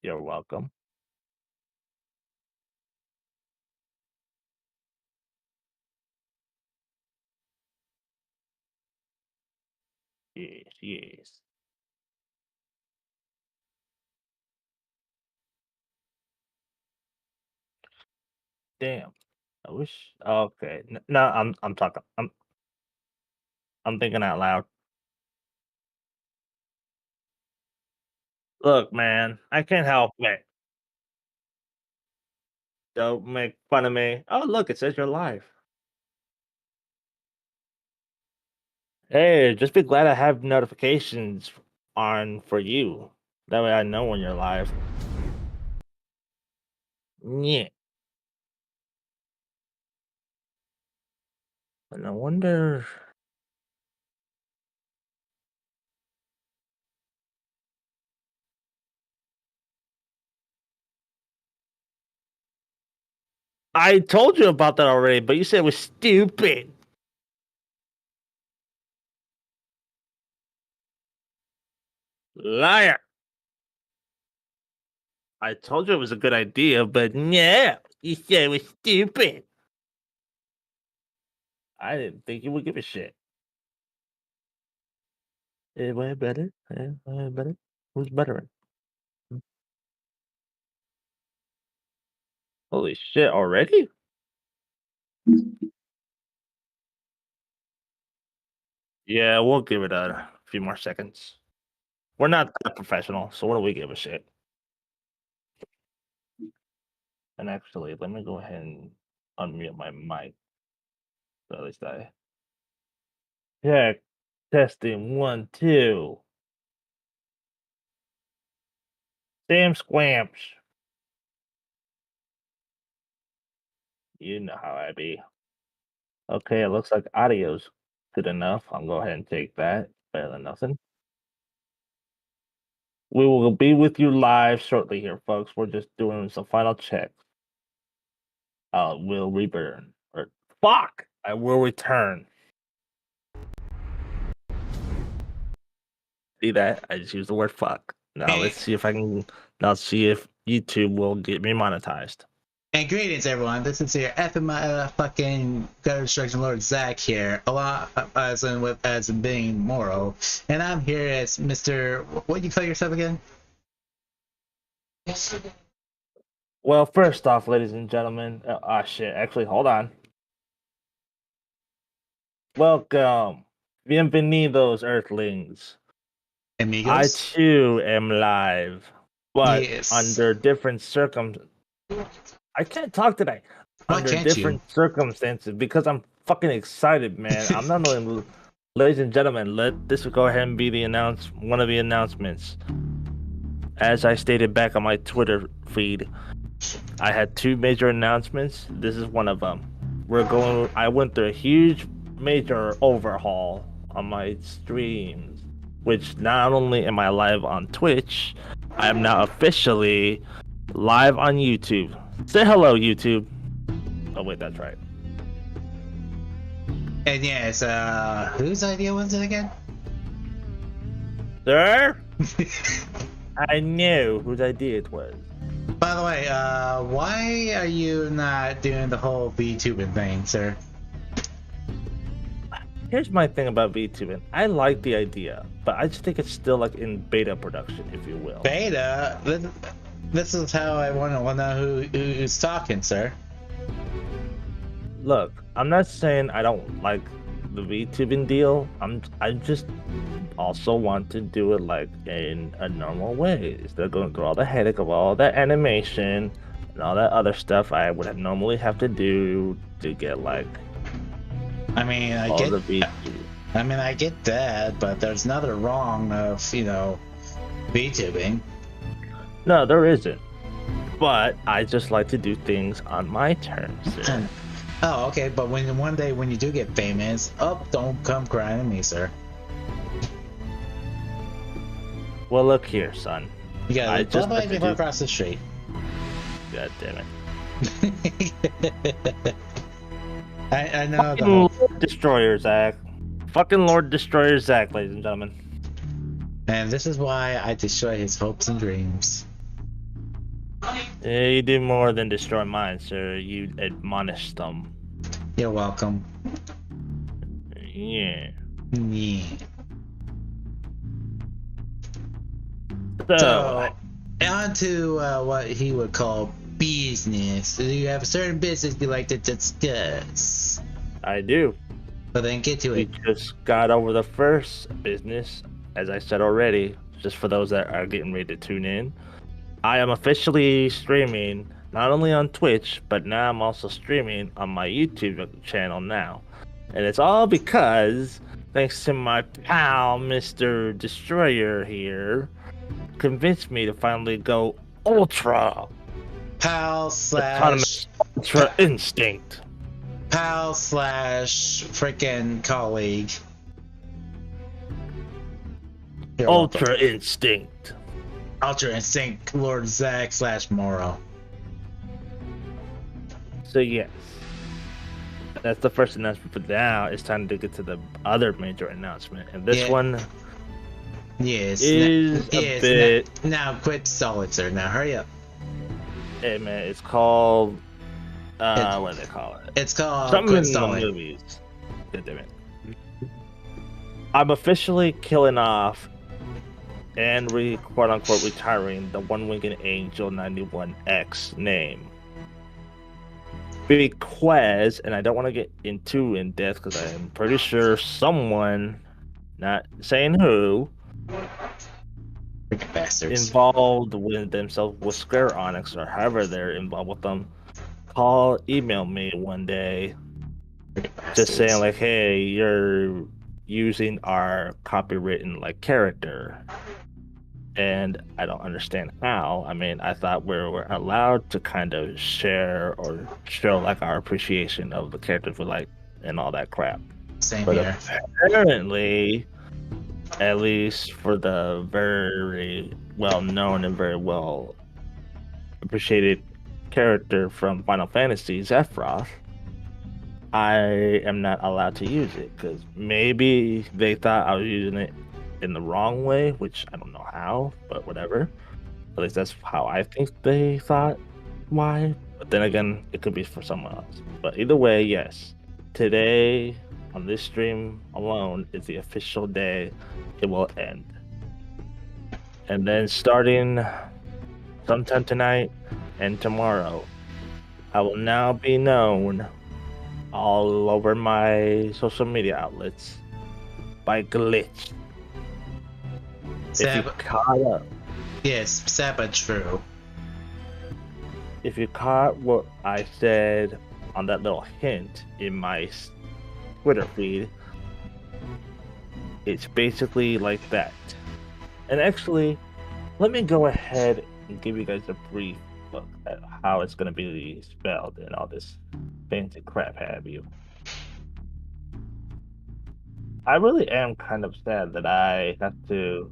You're welcome. Yes, yes. Damn. I wish. Okay. No, I'm talking. I'm thinking out loud. Look, man, I can't help it. Don't make fun of me. Oh, look, it says you're live. Hey, just be glad I have notifications on for you. That way I know when you're live. Yeah. And I wonder. I told you about that already, but you said it was stupid. Liar. I told you it was a good idea, but no, you said it was stupid. I didn't think you would give a shit. Way better. Way better. Who's better? Holy shit! Already? Yeah, we'll give it a few more seconds. We're not that professional, so what do we give a shit? And actually, let me go ahead and unmute my mic. So at least I. Yeah, testing 1, 2. Sam Squamps. You know how I be. Okay, it looks like audio's good enough. I'll go ahead and take that. Better than nothing. We will be with you live shortly here, folks. We're just doing some final checks. Will return. Or fuck! I will return. See that? I just used the word fuck. Now let's see if I can. Now see if YouTube will get me monetized. And greetings, everyone. This is your effing fucking God Destruction Lord Zach here, along as being Moro, and I'm here as Mr. What do you call yourself again? Well, first off, ladies and gentlemen, shit. Actually, hold on. Welcome, bienvenidos, Earthlings. I Amigos. too am live, but Yes. under different I can't talk today. Why Under can't you? different circumstances because I'm fucking excited, man. I'm not only, ladies and gentlemen. Let this go ahead and be one of the announcements. As I stated back on my Twitter feed, I had two major announcements. This is one of them. I went through a huge major overhaul on my streams, which not only am I live on Twitch, I am now officially live on YouTube. Say hello, YouTube. Oh wait, that's right. And yes, whose idea was it again? Sir? I knew whose idea it was. By the way, why are you not doing the whole VTubing thing, sir? Here's my thing about VTubing. I like the idea, but I just think it's still like in beta production, if you will. Beta? This is how I want to know who's talking, sir. Look, I'm not saying I don't like the VTubing deal. I just also want to do it like in a normal way. Instead of going through all the headache of all that animation and all that other stuff I would normally have to do to get like. I mean, I get that, but there's nothing wrong of VTubing. No, there isn't. But I just like to do things on my terms. Sir. Oh, okay. But one day when you do get famous, don't come crying to me, sir. Well, look here, son. You gotta just across the street. God damn it. I know. Fucking Lord Destroyer Zach. Fucking Lord Destroyer Zach, ladies and gentlemen. And this is why I destroy his hopes and dreams. You do more than destroy mine, sir. You admonish them. You're welcome. Yeah. Yeah. So, So, on to what he would call business. Do you have a certain business you'd like to discuss? I do. Well, then get to We it. just got over the first business, as I said already, just for those that are getting ready to tune in. I am officially streaming not only on Twitch, but now I'm also streaming on my YouTube channel now. And it's all because, thanks to my pal, Mr. Destroyer here, convinced me to finally go Ultra. Pal slash Autonomous Ultra Instinct. pal slash freaking colleague. You're welcome. Ultra Instinct. Ultra Instinct Lord Zack slash Moro. So yes, that's the first announcement for now. It's time to get to the other major announcement, and this Yeah. one Yes. is a bit. Now quit stalling, sir. Now hurry up. Hey man, it's called. What do they call it? It's called Something quit in the stalling. movies. God damn it. I'm officially killing off and quote unquote retiring the One Winged Angel 91X name. Because, and I don't want to get into in depth because I'm pretty sure someone, not saying who, Freaking bastards. involved with themselves with Square Onyx or however they're involved with them, emailed me one day just saying like, hey, you're using our copywritten like character. And I don't understand how. I mean, I thought we were allowed to kind of share or show like our appreciation of the characters we like and all that crap. Same But here. apparently, at least for the very well known and very well appreciated character from Final Fantasy, Sephiroth, I am not allowed to use it because maybe they thought I was using it in the wrong way, which I don't know how, but whatever. At least that's how I think they thought why. But then again, it could be for someone else. But either way, yes. Today, on this stream alone, is the official day it will end. And then starting sometime tonight and tomorrow, I will now be known all over my social media outlets by Glitch. If you Sad, caught up, yes, sad but true. if you caught what I said on that little hint in my Twitter feed, it's basically like that. And actually, let me go ahead and give you guys a brief look at how it's going to be spelled and all this fancy crap have you. I really am kind of sad that I have to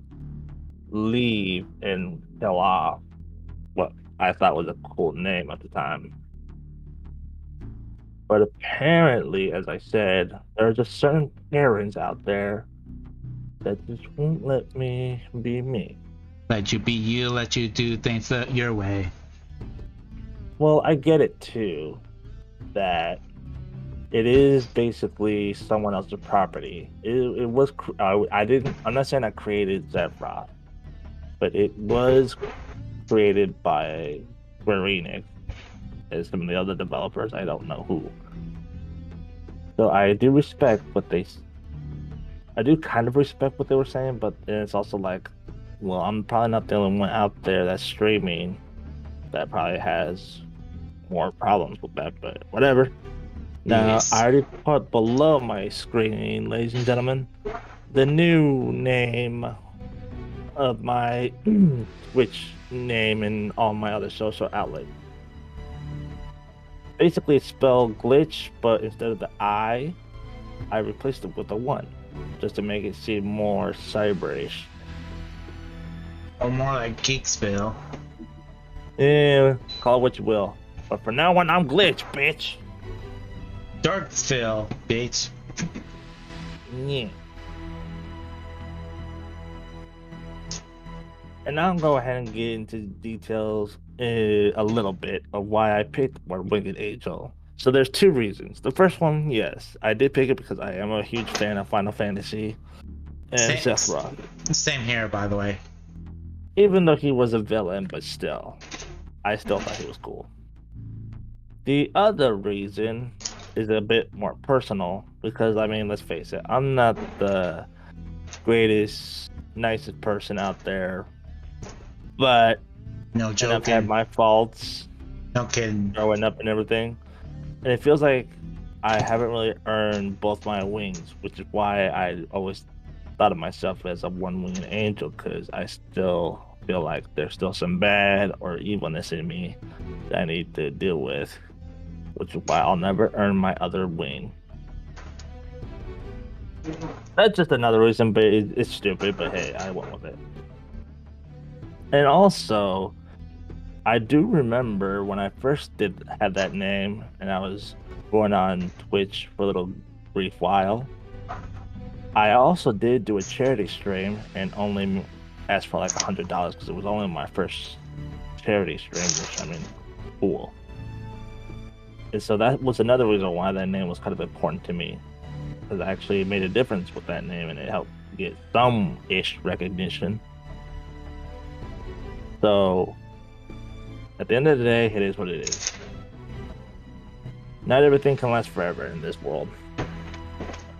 leave and kill off what I thought was a cool name at the time. But apparently, as I said, there's just certain Karens out there that just won't let me be me. Let you be you, let you do things your way. Well, I get it too, that it is basically someone else's property. It was, I'm not saying I created Sephiroth, but it was created by Square Enix and some of the other developers. I don't know who. So I do respect what I do kind of respect what they were saying, but then it's also like, well, I'm probably not the only one out there that's streaming that probably has more problems with that, but whatever. Now, Yes. I already put below my screen, ladies and gentlemen, the new name of my Twitch name and all my other social outlets. Basically, it's spelled Glitch, but instead of the I replaced it with a 1, just to make it seem more cyberish. Or more like Geeksville. Yeah, call it what you will. But for now on, I'm Glitch, bitch. Darksville, bitch. Yeah. And I'll go ahead and get into details a little bit of why I picked More Winged Angel. So there's two reasons. The first one, yes, I did pick it because I am a huge fan of Final Fantasy and Same, Sephiroth. same here, by the way. Even though he was a villain, but still, I still thought he was cool. The other reason is a bit more personal because, I mean, let's face it, I'm not the greatest, nicest person out there, but No and I've had joking. my faults No kidding. growing up and everything, and it feels like I haven't really earned both my wings, which is why I always thought of myself as a one-winged angel because I still feel like there's still some bad or evilness in me that I need to deal with, which is why I'll never earn my other wing. That's just another reason, but it's stupid, but hey, I went with it. And also, I do remember when I first did have that name and I was going on Twitch for a little brief while. I also did do a charity stream and only asked for like $100 because it was only my first charity stream, which I mean, cool. And so that was another reason why that name was kind of important to me because I actually made a difference with that name and it helped get some-ish recognition. So at the end of the day, it is what it is. Not everything can last forever in this world,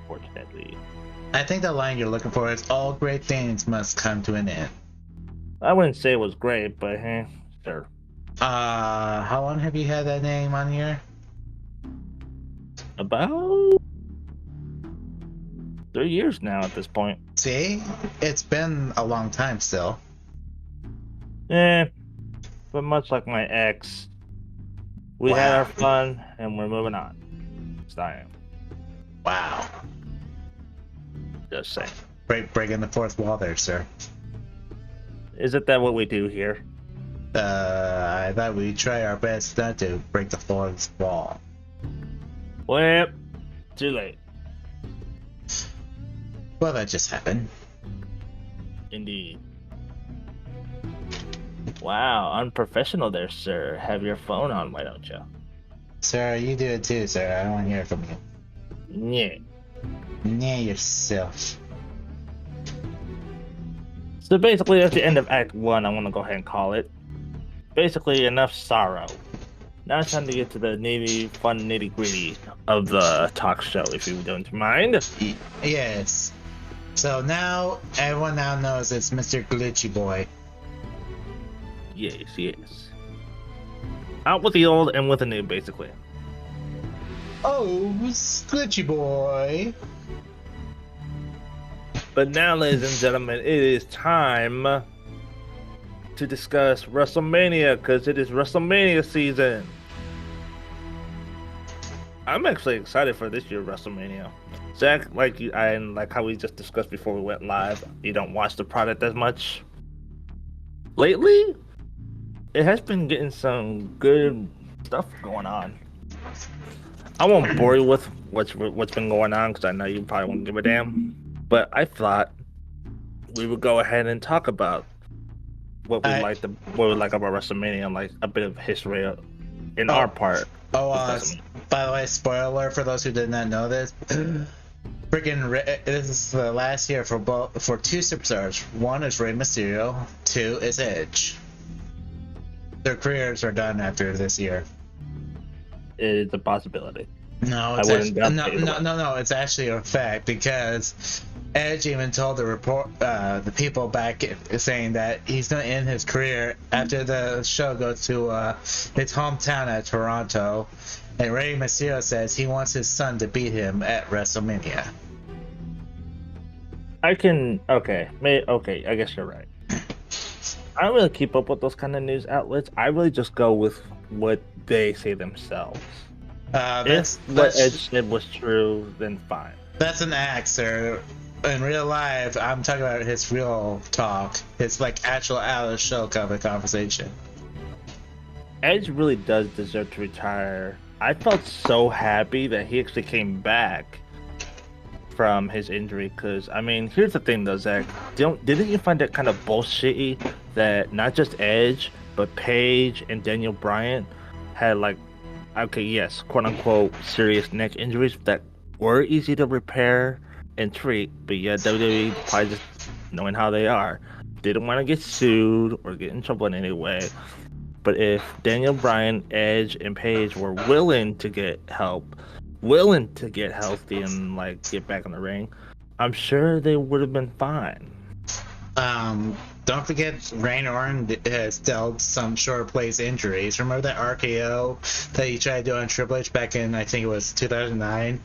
unfortunately. I think the line you're looking for is all great things must come to an end. I wouldn't say it was great, but sure. How long have you had that name on here? About 3 years now at this point. See? It's been a long time still. But much like my ex, we had Wow. our fun and we're moving on. Style. Wow. Just saying. Breaking the fourth wall there, sir. Isn't that what we do here? I thought we'd try our best not to break the fourth wall. Well, too late. Well, that just happened. Indeed. Wow, unprofessional there, sir. Have your phone on, why don't you? Sir, you do it too, sir. I don't want to hear from you. Yeah. Yeah, yourself. So basically, that's the end of Act 1, I want to go ahead and call it. Basically, enough sorrow. Now it's time to get to the fun nitty-gritty of the talk show, if you don't mind. Yes. So now, everyone now knows it's Mr. Glitchy Boy. Yes, yes. Out with the old and with the new, basically. Oh, Glitchy Boy. But now, ladies and gentlemen, it is time to discuss WrestleMania, because it is WrestleMania season. I'm actually excited for this year's WrestleMania. Zach, like how we just discussed before we went live, you don't watch the product as much. Lately, it has been getting some good stuff going on. I won't bore you with what's been going on because I know you probably won't give a damn. But I thought we would go ahead and talk about what we like about WrestleMania and like a bit of history in our part. By the way, spoiler alert for those who did not know this. This is the last year for two superstars. One is Rey Mysterio. Two is Edge. Their careers are done after this year. It is a possibility. No, it's no. It's actually a fact because Edge even told the people back saying that he's gonna end his career after the show goes to his hometown at Toronto, and Rey Mysterio says he wants his son to beat him at WrestleMania. I guess you're right. I don't really keep up with those kind of news outlets. I really just go with what they say themselves. If what Edge said was true, then fine. That's an act, sir. In real life, I'm talking about his real talk. It's like actual out of the show kind of conversation. Edge really does deserve to retire. I felt so happy that he actually came back from his injury. Because I mean, here's the thing, though, Zach. Didn't you find that kind of bullshitty that not just Edge but Paige and Daniel Bryan had like, okay, yes, quote unquote, serious neck injuries that were easy to repair and treat, but yeah, WWE probably just knowing how they are, didn't want to get sued or get in trouble in any way. But if Daniel Bryan, Edge, and Paige were willing to get help, willing to get healthy and like get back in the ring, I'm sure they would have been fine. Don't forget Randy Orton has dealt some short place injuries. Remember that RKO that he tried to do on Triple H back in, I think it was 2009?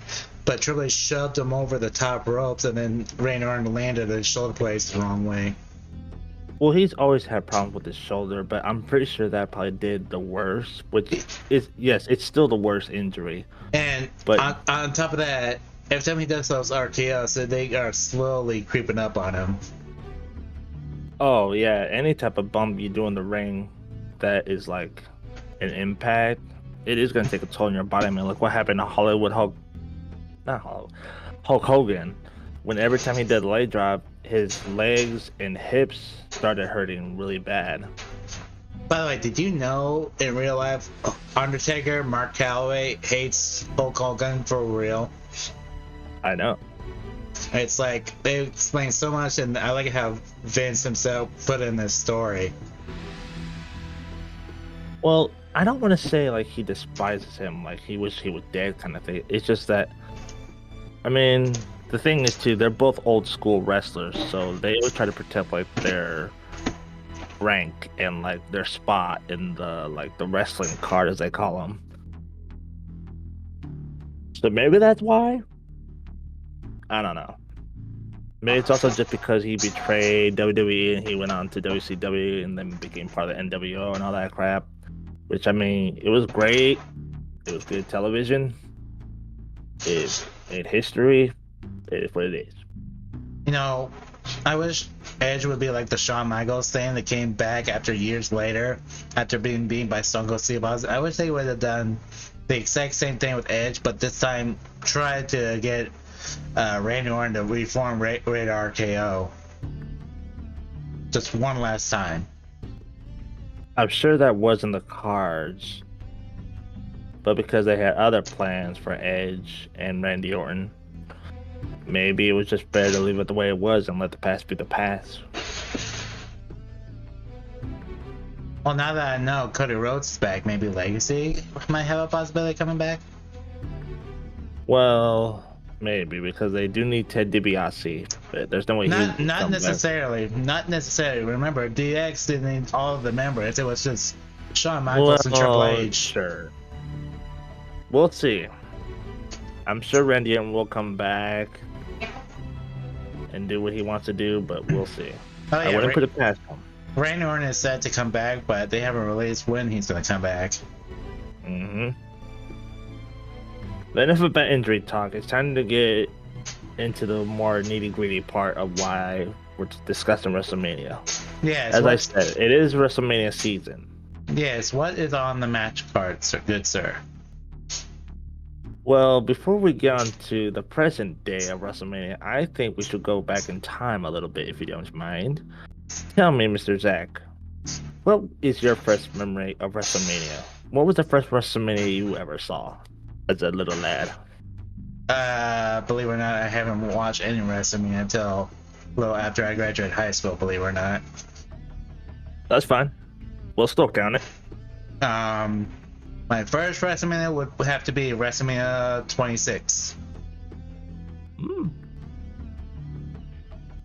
But Triple H shoved him over the top ropes, and then Randy Orton landed his shoulder blades the wrong way. Well, he's always had problems with his shoulder, but I'm pretty sure that probably did the worst, which is, yes, it's still the worst injury. And but on top of that, every time he does those RKOs, so they are slowly creeping up on him. Oh, yeah, any type of bump you do in the ring that is like an impact, it is going to take a toll on your body. I mean, look what happened to Hulk Hogan, when every time he did a leg drop, his legs and hips started hurting really bad. By the way, did you know in real life, Undertaker, Mark Calloway, hates Hulk Hogan for real? I know. It's like they explain so much, and I like how Vince himself put in this story. Well, I don't want to say like he despises him, like he wish he was dead kind of thing. It's just that, I mean, the thing is too, they're both old school wrestlers, so they always try to protect like their rank and like their spot in the like the wrestling card, as they call them. So maybe that's why. I don't know. Maybe it's also just because he betrayed WWE and he went on to WCW and then became part of the NWO and all that crap. Which, I mean, it was great. It was good television. It made history. It is what it is. You know, I wish Edge would be like the Shawn Michaels thing that came back after years later, after being beaten by Stone Cold Steve Austin. I wish they would have done the exact same thing with Edge, but this time tried to get Randy Orton to reform Rated RKO. Just one last time. I'm sure that was in the cards, but because they had other plans for Edge and Randy Orton, maybe it was just better to leave it the way it was and let the past be the past. Well, now that I know Cody Rhodes is back, maybe Legacy might have a possibility of coming back? Well, maybe, because they do need Ted DiBiase, but there's no way not necessarily. Back. Not necessarily. Remember, DX didn't need all of the members. It was just Shawn Michaels and Triple H. Sure. We'll see. I'm sure Randy Orton will come back and do what he wants to do, but we'll see. Oh, yeah, I wouldn't put it past him. Randy Orton is set to come back, but they haven't released when he's going to come back. Mm-hmm. But enough about injury talk. It's time to get into the more nitty-gritty part of why we're discussing WrestleMania. Yes. As I said, it is WrestleMania season. Yes. What is on the match card, sir, good sir? Well, before we get on to the present day of WrestleMania, I think we should go back in time a little bit, if you don't mind. Tell me, Mr. Zach, what is your first memory of WrestleMania? What was the first WrestleMania you ever saw as a little lad? Believe it or not, I haven't watched any WrestleMania until a little after I graduated high school, believe it or not. That's fine. We'll still count it. My first WrestleMania would have to be WrestleMania 26. I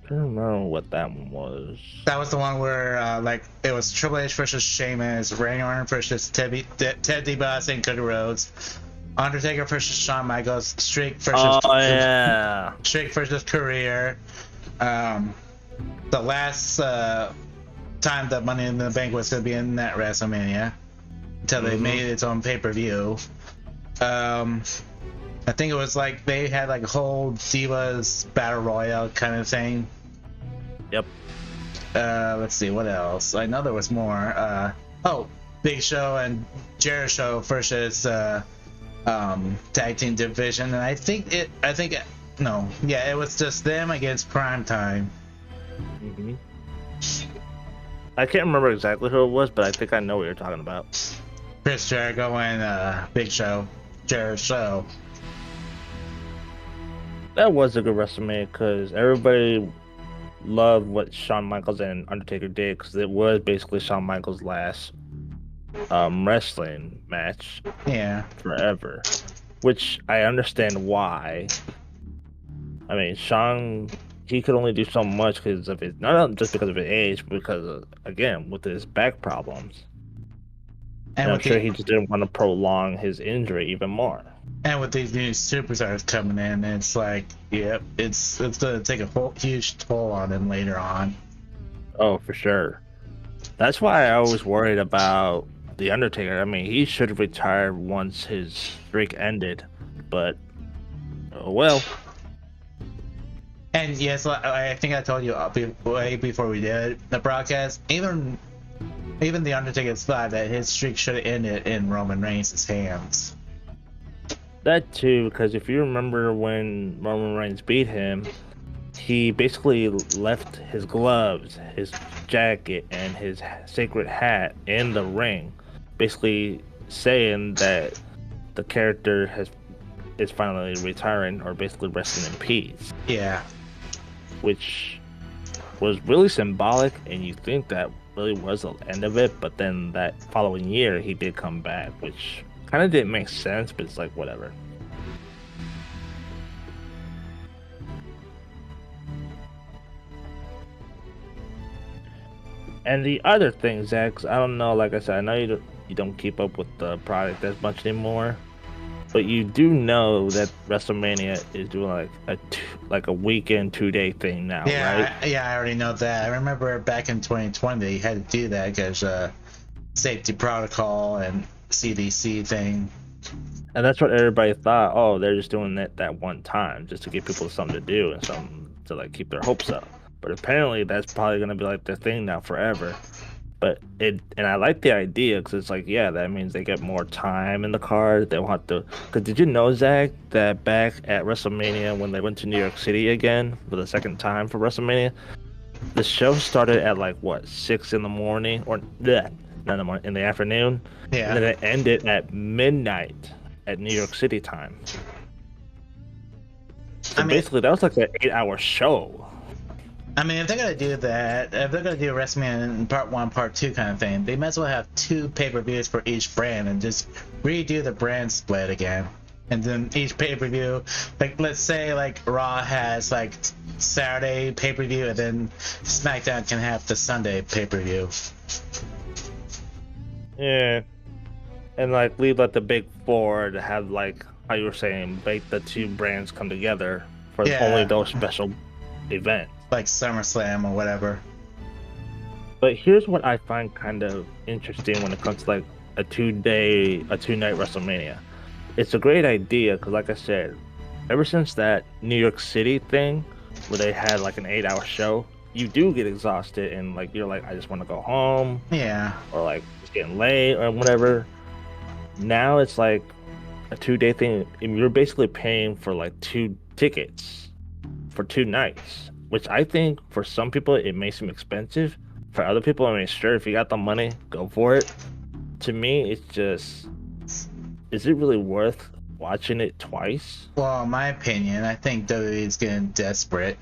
don't know what that one was. That was the one where, like, it was Triple H versus Sheamus, Randy Orton versus Ted DiBiase and Cody Rhodes, Undertaker versus Shawn Michaels, Streak versus Streak versus Career. The last time that Money in the Bank was going to be in that WrestleMania until they made its own pay-per-view. I think it was like they had like a whole Divas Battle Royale kind of thing. Yep. Let's see, what else? I know there was more. Big Show and Jericho versus tag team division, and I think no, yeah, it was just them against Primetime. Mm-hmm. I can't remember exactly who it was, but I think I know what you're talking about. Chris Jericho and Big Show, Jared Show. That was a good WrestleMania because everybody loved what Shawn Michaels and Undertaker did because it was basically Shawn Michaels' last wrestling match. Yeah. Forever, which I understand why. I mean, Shawn, he could only do so much because of his, not just because of his age, but because of, again, with his back problems. And I'm sure he just didn't want to prolong his injury even more. And with these new superstars coming in, it's like, yep, it's gonna take a huge toll on him later on. Oh, for sure. That's why I was worried about The Undertaker. I mean, he should have retired once his streak ended, but oh well. And yes, I think I told you way before we did the broadcast, even The Undertaker thought that his streak should have ended in Roman Reigns' hands. That too, because if you remember when Roman Reigns beat him, he basically left his gloves, his jacket, and his sacred hat in the ring, basically saying that the character is finally retiring or basically resting in peace. Yeah. Which was really symbolic, and you think that really was the end of it, but then that following year he did come back, which kind of didn't make sense, but it's like whatever. And the other thing, Zach, I don't know, like I said, I know you don't keep up with the product as much anymore, but you do know that WrestleMania is doing like a weekend 2-day thing now, yeah, right? I already know that. I remember back in 2020 they had to do that because safety protocol and CDC thing. And that's what everybody thought. Oh, they're just doing it that one time just to give people something to do and something to like keep their hopes up. But apparently that's probably gonna be like their thing now forever. And I like the idea because it's like, yeah, that means they get more time in the card. They won't have to. Because did you know, Zach, that back at WrestleMania when they went to New York City again for the second time for WrestleMania, the show started at like what 6 in the morning or not in the morning, in the afternoon. Yeah. And then it ended at midnight at New York City time. So basically, that was like an 8-hour show. I mean, if they're gonna do that, if they're gonna do WrestleMania in part 1, part 2 kind of thing, they might as well have 2 pay-per-views for each brand and just redo the brand split again. And then each pay-per-view, like let's say like Raw has like Saturday pay-per-view and then SmackDown can have the Sunday pay-per-view. Yeah. And like leave like the big four to have like how you were saying, make the 2 brands come together for only those special events. Like SummerSlam or whatever. But here's what I find kind of interesting when it comes to like a 2-night WrestleMania. It's a great idea because, like I said, ever since that New York City thing where they had like an 8-hour show, you do get exhausted and like you're like, I just want to go home. Yeah. Or like it's getting late or whatever. Now it's like a 2-day thing, and you're basically paying for like 2 tickets for 2 nights. Which I think for some people it may seem expensive. For other people, I mean, sure, if you got the money, go for it. To me, it's just, is it really worth watching it twice? Well, in my opinion, I think WWE's getting desperate.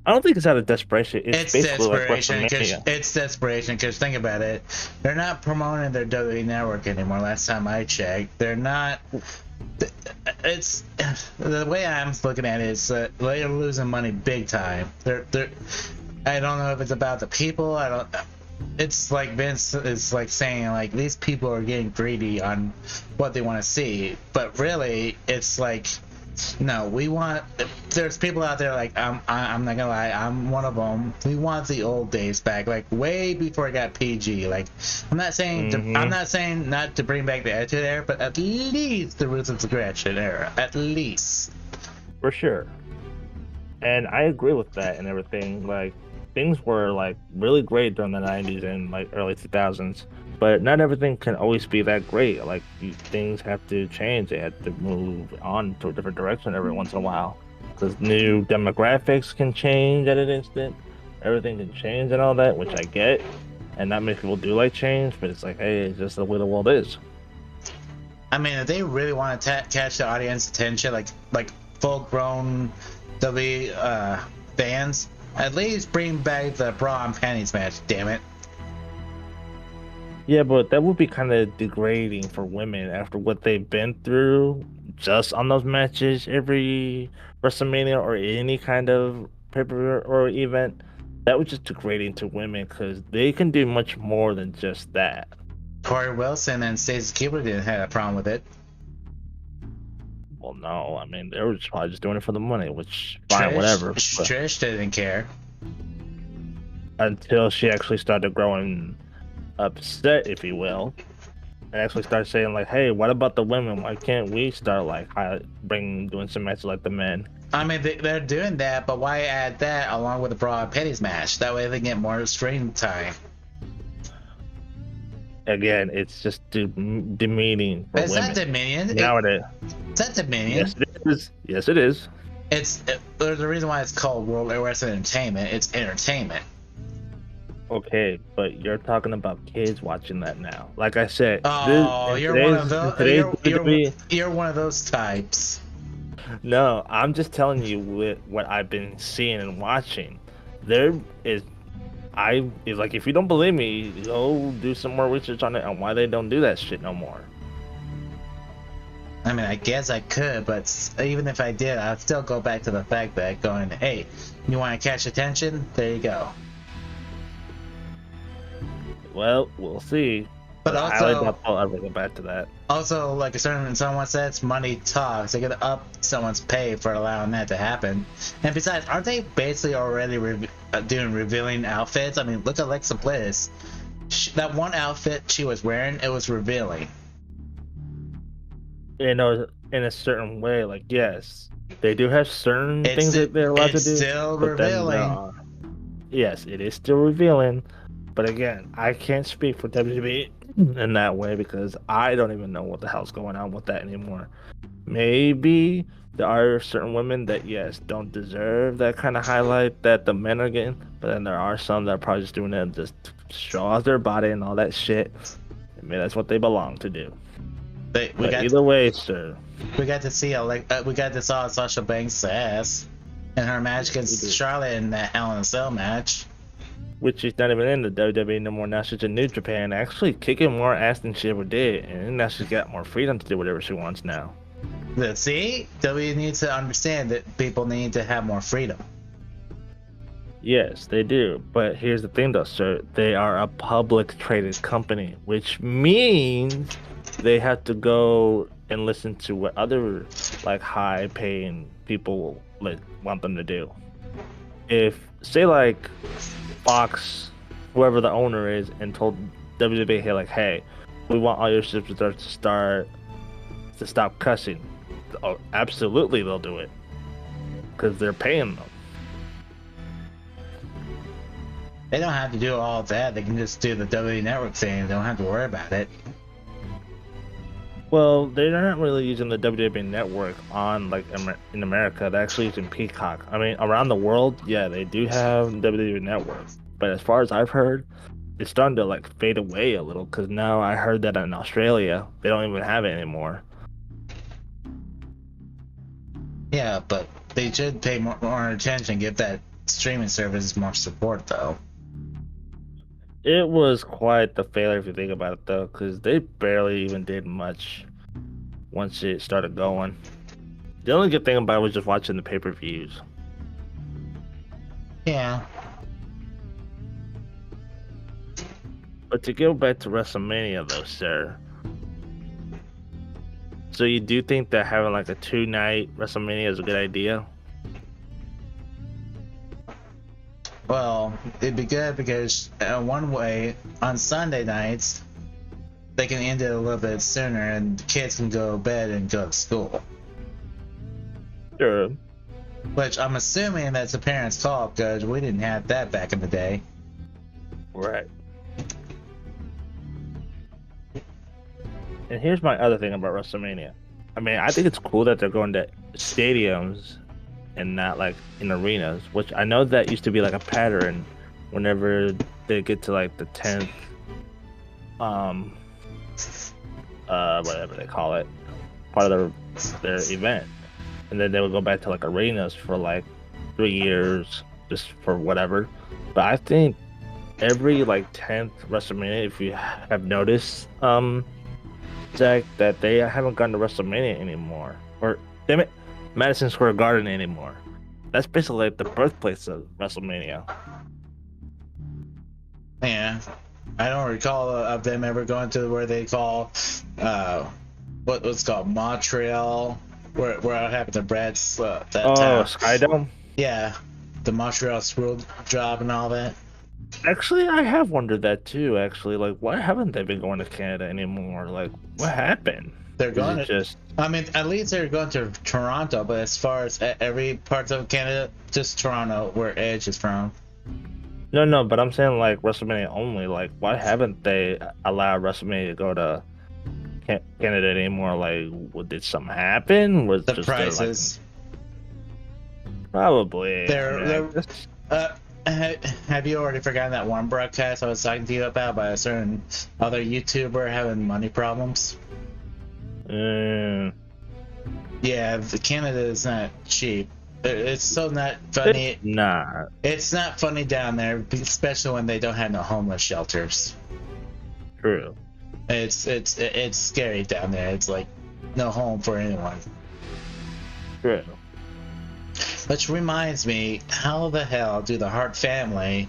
I don't think it's out of desperation. It's desperation. It's desperation because think about it. They're not promoting their WWE network anymore. Last time I checked, they're not. It's the way I'm looking at it is they're losing money big time. They're I don't know if it's about the people. It's like Vince is like saying like these people are getting greedy on what they want to see, but really it's like no, we want. There's people out there like I'm not gonna lie, I'm one of them. We want the old days back, like way before it got PG. Like I'm not saying I'm not saying not to bring back the Attitude Era, but at least the Ruthless Aggression era, at least. For sure. And I agree with that and everything. Like things were like really great during the 90s and like early 2000s, but not everything can always be that great. Like things have to change. They have to move on to a different direction every once in a while because new demographics can change at an instant. Everything can change and all that, which I get, and not many people do like change. But it's like, hey, it's just the way the world is. I mean, if they really want to catch the audience attention, like full-grown WWE fans, at least bring back the bra and panties match. Damn it. Yeah, but that would be kind of degrading for women after what they've been through just on those matches every WrestleMania or any kind of pay-per-view or event. That was just degrading to women because they can do much more than just that. Corey Wilson and Stacey Keibler didn't have a problem with it. Well, no, I mean they were just probably just doing it for the money, which fine, whatever. Trish didn't care until she actually started growing upset, if you will, and actually started saying like, "Hey, what about the women? Why can't we start like doing some matches like the men?" I mean, they're doing that, but why add that along with the bra and panties match? That way they get more screen time. Again, it's just demeaning for women. It's not demeaning. Nowadays. It's not demeaning. Yes, it is. Yes, it is. There's a reason why it's called World Wrestling Entertainment. It's entertainment. Okay, but you're talking about kids watching that now. Like I said, you're one of those. You're one of those types. No, I'm just telling you what I've been seeing and watching. It's like, if you don't believe me, go do some more research on it and why they don't do that shit no more. I mean, I guess I could, but even if I did, I'd still go back to the fact that going, hey, you want to catch attention? There you go. Well, we'll see. But also, I'll ever go back to that. Also, like someone says, money talks. They gotta up someone's pay for allowing that to happen. And besides, aren't they basically already doing revealing outfits? I mean, look at Alexa Bliss. That one outfit she was wearing, it was revealing. You know, in a certain way, like, yes, they do have certain things that they're allowed to do. It's still revealing. Yes, it is still revealing. But again, I can't speak for WWE in that way because I don't even know what the hell's going on with that anymore. Maybe there are certain women that, yes, don't deserve that kind of highlight that the men are getting, but then there are some that are probably just doing it just to show off their body and all that shit. I mean, that's what they belong to do. But either way, sir. We got to see we got to saw Sasha Banks' ass in her match against Charlotte in that Hell in a Cell match. Which she's not even in the WWE no more. Now she's in New Japan, actually kicking more ass than she ever did, and now she's got more freedom to do whatever she wants now. See, WWE needs to understand that people need to have more freedom. Yes, they do. But here's the thing, though, sir. They are a public traded company, which means they have to go and listen to what other like high-paying people want them to do. If, say, like Fox, whoever the owner is, and told WWE, hey, like, hey, we want all your superstars to stop cussing. Oh, absolutely, they'll do it because they're paying them. They don't have to do all that. They can just do the WWE Network thing. They don't have to worry about it. Well, they're not really using the WWE Network on, like, in America. They're actually using Peacock. I mean, around the world, yeah, they do have WWE Network. But as far as I've heard, it's starting to, like, fade away a little. Because now I heard that in Australia, they don't even have it anymore. Yeah, but they should pay more attention, give that streaming service more support, though. It was quite the failure if you think about it, though, because they barely even did much once it started going. The only good thing about it was just watching the pay-per-views. Yeah. But to go back to WrestleMania, though, sir. So you do think that having like a 2-night WrestleMania is a good idea? Well, it'd be good because one way, on Sunday nights, they can end it a little bit sooner and kids can go to bed and go to school. Sure. Which I'm assuming that's the parents' fault because we didn't have that back in the day. Right. And here's my other thing about WrestleMania. I mean, I think it's cool that they're going to stadiums and not like in arenas, which I know that used to be like a pattern whenever they get to like the 10th, whatever they call it, part of their event. And then they would go back to like arenas for like 3 years, just for whatever. But I think every like 10th WrestleMania, if you have noticed, Zach, that they haven't gone to WrestleMania anymore, or damn it, Madison Square Garden anymore. That's basically like the birthplace of WrestleMania. Yeah, I don't recall of them ever going to where they call what's called Montreal, where I happened to Brad's that town. Skydome. Yeah, the Montreal Screw Job and all that. Actually, I have wondered that too. Actually, like, why haven't they been going to Canada anymore? Like, what happened? They're going to just. I mean, at least they're going to Toronto, but as far as every part of Canada, just Toronto, where Edge is from. No, but I'm saying like WrestleMania only. Like, why haven't they allowed WrestleMania to go to Canada anymore? Like, did something happen? Was the just prices? Probably. Have you already forgotten that one broadcast I was talking to you about by a certain other YouTuber having money problems? Yeah, Canada is not cheap. It's so not funny. It's not funny down there, especially when they don't have no homeless shelters. True. It's scary down there. It's like no home for anyone. True. Which reminds me, how the hell do the Hart family,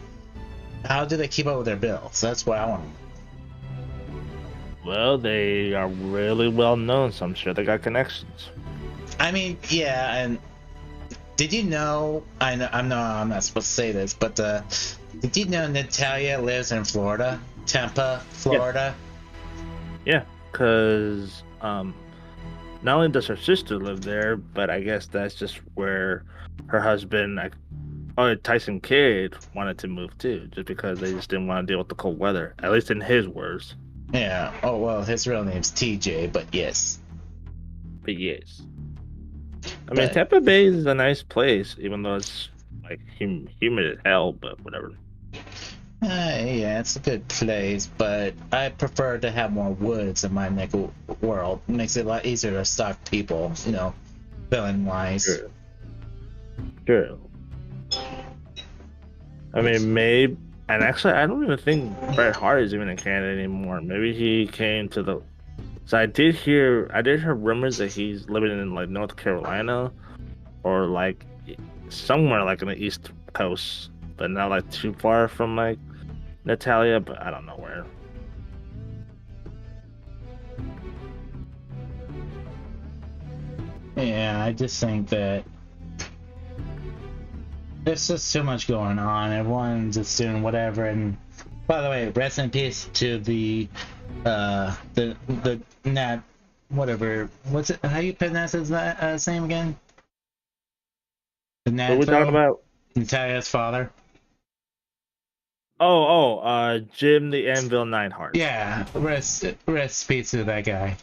how do they keep up with their bills? That's what I want to know. Well, they are really well known, so I'm sure they got connections. I mean, yeah, and did you know, I'm not supposed to say this, but did you know Natalya lives in Florida? Tampa, Florida? Yeah, because not only does her sister live there, but I guess that's just where her husband, Tyson Kidd, wanted to move too, just because they just didn't want to deal with the cold weather, at least in his words. Yeah. Oh, well, his real name's TJ, but yes. I mean, Tampa Bay is a nice place, even though it's like humid as hell, but whatever. Yeah, it's a good place, but I prefer to have more woods in my neck of world. It makes it a lot easier to stalk people, villain-wise. True. I mean, maybe, and actually, I don't even think Bret Hart is even in Canada anymore. Maybe he came to the. So I did hear rumors that he's living in like North Carolina, or like somewhere like on the East Coast, but not like too far from like Natalya, but I don't know where. Yeah, I just think that there's just too much going on. Everyone's just doing whatever. And by the way, rest in peace to the Nat, whatever. What's it? How you pronounce his name again? The Nat. What are we talking about? Natalya's father. Jim the Anvil Neidhart. Yeah, rest peace to that guy.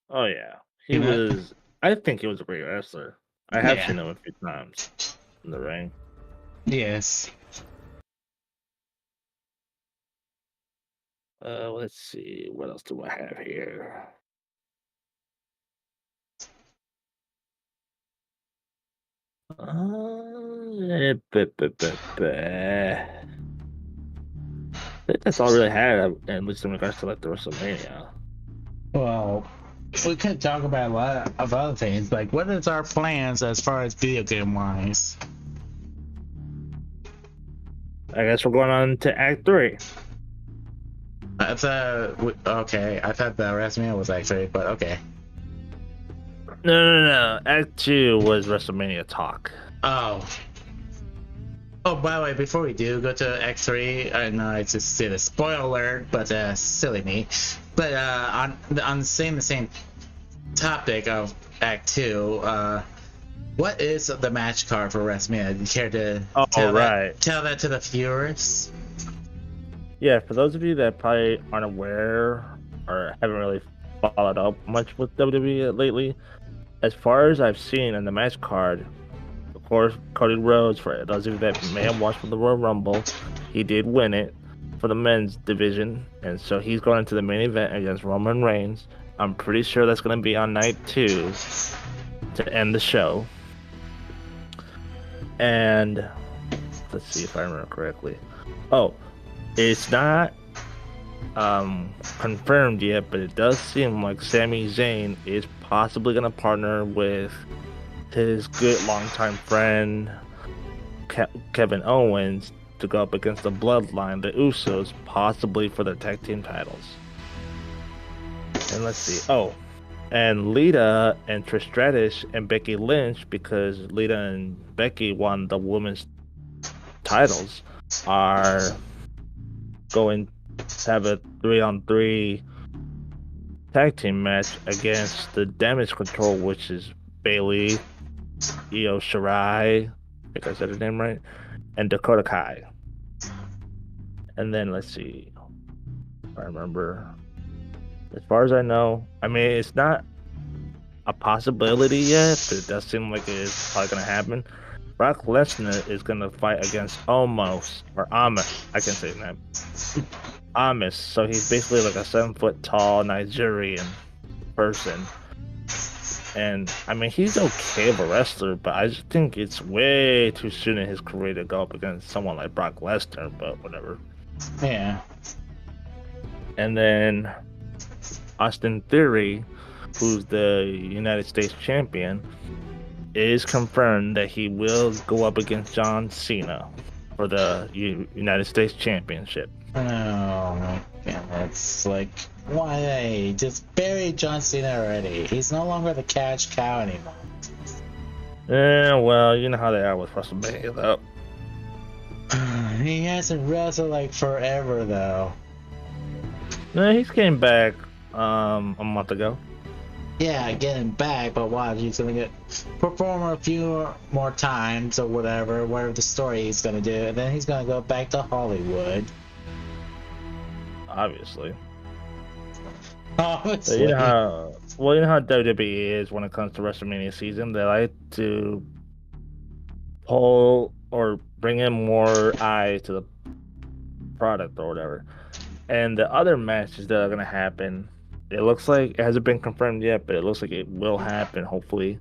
Oh yeah, he was. I think he was a great wrestler. I have seen him a few times in the ring. Yes. Let's see. What else do I have here? I think that's all I really had, at least in regards to like the WrestleMania. Well, we could talk about a lot of other things. Like, what is our plans as far as video game wise? I guess we're going on to Act 3. I thought the WrestleMania was Act 3, but okay. No. Act 2 was WrestleMania talk. Oh, by the way, before we do go to Act 3, I know I just did a spoiler alert, but silly me. But on the same topic of Act 2, What is the match card for WrestleMania? Do you care to tell that to the viewers? Yeah, for those of you that probably aren't aware or haven't really followed up much with WWE lately, as far as I've seen in the match card, of course, Cody Rhodes, for those of you that may have watched the Royal Rumble, he did win it for the men's division, and so he's going into the main event against Roman Reigns. I'm pretty sure that's going to be on night 2 to end the show. And let's see if I remember correctly. Oh, it's not confirmed yet, but it does seem like Sami Zayn is possibly going to partner with his good longtime friend Kevin Owens to go up against the Bloodline, the Usos, possibly for the tag team titles. And let's see. Oh, and Lita and Trish Stratus and Becky Lynch, because Lita and Becky won the women's titles, are going to have a 3-on-3 tag team match against the Damage Control, which is Bayley, Io Shirai, I think I said her name right, and Dakota Kai. And then let's see if I remember. As far as I know, I mean, it's not a possibility yet, but it does seem like it's probably going to happen. Brock Lesnar is going to fight against Omos, or Amos, I can say that. Amos, so he's basically like a 7-foot tall Nigerian person. And I mean, he's okay of a wrestler, but I just think it's way too soon in his career to go up against someone like Brock Lesnar, but whatever. Yeah. And then Austin Theory, who's the United States champion, is confirmed that he will go up against John Cena for the United States Championship. Oh my goodness. Like, why? Just bury John Cena already. He's no longer the cash cow anymore. Yeah, well, you know how they are with WrestleMania, though. He hasn't wrestled like forever, though. No, he's came back a month ago. Yeah, getting back, but watch, he's gonna perform a few more times or whatever the story he's gonna do, and then he's gonna go back to Hollywood. Obviously. Obviously. You know how WWE is when it comes to WrestleMania season. They like to pull or bring in more eyes to the product or whatever. And the other matches that are gonna happen, it looks like it hasn't been confirmed yet, but it looks like it will happen. Hopefully,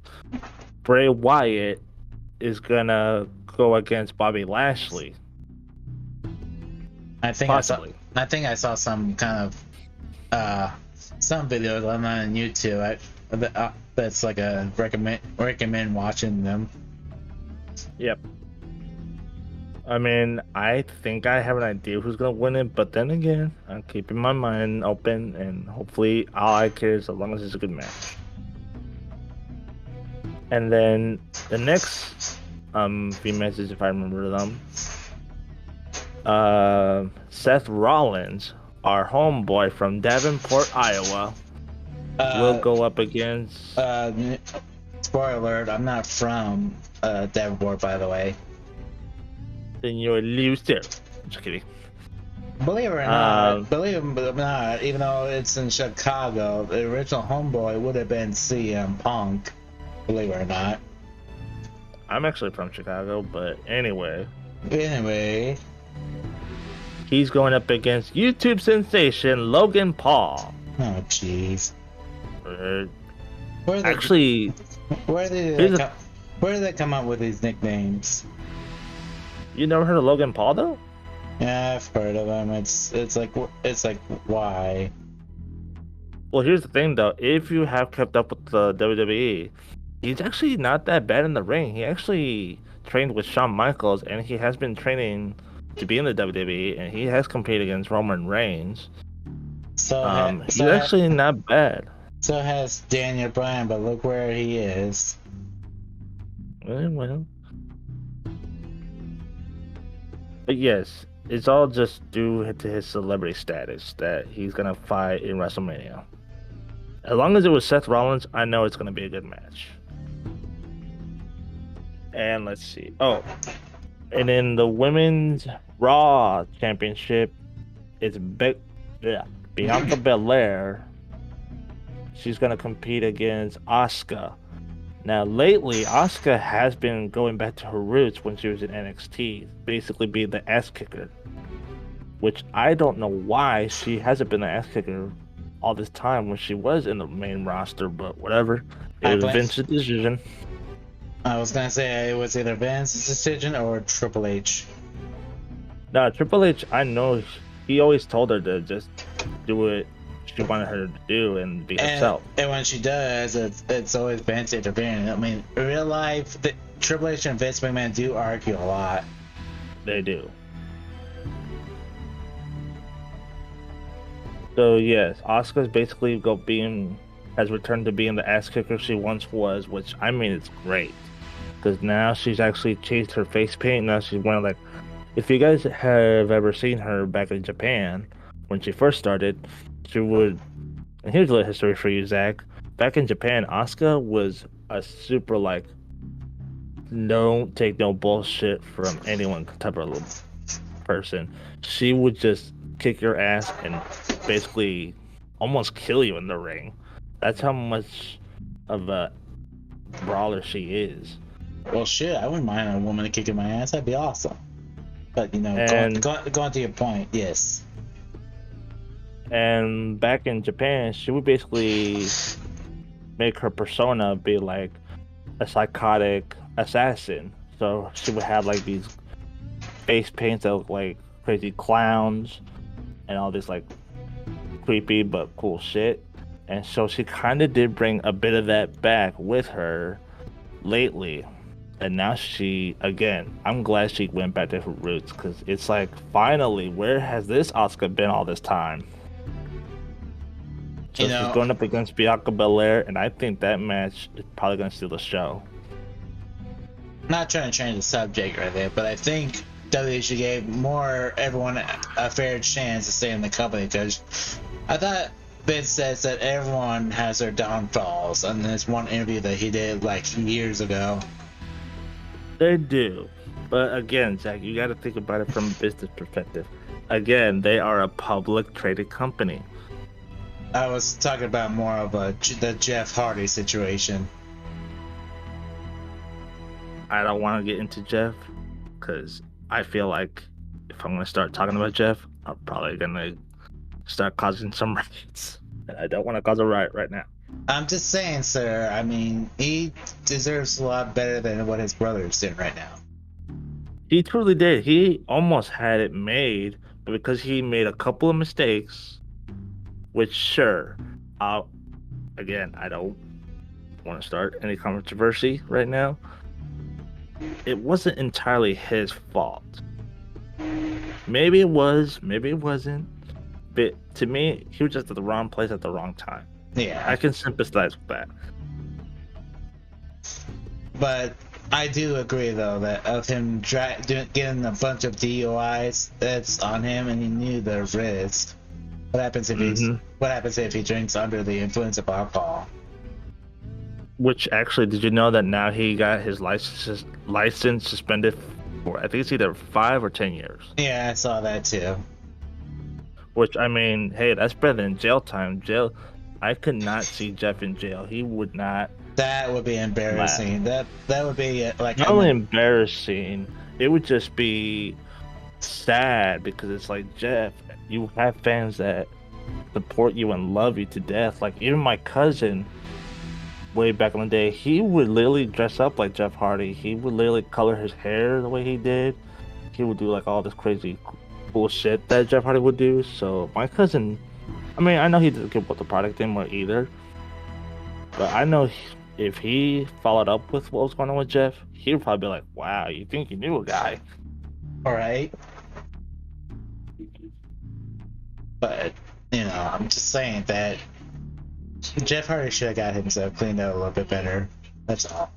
Bray Wyatt is gonna go against Bobby Lashley. I think I saw some kind of some videos on YouTube. That's like a recommend watching them. Yep. I mean, I think I have an idea who's gonna win it, but then again, I'm keeping my mind open, and hopefully, all I care is as long as it's a good match. And then the next few matches, if I remember them, Seth Rollins, our homeboy from Davenport, Iowa, will go up against. Spoiler alert: I'm not from Davenport, by the way. Then you're a loser. Just kidding. Believe it or not, even though it's in Chicago, the original homeboy would have been CM Punk. Believe it or not. I'm actually from Chicago, but anyway. He's going up against YouTube sensation Logan Paul. Oh, jeez. Where did they come up with these nicknames? You never heard of Logan Paul though? Yeah, I've heard of him. It's like why? Well, here's the thing though. If you have kept up with the WWE, he's actually not that bad in the ring. He actually trained with Shawn Michaels, and he has been training to be in the WWE, and he has competed against Roman Reigns. He's actually not bad. So has Daniel Bryan, but look where he is. Well. But yes, it's all just due to his celebrity status that he's gonna fight in WrestleMania. As long as it was Seth Rollins, I know it's gonna be a good match. And let's see. Oh, and in the women's Raw Championship, it's Bianca Belair. She's gonna compete against Asuka. Now, lately, Asuka has been going back to her roots when she was in NXT, basically being the ass kicker. Which I don't know why she hasn't been the ass kicker all this time when she was in the main roster, but whatever. It was Vince's decision. I was gonna say it was either Vince's decision or Triple H. No, Triple H, I know he always told her to just do it she wanted her to do and be herself. And when she does, it's always Vince intervening. I mean, in real life, Triple H and Vince McMahon do argue a lot. They do. So yes, Asuka's basically has returned to being the ass kicker she once was, which I mean it's great. Because now she's actually changed her face paint. Now she's wearing like, if you guys have ever seen her back in Japan when she first started, she would. And here's a little history for you, Zach. Back in Japan, Asuka was a super like, don't take no bullshit from anyone type of person. She would just kick your ass and basically almost kill you in the ring. That's how much of a brawler she is. Well, shit, I wouldn't mind a woman kicking my ass. That'd be awesome. But, you know, going to your point, yes. And back in Japan, she would basically make her persona be like a psychotic assassin. So she would have like these face paints that look like crazy clowns and all this like creepy but cool shit. And so she kind of did bring a bit of that back with her lately. And now I'm glad she went back to her roots, because it's like, finally, where has this Asuka been all this time? So she's going up against Bianca Belair, and I think that match is probably going to steal the show. Not trying to change the subject right there, but I think WWE should give everyone a fair chance to stay in the company, because I thought Vince says that everyone has their downfalls in this one interview that he did like years ago. They do. But again, Zach, you got to think about it from a business perspective. Again, they are a public traded company. I was talking about more of the Jeff Hardy situation. I don't want to get into Jeff, because I feel like if I'm going to start talking about Jeff, I'm probably going to start causing some riots. And I don't want to cause a riot right now. I'm just saying, sir. I mean, he deserves a lot better than what his brother is doing right now. He truly did. He almost had it made, but because he made a couple of mistakes, which sure, I don't want to start any controversy right now. It wasn't entirely his fault. Maybe it was, maybe it wasn't. But to me, he was just at the wrong place at the wrong time. Yeah, I can sympathize with that. But I do agree, though, that of him getting a bunch of DUIs, that's on him, and he knew the risk. What happens if he drinks under the influence of alcohol? Which actually, did you know that now he got his license suspended for, I think it's either 5 or 10 years? Yeah, I saw that too. Which, I mean, hey, that's better than jail time. I could not see Jeff in jail. He would not. That would be embarrassing. That would be like not only embarrassing, it would just be sad, because it's like, Jeff, you have fans that support you and love you to death. Like, even my cousin, way back in the day, he would literally dress up like Jeff Hardy. He would literally color his hair the way he did. He would do like all this crazy cool shit that Jeff Hardy would do. So my cousin, I mean, I know he didn't get what the product anymore either, but I know if he followed up with what was going on with Jeff, he would probably be like, wow, you think you knew a guy. Alright. But, I'm just saying that Jeff Hardy should have got himself cleaned out a little bit better. That's all.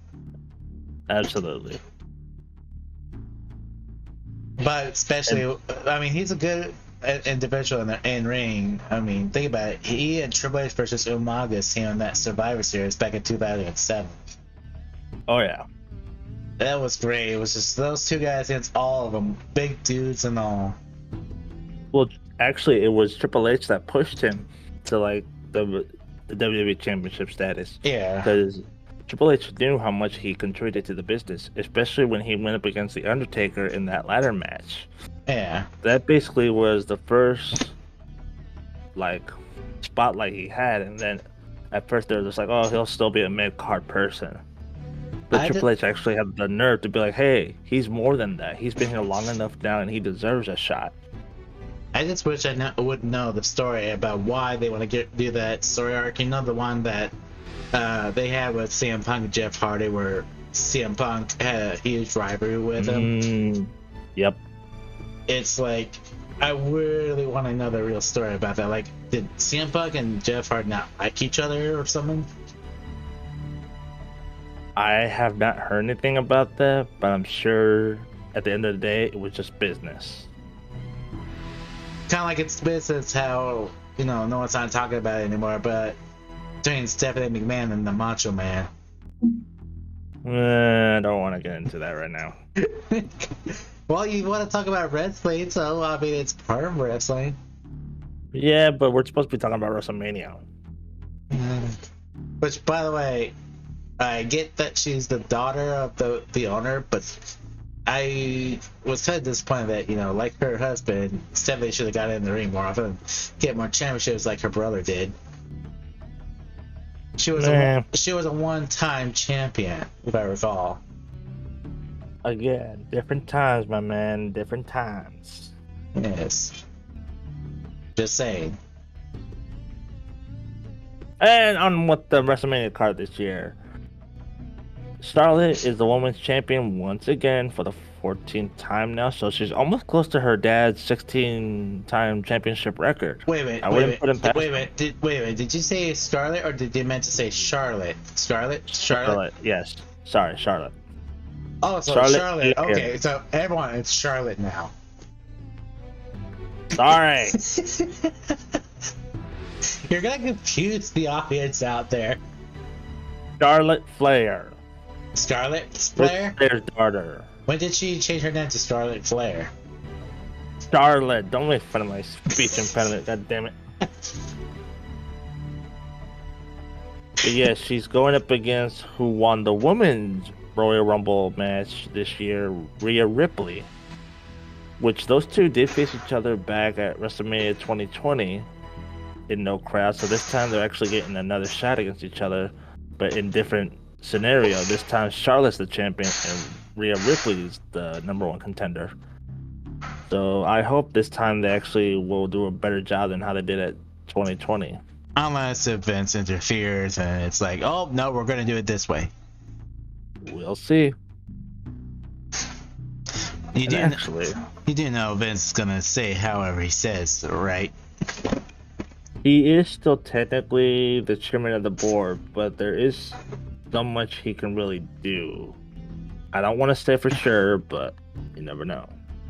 Absolutely. But especially, I mean, he's a good individual in ring. I mean, think about it. He and Triple H versus Umaga team on that Survivor Series back in 2007. Oh yeah. That was great. It was just those two guys against all of them, big dudes and all. Well, actually, it was Triple H that pushed him to like the WWE Championship status. Yeah. Because Triple H knew how much he contributed to the business, especially when he went up against The Undertaker in that ladder match. Yeah. That basically was the first like spotlight he had, and then at first they were just like, oh, he'll still be a mid-card person. But Triple H actually had the nerve to be like, hey, he's more than that. He's been here long enough now, and he deserves a shot. I just wish I would know the story about why they want to do that story arc. You know, the one that they had with CM Punk and Jeff Hardy, where CM Punk had a huge rivalry with him. Yep. It's like, I really want to know the real story about that. Like, did CM Punk and Jeff Hardy not like each other or something? I have not heard anything about that, but I'm sure at the end of the day, it was just business. Kind of like it's business how, you know, no one's not talking about it anymore, but between Stephanie McMahon and the Macho Man. I don't want to get into that right now. Well, you want to talk about wrestling, so I mean, it's part of wrestling. Yeah, but we're supposed to be talking about WrestleMania. Which, by the way, I get that she's the daughter of the owner, but I was kind of disappointed that, you know, like her husband, Stephanie should have got in the ring more often, get more championships like her brother did. She was a one-time champion, if I recall. Again, different times, my man, different times. Yes. Just saying. And on with the WrestleMania card this year, Charlotte is the women's champion once again for the 14th time now, so she's almost close to her dad's 16-time championship record. Wait a minute. Did you say Scarlett or did you meant to say Charlotte? Charlotte? Yes. Sorry, Charlotte. Oh, so Charlotte. Okay, so everyone, it's Charlotte now. Sorry. You're gonna confuse the audience out there. Charlotte Flair. Scarlett Flair? Flair's daughter. When did she change her name to Scarlett Flair? Charlotte. Don't make fun of my speech impediment. God damn it. But yeah, she's going up against who won the women's Royal Rumble match this year, Rhea Ripley. Which those two did face each other back at WrestleMania 2020 in no crowd. So this time they're actually getting another shot against each other, but in different scenario. This time Charlotte's the champion and Rhea Ripley's the #1 contender. So I hope this time they actually will do a better job than how they did at 2020. Unless if Vince interferes and it's like, oh no, we're gonna do it this way. We'll see. You do know Vince is gonna say however he says, right? He is still technically the chairman of the board, but there is so much he can really do. I don't want to say for sure, but you never know.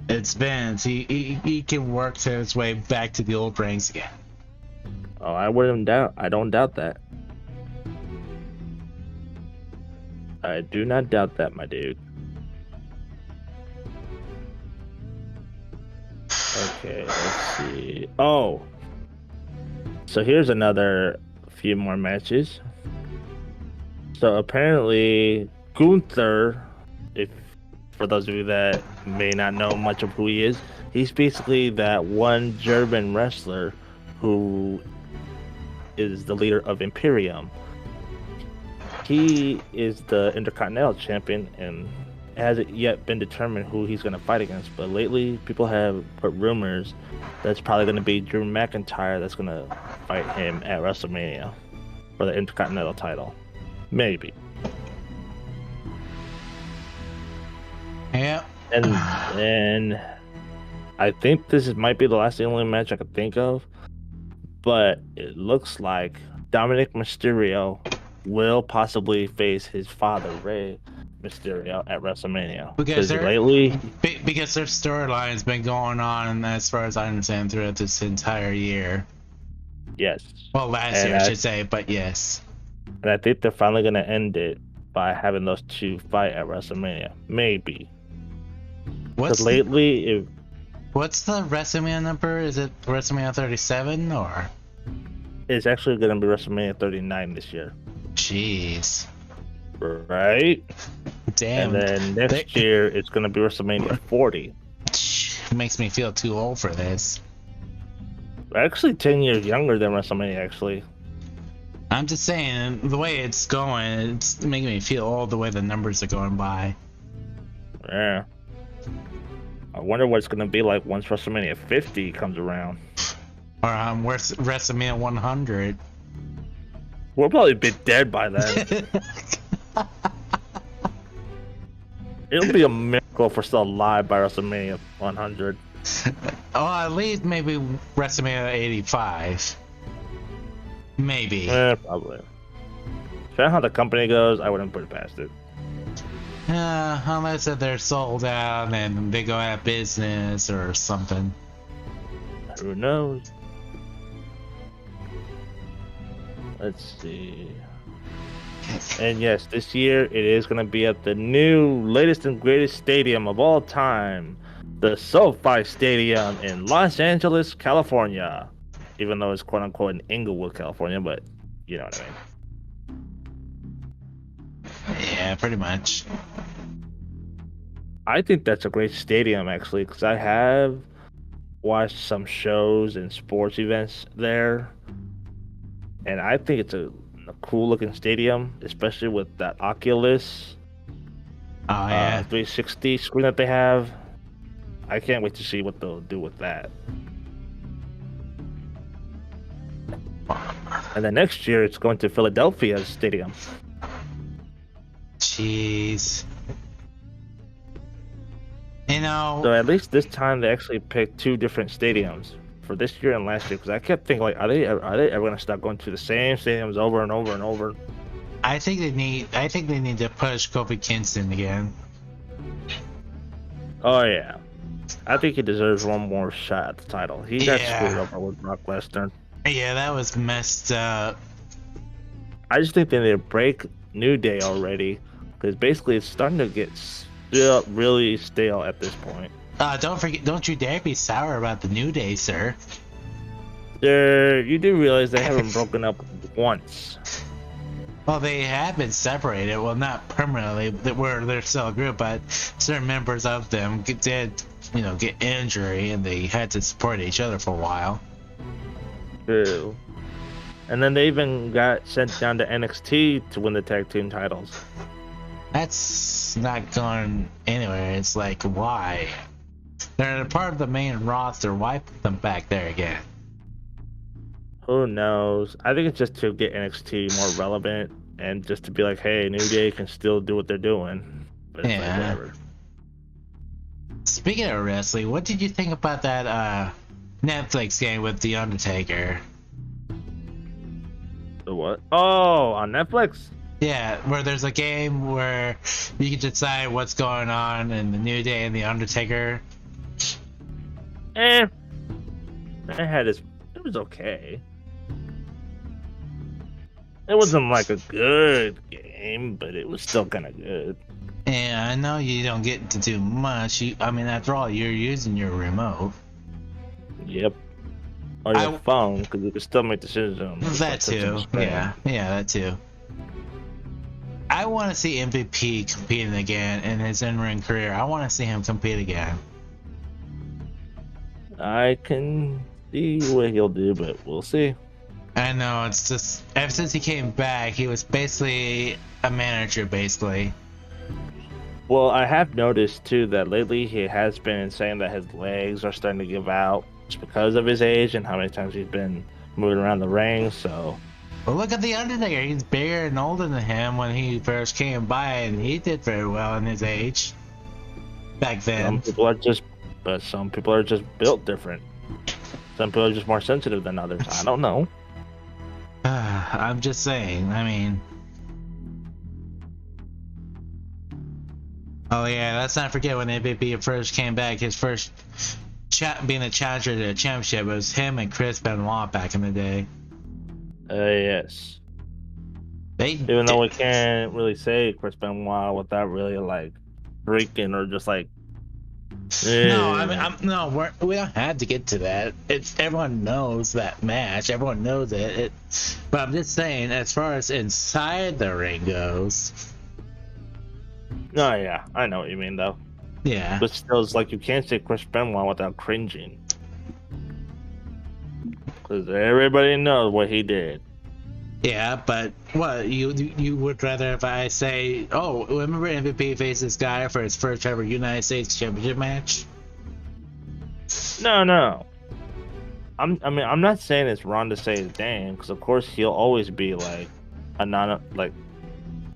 It's Vince. He can work his way back to the old ranks again. Oh, I don't doubt that. I do not doubt that, my dude. Okay, let's see. Oh, so here's another few more matches. So apparently Gunther, if for those of you that may not know much of who he is, he's basically that one German wrestler who is the leader of Imperium. He is the Intercontinental Champion, and it hasn't yet been determined who he's going to fight against. But lately, people have put rumors that it's probably going to be Drew McIntyre that's going to fight him at WrestleMania for the Intercontinental title. Maybe. Yeah. And I think this might be the only match I could think of. But it looks like Dominic Mysterio will possibly face his father, Rey Mysterio, at WrestleMania. Because their storyline's been going on, as far as I understand, throughout this entire year. Yes. Well, last year, I should say, but yes. And I think they're finally going to end it by having those two fight at WrestleMania. Maybe. What's lately, what's the WrestleMania number? Is it WrestleMania 37 or? It's actually going to be WrestleMania 39 this year. Jeez. Right? Damn. And then next year, it's going to be WrestleMania 40. It makes me feel too old for this. Actually, 10 years younger than WrestleMania, actually. I'm just saying, the way it's going, it's making me feel old the way the numbers are going by. Yeah. I wonder what it's going to be like once WrestleMania 50 comes around. Or where's WrestleMania 100? We'll probably be dead by then. It'll be a miracle if we're still alive by WrestleMania 100. Oh, at least maybe WrestleMania 85. Maybe. Probably. Depending on how the company goes, I wouldn't put it past it. Unless that they're sold out and they go out of business or something. Who knows? Let's see. And yes, this year it is going to be at the new, latest and greatest stadium of all time, the SoFi Stadium in Los Angeles, California. Even though it's quote unquote in Inglewood, California, but you know what I mean. Yeah, pretty much. I think that's a great stadium, actually, because I have watched some shows and sports events there, and I think it's a cool looking stadium, especially with that Oculus 360 screen that they have. I can't wait to see what they'll do with that. And then next year it's going to Philadelphia Stadium. Jeez. You know. So at least this time they actually picked two different stadiums for this year and last year, because I kept thinking, like, are they ever going to start going to the same stadiums over and over and over? I think they need to push Kofi Kingston again. Oh yeah, I think he deserves one more shot at the title. He got screwed over with Brock Lesnar. Yeah, that was messed up. I just think they need to break New Day already, because basically it's starting to get really stale at this point. Don't you dare be sour about the New Day, sir. You do realize they haven't broken up once. Well, they have been separated. Well, not permanently, where they're still a group, but certain members of them did, get injury, and they had to support each other for a while. True. And then they even got sent down to NXT to win the tag team titles. That's not going anywhere. It's like, why? They're a part of the main roster. Why put them back there again? Who knows? I think it's just to get NXT more relevant and just to be like, hey, New Day can still do what they're doing. But it's like, whatever. Speaking of wrestling, what did you think about that Netflix game with The Undertaker? The what? Oh, on Netflix? Yeah, where there's a game where you can decide what's going on in the New Day and The Undertaker. It was okay. It wasn't like a good game, but it was still kind of good. Yeah, I know you don't get to do much. After all, you're using your remote. Yep. Or your phone, because you can still make decisions on that too. Yeah, that too. I want to see MVP competing again in his in-ring career. I want to see him compete again. I can see what he'll do, but we'll see. I know, it's just, ever since he came back, he was basically a manager, basically. Well, I have noticed, too, that lately he has been saying that his legs are starting to give out just because of his age and how many times he's been moving around the ring, so... Well, look at The Undertaker. He's bigger and older than him when he first came by, and he did very well in his age. Back then. Some people are just built different. Some people are just more sensitive than others. I don't know. I'm just saying, Oh yeah, let's not forget when MVP first came back, his first being a challenger to the championship was him and Chris Benoit back in the day. Yes. Even though we can't really say Chris Benoit without really like freaking or just like. No, I mean, we don't have to get to that. Everyone knows that match. Everyone knows it. But I'm just saying, as far as inside the ring goes. No, yeah, I know what you mean though. Yeah. But still, it's like you can't say Chris Benoit without cringing, because everybody knows what he did. Yeah, but what you would rather if I say, oh, remember MVP faced this guy for his first ever United States Championship match? No. I'm not saying it's wrong to say his name, because of course he'll always be like a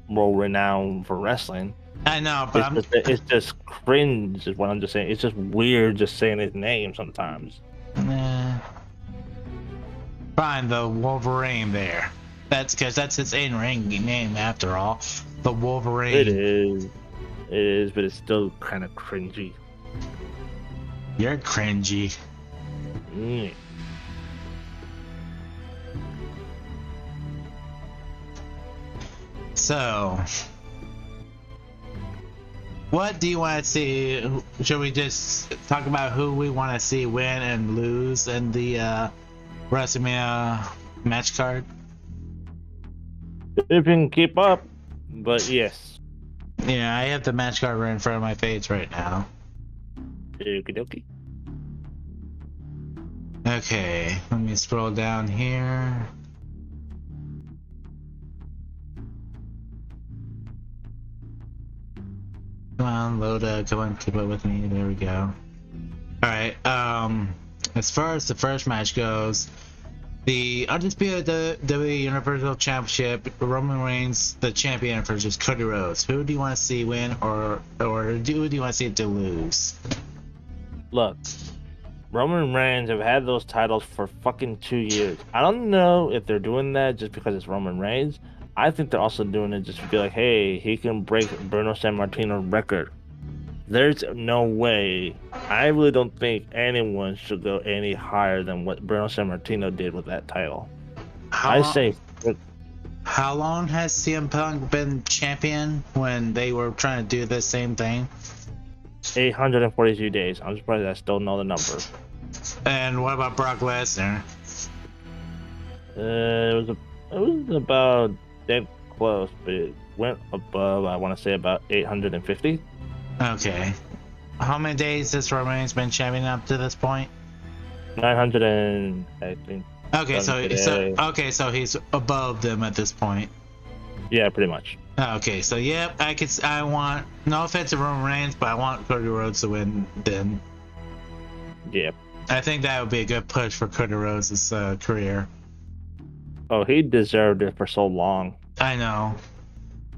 world renowned for wrestling. I know, but it's just cringe is what I'm just saying. It's just weird just saying his name sometimes. Fine, the Wolverine there. That's because that's his in-ring name after all. The Wolverine. It is, but it's still kind of cringy. You're cringy. Mm. So, what do you want to see? Should we just talk about who we want to see win and lose in the WrestleMania match card? If you can keep up, but yes. Yeah, I have the match card right in front of my face right now. Okie dokie. Okay, let me scroll down here. Come on, Loda, come on, keep up with me. There we go. Alright, as far as the first match goes, the Undisputed WWE Universal Championship, Roman Reigns, the champion, versus Cody Rhodes. Who do you want to see win, or who do you want to see to lose? Look, Roman Reigns have had those titles for fucking 2 years. I don't know if they're doing that just because it's Roman Reigns. I think they're also doing it just to be like, hey, he can break Bruno Sammartino's record. There's no way. I really don't think anyone should go any higher than what Bruno Sammartino did with that title. How long has CM Punk been champion when they were trying to do the same thing? 842 days. I'm surprised I still know the number. And what about Brock Lesnar? It was about that close, but it went above, I want to say, about 850. Okay. How many days has Roman Reigns been champion up to this point? 900 and I think. Okay, so he's above them at this point. Yeah, pretty much. Okay, so yep, I want, no offense to Roman Reigns, but I want Cody Rhodes to win then. Yep. I think that would be a good push for Cody Rhodes' career. Oh, he deserved it for so long. I know.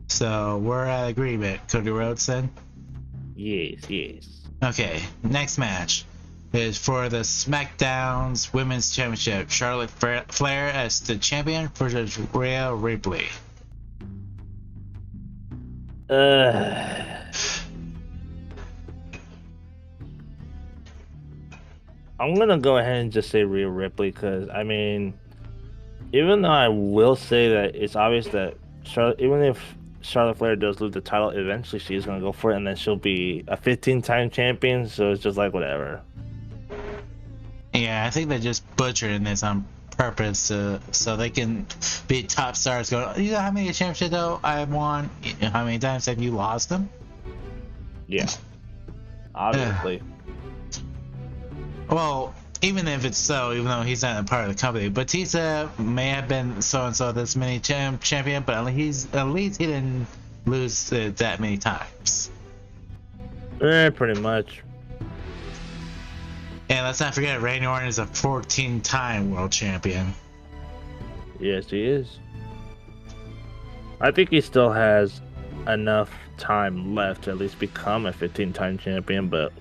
So we're at agreement. Cody Rhodes then? Yes. Okay, next match is for the SmackDown's Women's Championship. Charlotte Flair as the champion versus Rhea Ripley. I'm gonna go ahead and just say Rhea Ripley, because I mean, even though I will say that it's obvious that even if Charlotte Flair does lose the title, eventually she's gonna go for it, and then she'll be a 15-time champion. So it's just like whatever. Yeah, I think they're just butchering this on purpose so they can be top stars. Going, you know how many championships though I won? How many times have you lost them? Yeah, obviously. Well, even if it's so, even though he's not a part of the company, Batista may have been so and so this many champion, but at least he didn't lose that many times. Pretty much. And let's not forget, Randy Orton is a 14-time world champion. Yes, he is. I think he still has enough time left to at least become a 15-time champion, but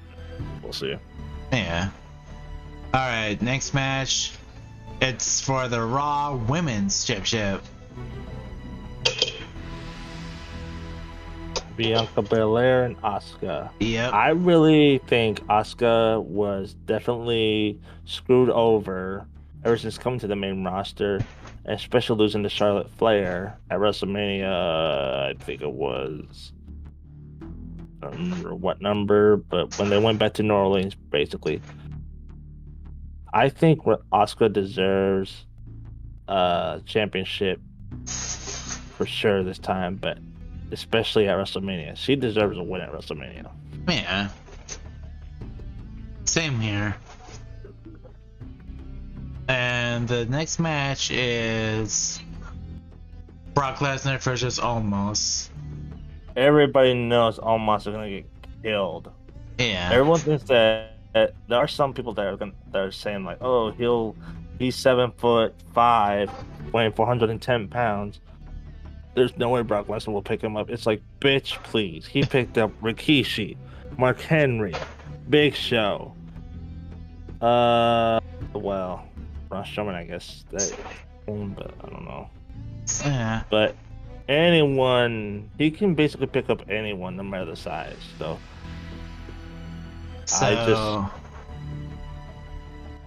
we'll see. Yeah. Alright, next match. It's for the Raw Women's Championship. Bianca Belair and Asuka. Yep. I really think Asuka was definitely screwed over ever since coming to the main roster. especially losing to Charlotte Flair at WrestleMania. I think it was, I don't remember what number, but when they went back to New Orleans, basically, I think Asuka deserves a championship for sure this time, but especially at WrestleMania, she deserves a win at WrestleMania. Yeah. Same here. And the next match is Brock Lesnar versus Omos. Everybody knows Omos is gonna get killed. Yeah. Everyone thinks that there are some people that are saying like, oh, he's 7'5", weighing 410 pounds. There's no way Brock Lesnar will pick him up. It's like, bitch, please. He picked up Rikishi, Mark Henry, Big Show. Well, Braun Strowman, I guess that, but I don't know. Yeah. But anyone, he can basically pick up anyone, no matter the size. So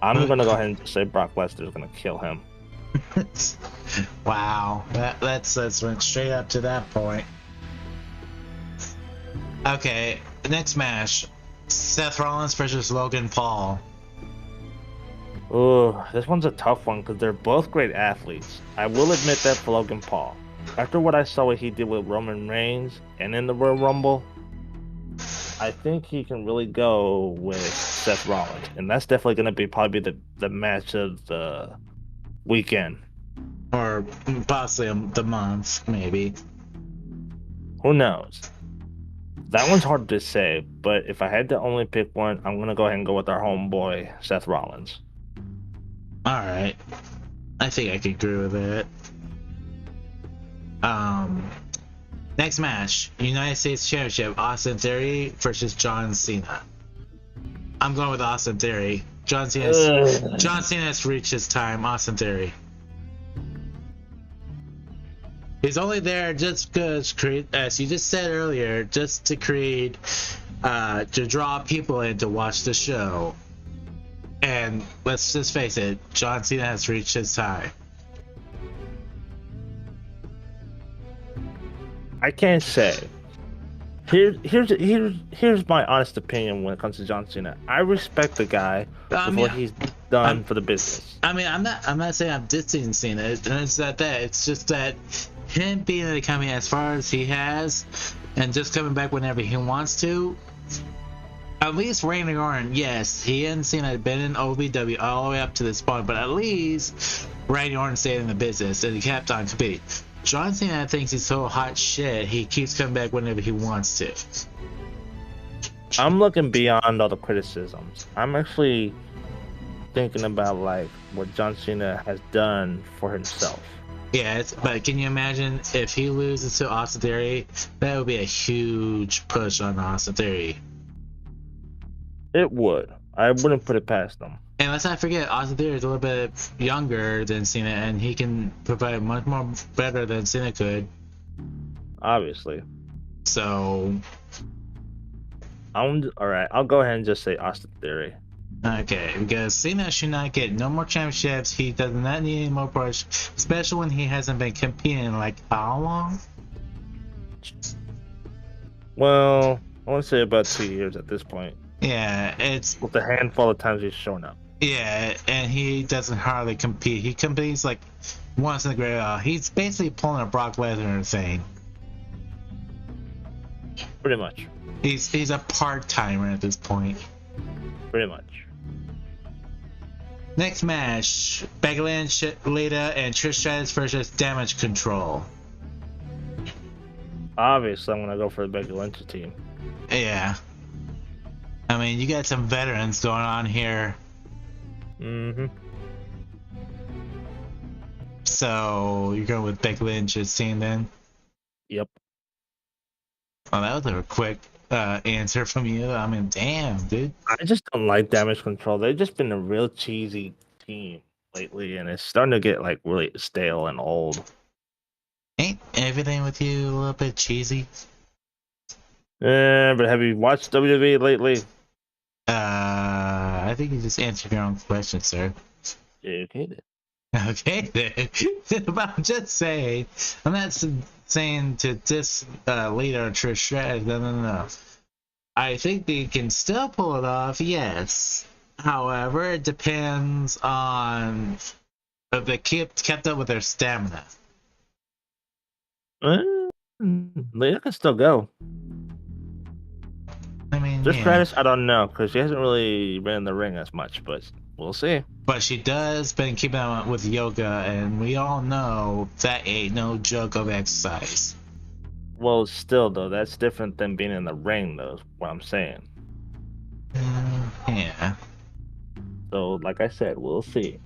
I'm gonna go ahead and say Brock Lesnar is gonna kill him. Wow, let's went straight up to that point. Okay, next match: Seth Rollins versus Logan Paul. Oh, this one's a tough one because they're both great athletes. I will admit that for Logan Paul. After what I saw what he did with Roman Reigns and in the Royal Rumble, I think he can really go with Seth Rollins, and that's definitely going to be probably the match of the weekend, or possibly the month, maybe. Who knows? That one's hard to say, but if I had to only pick one, I'm going to go ahead and go with our homeboy Seth Rollins. All right, I think I can agree with that. Next match: United States Championship, Austin Theory versus John Cena. I'm going with Austin Theory. John Cena has reached his time. Austin Theory. He's only there just because, as you just said earlier, just to create, to draw people in to watch the show. And let's just face it, John Cena has reached his time. I can't say. Here's my honest opinion when it comes to John Cena. I respect the guy for what he's done for the business. I mean, I'm not saying I'm dissing Cena. It's not that. It's just that him being in the company as far as he has, and just coming back whenever he wants to. At least Randy Orton, yes, he and Cena had been in OVW all the way up to this point, but at least Randy Orton stayed in the business and he kept on competing. John Cena thinks he's so hot shit, he keeps coming back whenever he wants to. I'm looking beyond all the criticisms. I'm actually thinking about like what John Cena has done for himself. Yeah, but can you imagine if he loses to Austin Theory? That would be a huge push on Austin Theory. It would. I wouldn't put it past them. And let's not forget, Austin Theory is a little bit younger than Cena, and he can provide much more better than Cena could. Obviously. So. Alright, I'll go ahead and just say Austin Theory. Okay, because Cena should not get no more championships. He does not need any more push, especially when he hasn't been competing in like how long? Well, I want to say about 2 years at this point. Yeah, it's with a handful of times he's shown up. Yeah, and he doesn't hardly compete. He competes like once in a great while. He's basically pulling a Brock Lesnar thing. Pretty much. He's a part-timer at this point. Pretty much. Next match: Becky Lynch, Lita, and Trish Stratus versus Damage Control. Obviously, I'm gonna go for the Becky Lynch team. Yeah. I mean, you got some veterans going on here. Mm-hmm. So, you're going with Becky Lynch's team then? Yep. Oh, that was a quick answer from you. I mean, damn, dude. I just don't like Damage Control. They've just been a real cheesy team lately, and it's starting to get, like, really stale and old. Ain't everything with you a little bit cheesy? Yeah, but have you watched WWE lately? I think you just answered your own question, sir. Okay. Okay, then. But I'm just saying, I'm not saying to lead our Trish Stratus. No. I think they can still pull it off, yes. However, it depends on if they kept up with their stamina. Lita can still go. I mean, Trish Stratus, I don't know, because she hasn't really been in the ring as much, but we'll see. But she does been keeping up with yoga, and we all know that ain't no joke of exercise. Well, still, though, that's different than being in the ring, though, is what I'm saying. Yeah. So, like I said, we'll see.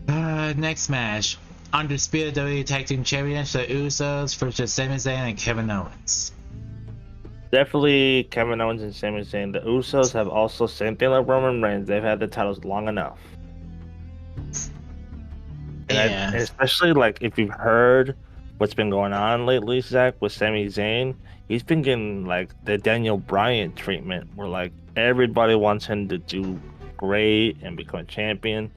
Next match. Undisputed WWE Tag Team Champions, the Usos versus Sami Zayn and Kevin Owens. Definitely Kevin Owens and Sami Zayn. The Usos have also, same thing like Roman Reigns, they've had the titles long enough. And especially, like, if you've heard what's been going on lately, Zach, with Sami Zayn, he's been getting, like, the Daniel Bryan treatment, where, like, everybody wants him to do great and become a champion.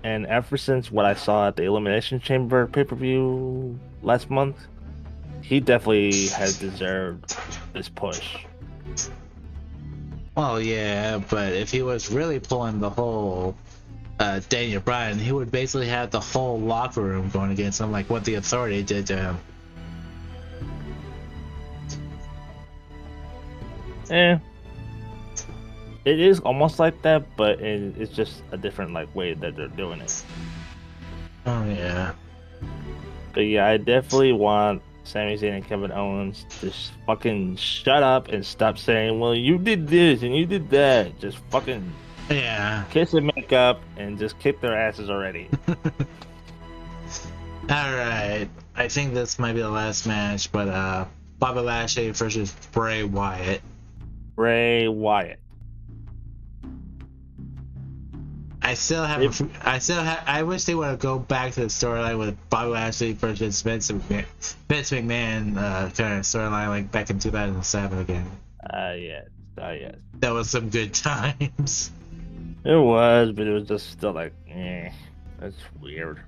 And ever since what I saw at the Elimination Chamber pay-per-view last month, he definitely has deserved this push. Well, yeah, but if he was really pulling the whole Daniel Bryan, he would basically have the whole locker room going against him, like what the Authority did to him. It is almost like that, but it's just a different like way that they're doing it. Oh yeah. But yeah, I definitely want Sami Zayn and Kevin Owens to just fucking shut up and stop saying, well, you did this and you did that. Just fucking kiss and make up and just kick their asses already. Alright. I think this might be the last match, but Bobby Lashley versus Bray Wyatt. Bray Wyatt. I wish they would go back to the storyline with Bobby Lashley versus Vince McMahon kind of storyline like back in 2007 again. Yes. That was some good times. It was, but it was just still like, that's weird.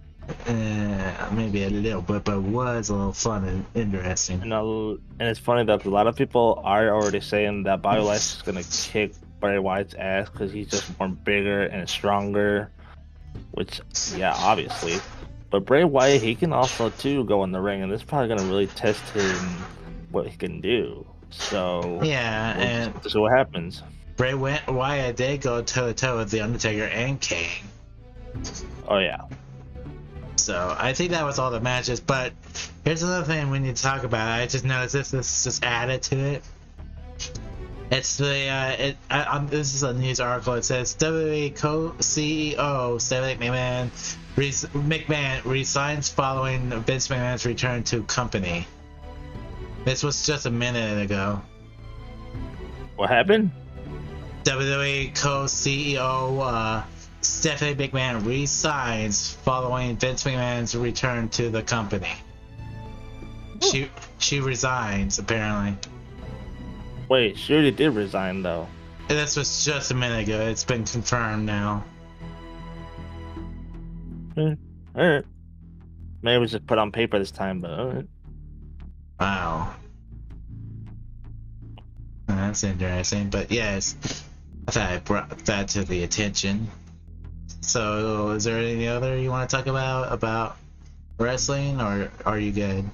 Maybe a little bit, but it was a little fun and interesting. And it's funny that a lot of people are already saying that Bobby Lashley's gonna kick Bray Wyatt's ass because he's just more bigger and stronger, which, yeah, obviously. But Bray Wyatt, he can also too go in the ring, and this is probably gonna really test him what he can do. So yeah, and see what happens. Bray Wyatt did go toe to toe with the Undertaker and Kane. Oh yeah. So I think that was all the matches. But here's another thing we need to talk about. I just noticed this is just added to it. It's the this is a news article. It says WWE co-CEO Stephanie McMahon resigns following Vince McMahon's return to company. This was just a minute ago. What happened? WWE co-CEO Stephanie McMahon resigns following Vince McMahon's return to the company. She resigns apparently. Wait, she already did resign though. This was just a minute ago. It's been confirmed now. Alright. Maybe it was just put on paper this time, but alright. Wow. That's interesting, but yes, I thought I brought that to the attention. So, is there any other you want to talk about wrestling, or are you good?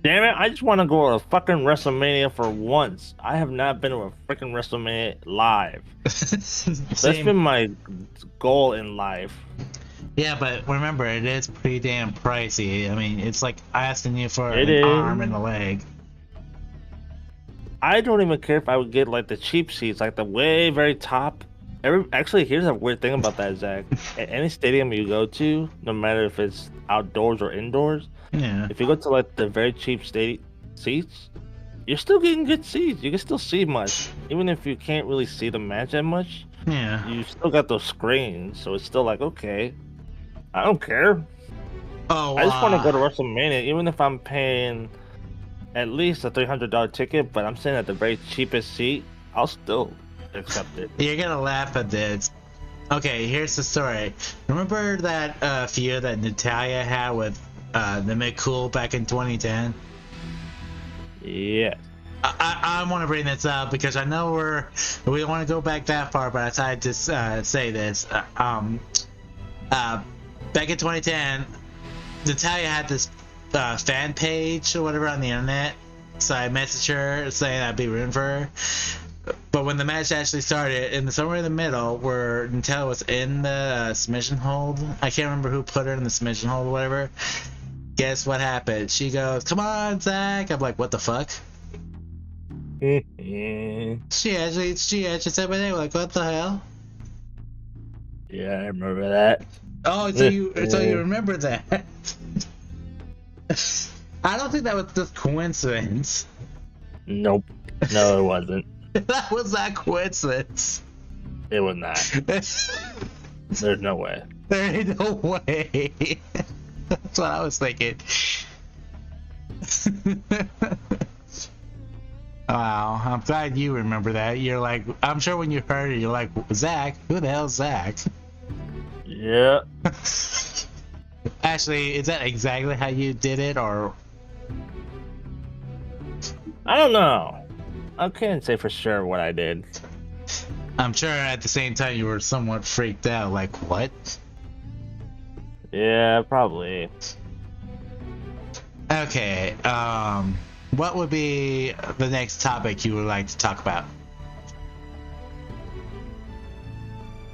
Damn it, I just want to go to fucking WrestleMania for once. I have not been to a freaking WrestleMania live. That's been my goal in life. Yeah, but remember, it is pretty damn pricey. I mean, it's like asking you for an arm and a leg. I don't even care if I would get like the cheap seats, like the way very top. Actually, here's a weird thing about that, Zach. At any stadium you go to, no matter if it's outdoors or indoors, if you go to like the very cheap seats, you're still getting good seats. You can still see much, even if you can't really see the match that much. Yeah, you still got those screens, so it's still like, okay, I don't care. I just want to go to WrestleMania, even if I'm paying at least a $300 ticket, but I'm sitting at the very cheapest seat. I'll still accept it. You're gonna laugh at this. Okay, here's the story. Remember that feud that Natalya had with the McCool back in 2010? Yeah. I want to bring this up because I know we don't want to go back that far, but I decided to say this. Back in 2010, Natalya had this fan page or whatever on the internet, so I messaged her saying I'd be rooting for her. But when the match actually started, somewhere in the middle where Natalya was in the submission hold, I can't remember who put her in the submission hold or whatever. Guess what happened? She goes, "Come on, Zach." I'm like, what the fuck? She actually said my name. Like, what the hell? Yeah, I remember that. Oh, so you remember that? I don't think that was just coincidence. Nope. No, it wasn't. That was not coincidence. It was not. There's no way. There ain't no way. That's what I was thinking. Wow, I'm glad you remember that. You're like, I'm sure when you heard it, you're like, Zach? Who the hell's Zach? Yeah. Actually, is that exactly how you did it, or? I don't know. I can't say for sure what I did. I'm sure at the same time you were somewhat freaked out, like, what? Yeah, probably. Okay, what would be the next topic you would like to talk about?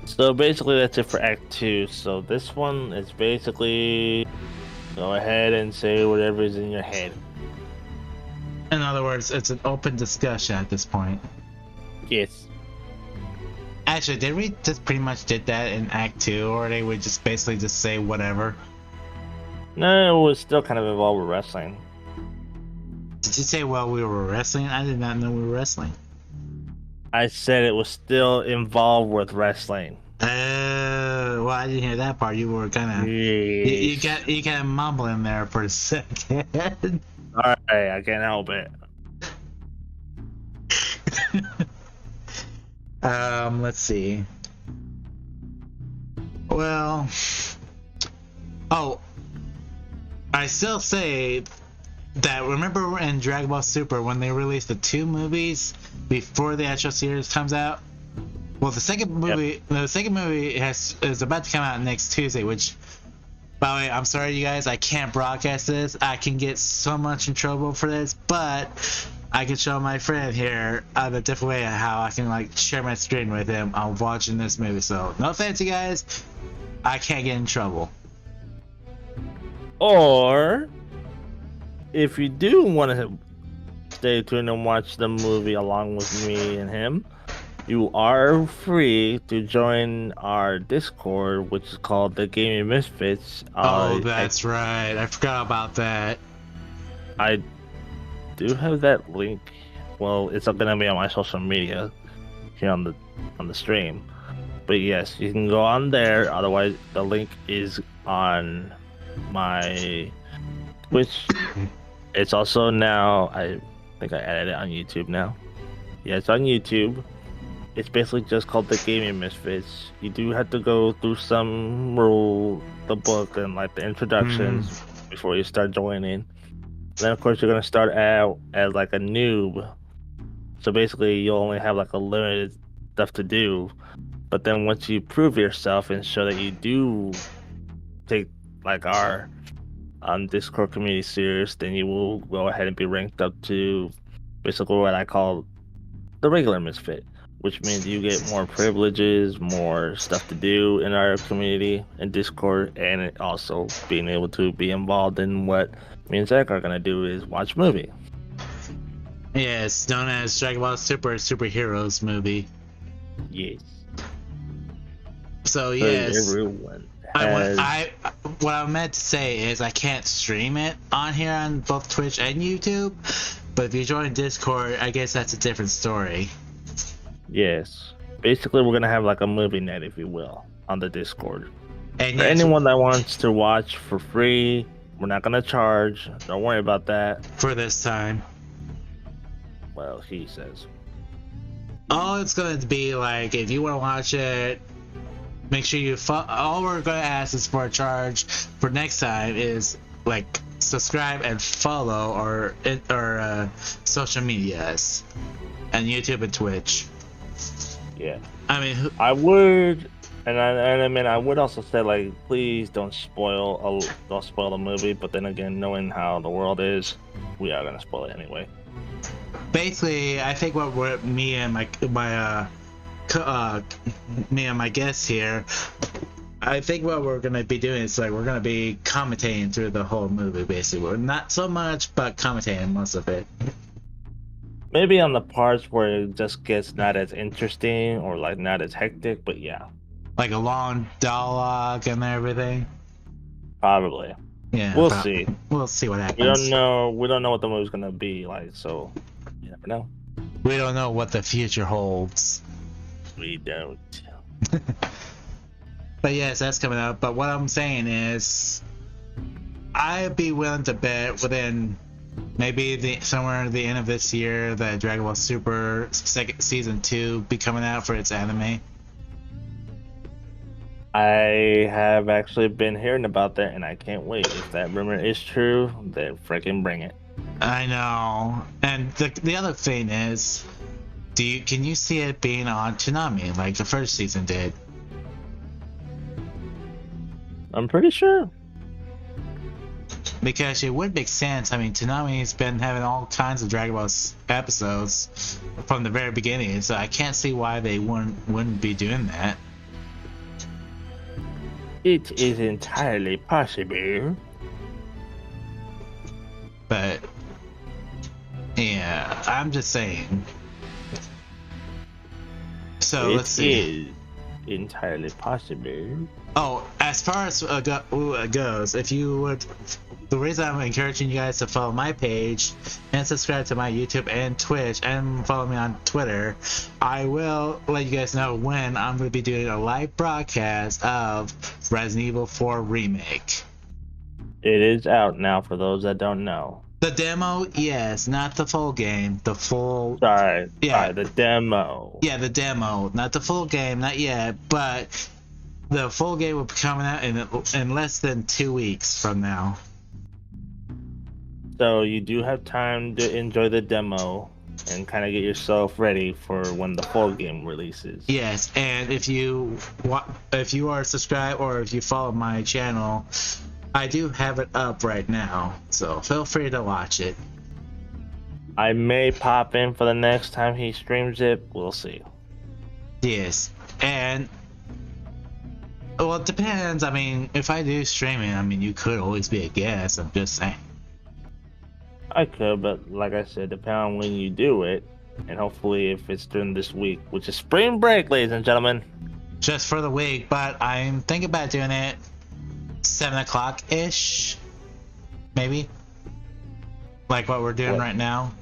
So basically that's it for Act 2. So this one is basically go ahead and say whatever's in your head. In other words, it's an open discussion at this point. Yes. Actually, did we just pretty much did that in Act 2, or they would just basically just say whatever? No, it was still kind of involved with wrestling. Did you say while we were wrestling? I did not know we were wrestling. I said it was still involved with wrestling. Well, I didn't hear that part. You were kind of you kind of mumbling there for a second. All right, I can't help it. Let's see. Well, I still say that, remember in Dragon Ball Super when they released the 2 movies before the actual series comes out? Well, the second movie is about to come out next Tuesday, which, by the way, I'm sorry you guys, I can't broadcast this. I can get so much in trouble for this, but I can show my friend here a different way how I can like share my screen with him. I'm watching this movie, so no offense, you guys. I can't get in trouble. Or if you do want to stay tuned and watch the movie along with me and him, you are free to join our Discord, which is called the Gaming Misfits. That's right. I forgot about that. I do have that link. Well, it's gonna be on my social media here on the stream. But yes, you can go on there. Otherwise, the link is on my Twitch. It's also now, I think I added it on YouTube now. Yeah, it's on YouTube. It's basically just called the Gaming Misfits. You do have to go through the book and like the introductions before you start joining. Then of course you're gonna start out as like a noob. So basically you'll only have like a limited stuff to do. But then once you prove yourself and show that you do take like our Discord community serious, then you will go ahead and be ranked up to basically what I call the regular misfit, which means you get more privileges, more stuff to do in our community and Discord, and it also being able to be involved in what me and Zach are gonna do is watch movie. Yeah, it's known as Dragon Ball Super Superheroes movie. Yes. So yes, everyone what I meant to say is I can't stream it on here on both Twitch and YouTube, but if you join Discord, I guess that's a different story. Yes. Basically, we're gonna have like a movie night, if you will, on the Discord. And for anyone that wants to watch for free, we're not gonna charge. Don't worry about that. For this time. Well, he says. all it's going to be like, if you want to watch it, make sure you all we're going to ask is for a charge for next time is like subscribe and follow our social medias and YouTube and Twitch. Yeah. I mean, I would, and I mean, I would also say like, please don't spoil the movie. But then again, knowing how the world is, we are gonna spoil it anyway. Basically, I think what me and my guests here, I think what we're gonna be doing is like we're gonna be commentating through the whole movie. Basically, not so much, but commentating most of it. Maybe on the parts where it just gets not as interesting or like not as hectic, but yeah. Like a long dialogue and everything. Probably. Yeah. We'll see. We'll see what happens. We don't know what the movie's gonna be like, so you never know. We don't know what the future holds. We don't. But yes, that's coming up. But what I'm saying is, I'd be willing to bet within maybe somewhere at the end of this year that Dragon Ball Super season 2 be coming out for its anime. I have actually been hearing about that, and I can't wait. If that rumor is true, then freaking bring it. I know. And the other thing is, can you see it being on Toonami like the first season did? I'm pretty sure. Because it would make sense. I mean, Toonami's been having all kinds of Dragon Ball episodes from the very beginning, so I can't see why they wouldn't be doing that. It is entirely possible. But yeah, I'm just saying. So let's see. It is entirely possible. Oh, as far as goes, if you would, the reason I'm encouraging you guys to follow my page and subscribe to my YouTube and Twitch and follow me on Twitter, I will let you guys know when I'm going to be doing a live broadcast of Resident Evil 4 Remake. It is out now for those that don't know. The demo, yes, not the full game. The full. Sorry, the demo. Yeah, the demo, not the full game, not yet, but the full game will be coming out in less than 2 weeks from now. So you do have time to enjoy the demo and kind of get yourself ready for when the full game releases. Yes, and if you are subscribed or if you follow my channel, I do have it up right now, so feel free to watch it. I may pop in for the next time he streams it. We'll see. Yes, and well, it depends. I mean, if I do streaming, I mean, you could always be a guest. I'm just saying. I could, but like I said, depending on when you do it, and hopefully if it's during this week, which is spring break, ladies and gentlemen. Just for the week, but I'm thinking about doing it 7 o'clock ish, maybe, like what we're doing right now,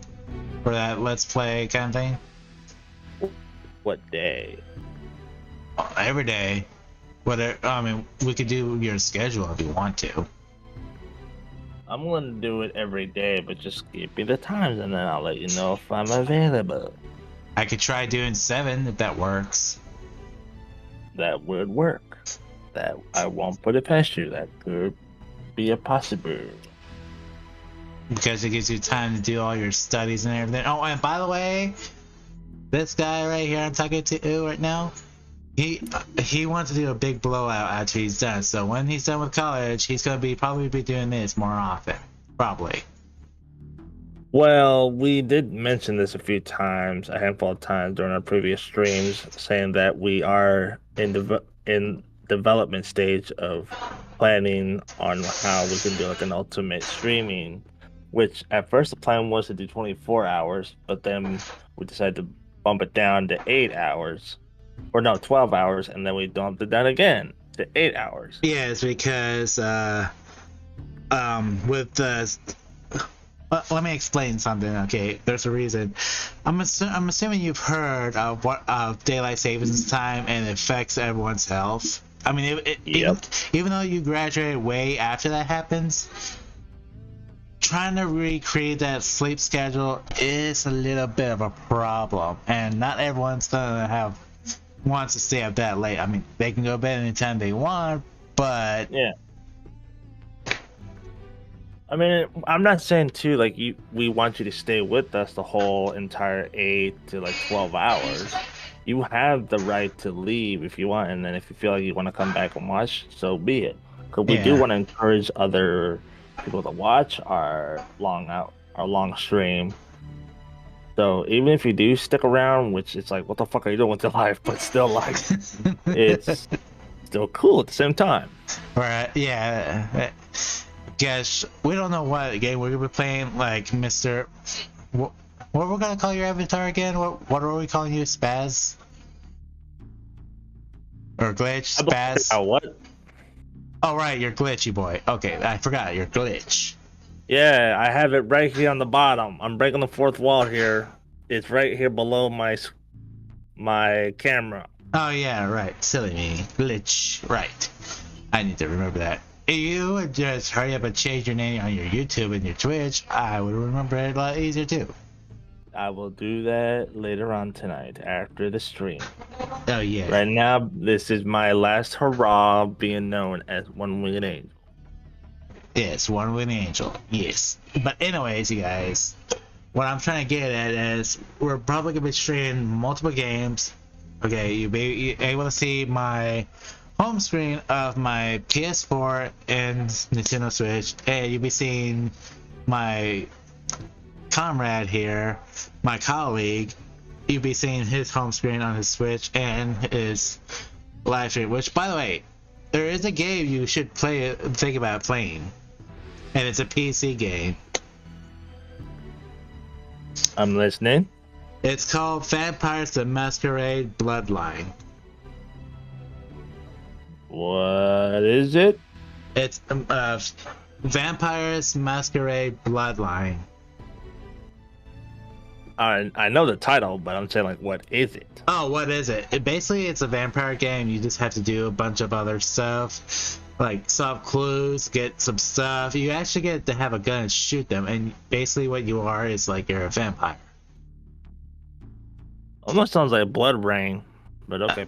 for that Let's Play kind of thing. What day? Every day. Whether, I mean, we could do your schedule if you want to. I'm going to do it every day, but just give me the times and then I'll let you know if I'm available. I could try doing 7 if that works. That would work. That I won't put it past you. That could be a possibility. Because it gives you time to do all your studies and everything. Oh, and by the way, this guy right here I'm talking to right now, he wants to do a big blowout after he's done. So when he's done with college, he's gonna probably be doing this more often, probably. Well, we did mention this a handful of times during our previous streams, saying that we are in development stage of planning on how we can do like an ultimate streaming. Which at first the plan was to do 24 hours, but then we decided to bump it down to 8 hours. Or no, 12 hours, and then we dumped it down again to 8 hours. Yes, because with the let me explain something. Okay, there's a reason. I'm assuming you've heard of what daylight savings time and it affects everyone's health. I mean, yep. even though you graduate way after that happens, trying to recreate that sleep schedule is a little bit of a problem, and not everyone's gonna wants to stay up that late. I mean, they can go to bed anytime they want, but yeah. I mean, I'm not saying too like we want you to stay with us the whole entire 8 to like 12 hours. You have the right to leave if you want, and then if you feel like you want to come back and watch, so be it. Because we do want to encourage other people to watch our long stream. So even if you do stick around, which it's like, what the fuck are you doing with your life? But still, like, it's still cool at the same time. Right? Yeah. Guess we don't know what game we're gonna be playing. Like Mr. What we're gonna call your avatar again? What are we calling you? Spaz? Or Glitch? Spaz? What? Oh right, you're Glitchy boy. Okay, I forgot. You're Glitch. Yeah, I have it right here on the bottom. I'm breaking the fourth wall here. It's right here below my camera. Oh yeah, right. Silly me. Glitch. Right. I need to remember that. If you would just hurry up and change your name on your YouTube and your Twitch, I would remember it a lot easier too. I will do that later on tonight after the stream. Oh yeah. Right now, this is my last hurrah being known as One Winged Angel. Yes, One Winged Angel. Yes. But anyways, you guys, what I'm trying to get at is we're probably gonna be streaming multiple games. Okay, you'll be able to see my home screen of my PS4 and Nintendo Switch, and you'll be seeing my comrade here, my colleague. You'll be seeing his home screen on his Switch and his live stream. Which, by the way, there is a game you should think about playing, and it's a PC game. I'm listening. It's called Vampires: The Masquerade Bloodline. What is it? It's Vampires: Masquerade Bloodline. I know the title, but I'm saying, like, what is it? Oh, what is it? Basically, it's a vampire game. You just have to do a bunch of other stuff, like solve clues, get some stuff. You actually get to have a gun and shoot them, and basically what you are is like you're a vampire. Almost sounds like Blood Rain, but okay.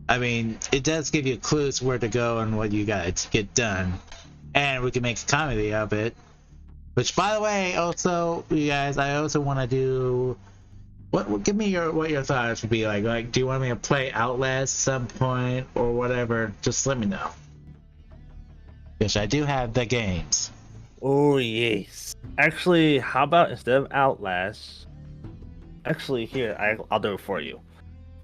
I mean, it does give you clues where to go and what you got to get done, and we can make a comedy of it. Which, by the way, also, you guys, I also want to do. Give me what your thoughts would be like. Like, do you want me to play Outlast at some point or whatever? Just let me know. Because I do have the games. Oh yes. Actually, how about instead of Outlast? Actually, here I'll do it for you.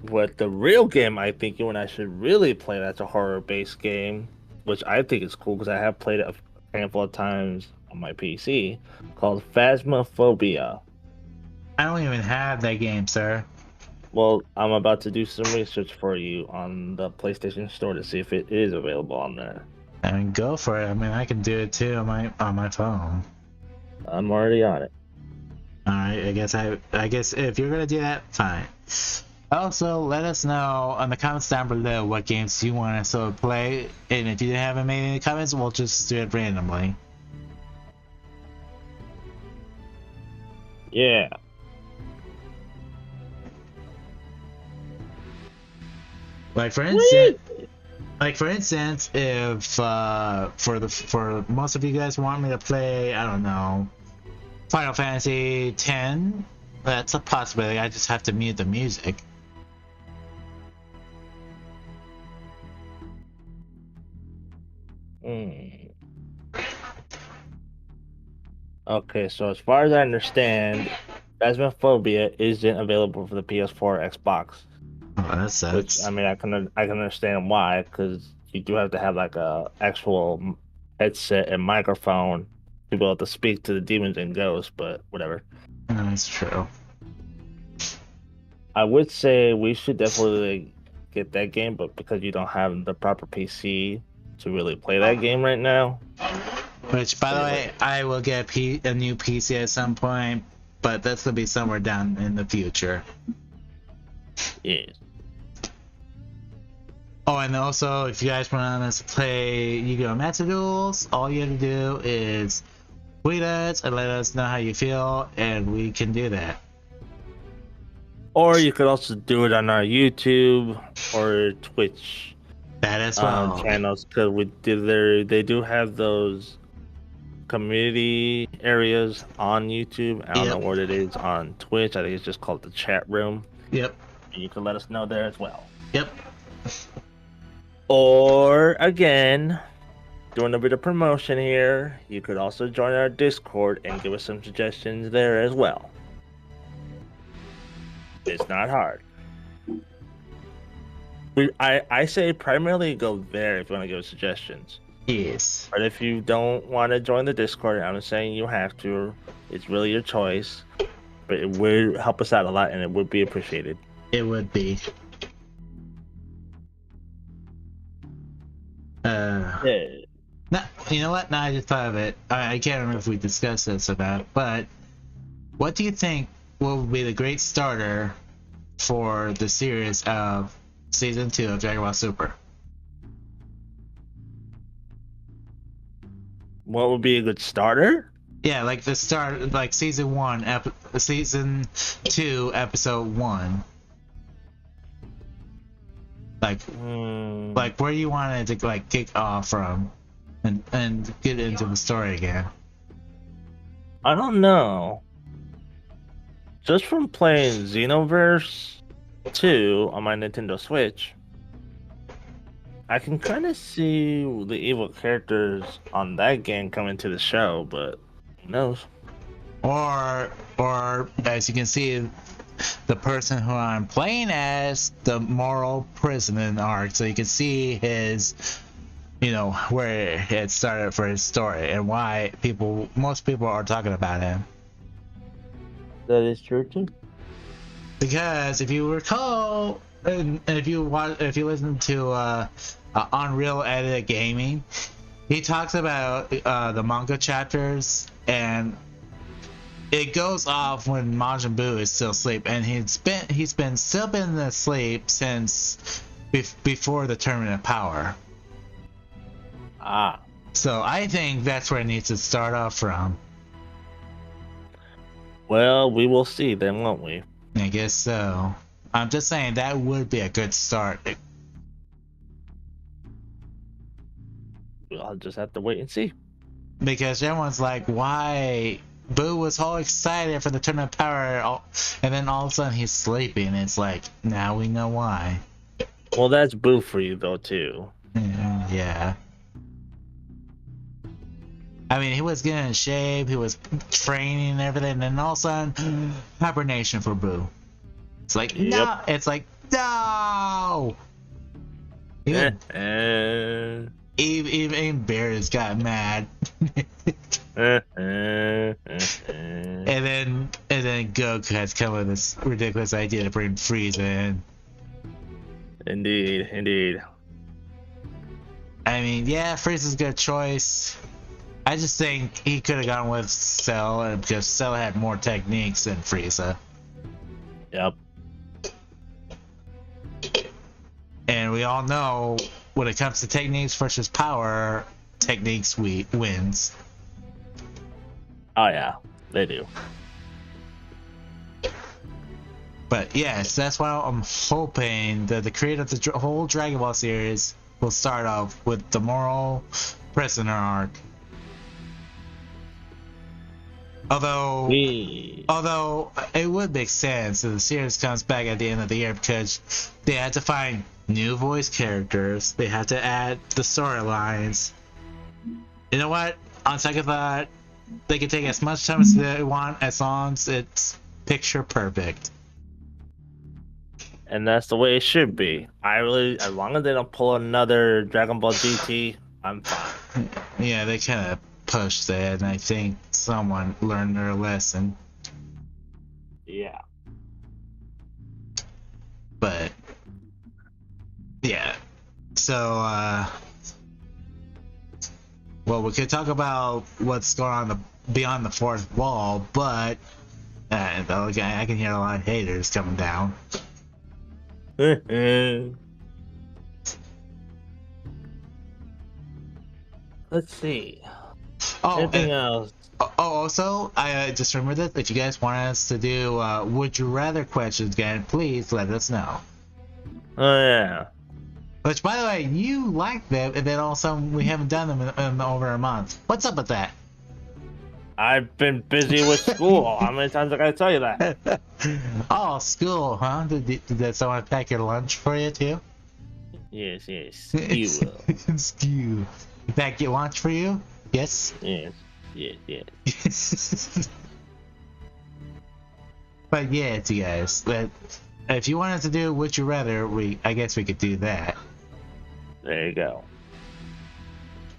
What the real game I think you and I should really play, that's a horror-based game, which I think is cool because I have played it a handful of times on my PC, called Phasmophobia. I don't even have that game, sir. Well, I'm about to do some research for you on the PlayStation Store to see if it is available on there. I mean, go for it. I mean, I can do it too on my phone. I'm already on it. All right, I guess if you're gonna do that, fine. Also, let us know in the comments down below what games you want us to play, and if you haven't made any comments, we'll just do it randomly. Yeah. Like for instance, if for most of you guys want me to play, I don't know, Final Fantasy X, that's a possibility. I just have to mute the music. Okay, so as far as I understand, Phasmophobia isn't available for the PS4 or Xbox. Oh, that sucks. Which, I mean, I can understand why, because you do have to have like a actual headset and microphone to be able to speak to the demons and ghosts, but whatever. That's true. I would say we should definitely get that game, but because you don't have the proper PC to really play that game right now. Which, by the way, I will get a new PC at some point, but that's gonna be somewhere down in the future. Yes. Oh, and also, if you guys want us to play Yu-Gi-Oh! Master Duels, all you have to do is tweet us and let us know how you feel, and we can do that. Or you could also do it on our YouTube or Twitch That as well. channels, because they do have those community areas on YouTube. I don't know what it is on Twitch. I think it's just called the chat room. Yep. And you can let us know there as well. Yep. Or again, doing a bit of promotion here, you could also join our Discord and give us some suggestions there as well. It's not hard. I say primarily go there if you want to give us suggestions. Yes. But if you don't want to join the Discord, I'm not saying you have to. It's really your choice. But it would help us out a lot, and it would be appreciated. It would be. Yeah. Now, you know what? Now I just thought of it. I can't remember if we discussed this about, but what do you think will be the great starter for the series of Season 2 of Dragon Ball Super? What would be a good starter? Yeah, like the start, like Season 2, Episode 1. Like where you wanted to like kick off from and get into the story again. I don't know. Just from playing Xenoverse 2 on my Nintendo Switch, I can kind of see the evil characters on that game coming to the show, but who knows? Or as you can see, the person who I'm playing as, the moral prison arc, so you can see his, where it started for his story and why most people are talking about him. That is true too. Because if you recall, and if you listen to Unreal Edited Gaming, he talks about the manga chapters, and it goes off when Majin Buu is still asleep, and he's been asleep since before the Tournament of Power. Ah. So I think that's where it needs to start off from. Well, we will see then, won't we? I guess so. I'm just saying that would be a good start. I'll just have to wait and see. Because everyone's like, why? Boo was all excited for the Tournament of Power, and then all of a sudden he's sleeping. It's like, now we know why. Well, that's Boo for you, though, too. Yeah. I mean, he was getting in shape, he was training and everything, and then all of a sudden, hibernation for Boo. It's like, no! It's like, no! Even Bears got mad. And then Goku has come with this ridiculous idea to bring Frieza in. Indeed. I mean, yeah, Frieza's a good choice. I just think he could have gone with Cell, because Cell had more techniques than Frieza. Yep. And we all know, when it comes to techniques versus power, techniques wins. Oh yeah, they do. But yes, that's why I'm hoping that the creator of the whole Dragon Ball series will start off with the moral prisoner arc. Although it would make sense if the series comes back at the end of the year, because they had to find new voice characters, they had to add the storylines. You know what? On second thought, they can take as much time as they want, as long as it's picture perfect. And that's the way it should be. As long as they don't pull another Dragon Ball GT, I'm fine. Yeah, they kind of pushed that, and I think someone learned their lesson. Yeah. But yeah, so well, we could talk about what's going on beyond the fourth wall, but I can hear a lot of haters coming down. Let's see. Oh, anything else? Also, I just remembered that if you guys want us to do Would You Rather questions again, please let us know. Oh yeah. Which, by the way, you like them, and then also we haven't done them in over a month. What's up with that? I've been busy with school. How many times I gotta tell you that? Oh, school, huh? Did someone pack your lunch for you too? Yes, you will. Skew. Pack your lunch for you? Yes. Yes. But yeah, you guys. But if you wanted to do Would You Rather, I guess we could do that. There you go.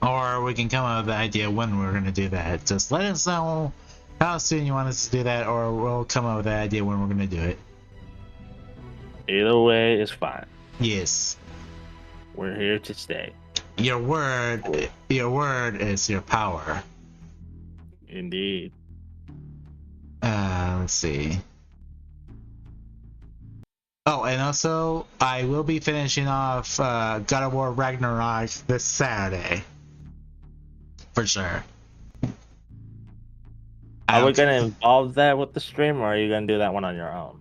Or we can come up with the idea when we're gonna do that. Just let us know how soon you want us to do that, or we'll come up with the idea when we're gonna do it. Either way is fine. Yes. We're here to stay. Your word is your power. Indeed. Let's see. Oh, and also, I will be finishing off God of War Ragnarok this Saturday. For sure. Are we gonna involve that with the stream, or are you gonna do that one on your own?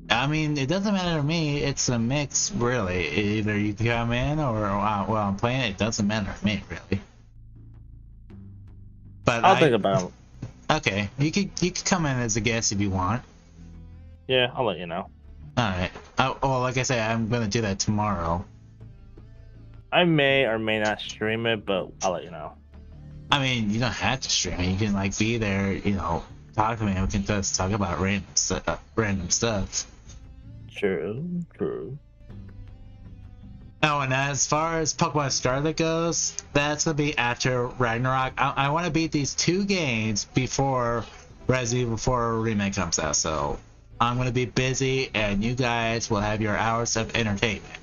I mean, it doesn't matter to me. It's a mix, really. Either you come in or while I'm playing it doesn't matter to me, really. But I'll think about it. Okay, you could come in as a guest if you want. Yeah, I'll let you know. All right. Well, like I say, I'm gonna do that tomorrow. I may or may not stream it, but I'll let you know. I mean, you don't have to stream it. You can like be there, talk to me, and we can just talk about random stuff. True. Oh, and as far as Pokemon Scarlet goes, that's gonna be after Ragnarok. I want to beat these 2 games before Resident Evil 4 Remake comes out, so I'm gonna be busy, and you guys will have your hours of entertainment.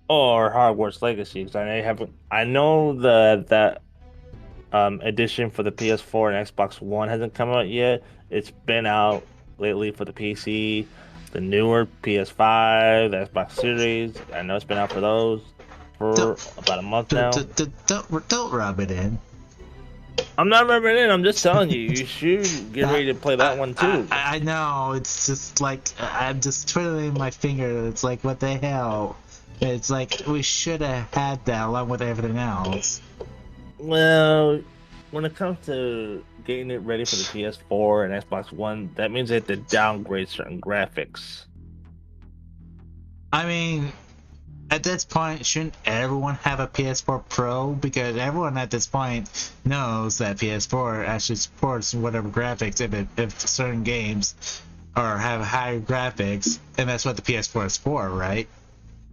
Or Hogwarts Legacy, because I know that edition for the PS4 and Xbox One hasn't come out yet. It's been out lately for the PC, the newer PS5, the Xbox Series. I know it's been out for those for about a month now. Don't rub it in. I'm not rubbing it in. I'm just telling you, you should get ready to play that one too. I know. It's just like I'm just twiddling my finger. It's like, what the hell? It's like we should have had that along with everything else. Well, when it comes to getting it ready for the PS4 and Xbox One, that means they have to downgrade certain graphics. I mean, at this point, shouldn't everyone have a PS4 Pro? Because everyone at this point knows that PS4 actually supports whatever graphics if certain games or have higher graphics, and that's what the PS4 is for, right?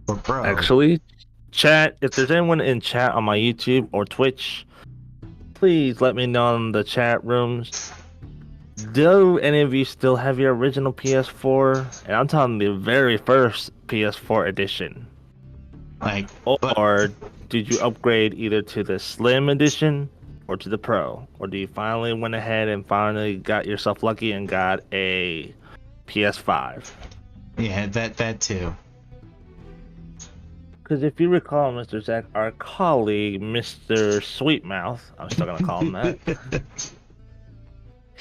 For Pro. Actually, chat, if there's anyone in chat on my YouTube or Twitch, please let me know in the chat rooms. Do any of you still have your original PS4? And I'm talking the very first PS4 edition. Or did you upgrade either to the Slim edition or to the Pro? Or do you finally went ahead and finally got yourself lucky and got a PS5? Yeah, that too. Because if you recall, Mr. Zach, our colleague, Mr. Sweetmouth, I'm still going to call him that,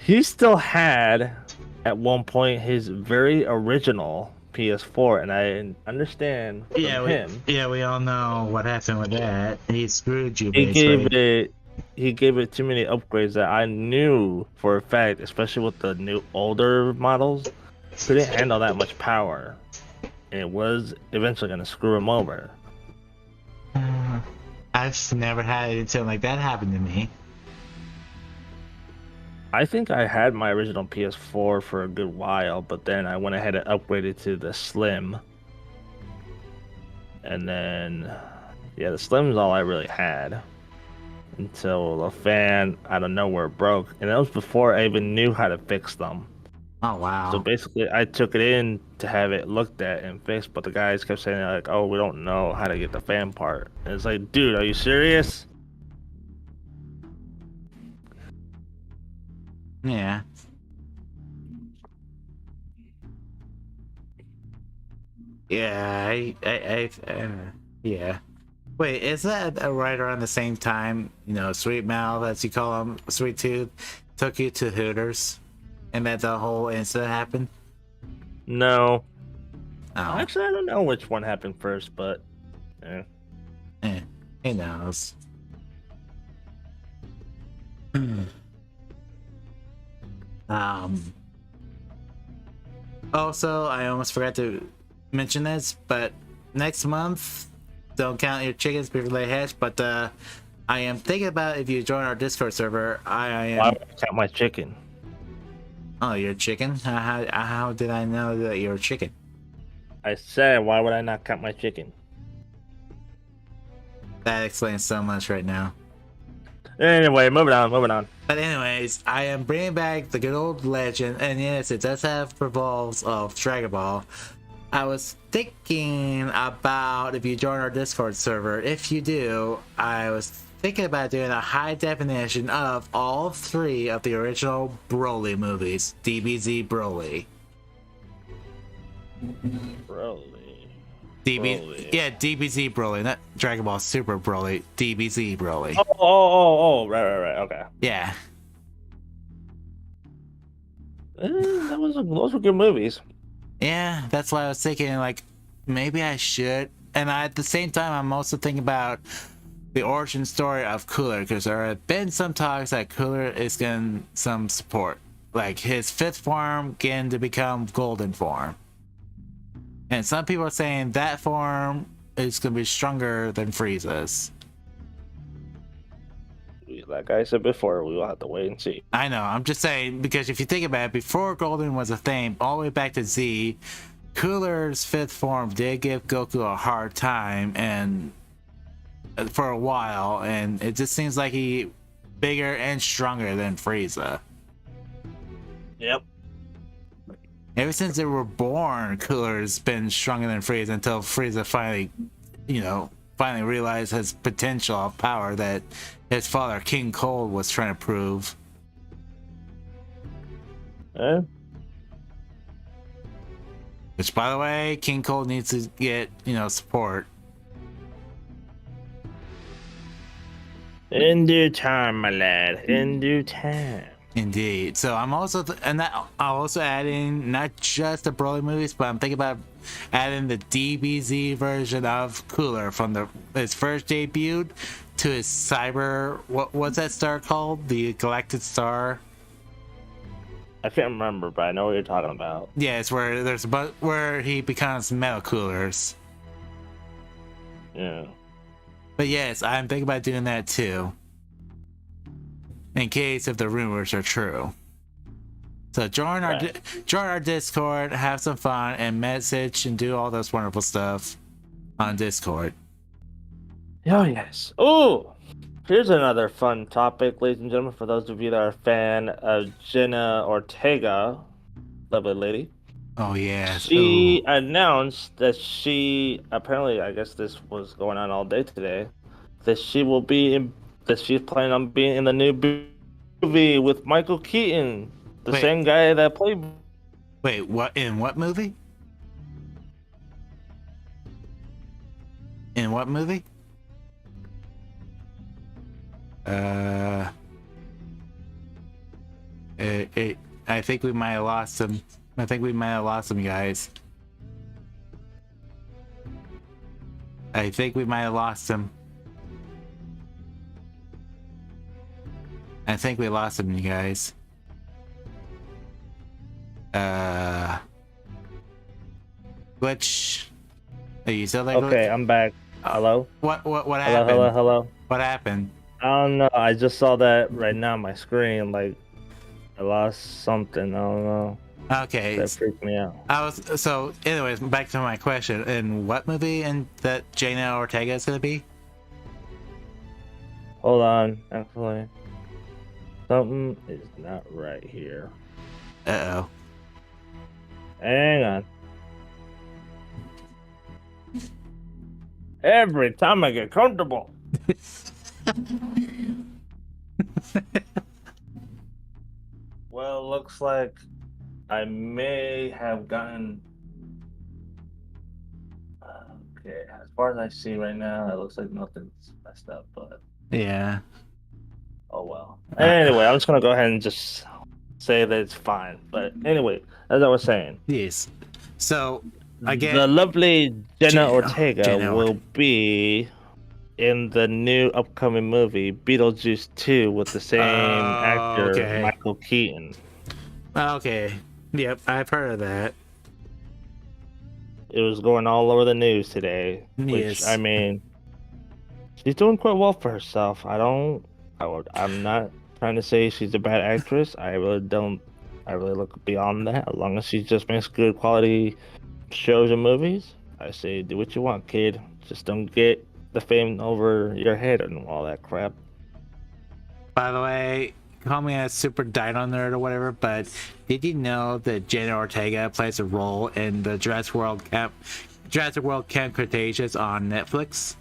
he still had, at one point, his very original PS4, and I understand from him. We all know what happened with that. He screwed you, basically. He gave it too many upgrades that I knew for a fact, especially with the new older models, couldn't handle that much power. And it was eventually going to screw him over. I've never had anything like that happen to me. I think I had my original PS4 for a good while, but then I went ahead and upgraded to the Slim. And then, yeah, the Slim's all I really had. Until a fan out of nowhere broke. And that was before I even knew how to fix them. Oh, wow. So basically, I took it in to have it looked at and fixed, but the guys kept saying, like, oh, we don't know how to get the fan part. And it's like, dude, are you serious? Yeah. Yeah, yeah. Wait, is that right around the same time, Sweet Mouth, as you call him, Sweet Tooth, took you to Hooters? And that the whole incident happened? No. Oh. Actually, I don't know which one happened first, but... Who knows? Also, I almost forgot to mention this, but next month, don't count your chickens before they hatch, but I am thinking about if you join our Discord server, I am... Why would I count my chicken? Oh, you're a chicken? How did I know that you're a chicken? I said, why would I not count my chicken? That explains so much right now. Anyway, moving on. But anyways, I am bringing back the good old legend, and yes, it does have revolves of Dragon Ball. I was thinking about if you join our Discord server. If you do, I was thinking about doing a high definition of all 3 of the original Broly movies. DBZ Broly. Broly. Yeah, DBZ Broly, not Dragon Ball Super Broly. DBZ Broly. Oh, right, okay. Yeah. Those were good movies. Yeah, that's why I was thinking, like, maybe I should. And at the same time, I'm also thinking about the origin story of Cooler, because there have been some talks that Cooler is getting some support. Like, his 5th form getting to become Golden form. And some people are saying that form is going to be stronger than Frieza's. Like I said before, we will have to wait and see. I know, I'm just saying, because if you think about it, before Golden was a thing, all the way back to Z, Cooler's 5th form did give Goku a hard time, and for a while, and it just seems like he bigger and stronger than Frieza. Yep. Ever since they were born, Cooler's been stronger than Frieza until Frieza finally, finally realized his potential of power that his father, King Cold, was trying to prove. Which, by the way, King Cold needs to get, support. In due time, my lad. In due time. Indeed. So I'm also I'm also adding not just the Broly movies, but I'm thinking about adding the DBZ version of Cooler from his first debut to his cyber. What's that star called? The Galactic Star. I can't remember, but I know what you're talking about. Yeah, it's where where he becomes Metal Coolers. Yeah. But yes, I'm thinking about doing that too. In case if the rumors are true. So join our Discord, have some fun, and message and do all those wonderful stuff on Discord. Oh yes. Oh, here's another fun topic, ladies and gentlemen, for those of you that are a fan of Jenna Ortega, lovely lady. Oh yeah. She announced that she apparently, I guess this was going on all day today, that she will be in. That she's planning on being in the new movie with Michael Keaton, the same guy that played. Wait, what? In what movie? In what movie? I think we might have lost him. I think we might have lost him, guys. I think we might have lost him. I think we lost him, you guys. Glitch. Are you still there? Okay, Glitch? I'm back. Hello? What happened? Hello. What happened? I don't know. I just saw that right now on my screen. Like, I lost something. I don't know. Okay. That freaked me out. Anyways, back to my question. In what movie and that Jenna Ortega is gonna be? Hold on, actually. Something is not right here. Uh-oh. Hang on. Every time I get comfortable. Well, looks like I may have gotten... okay. As far as I see right now, it looks like nothing's messed up, but Yeah. oh well. Anyway, I'm just gonna go ahead and just say that it's fine. But anyway, as I was saying, Yes. So the lovely Jenna Ortega Jenna will be in the new upcoming movie Beetlejuice 2 with the same actor okay. Michael Keaton. Okay. Yep, I've heard of that. It was going all over the news today. Which Yes. I mean, she's doing quite well for herself. I'm not trying to say she's a bad actress. I really don't. I really look beyond that. As long as she just makes good quality shows and movies, I say do what you want, kid. Just don't get the fame over your head and all that crap. By the way, call me a super dino nerd or whatever, but did you know that Jenna Ortega plays a role in the Jurassic World Camp Cretaceous on Netflix?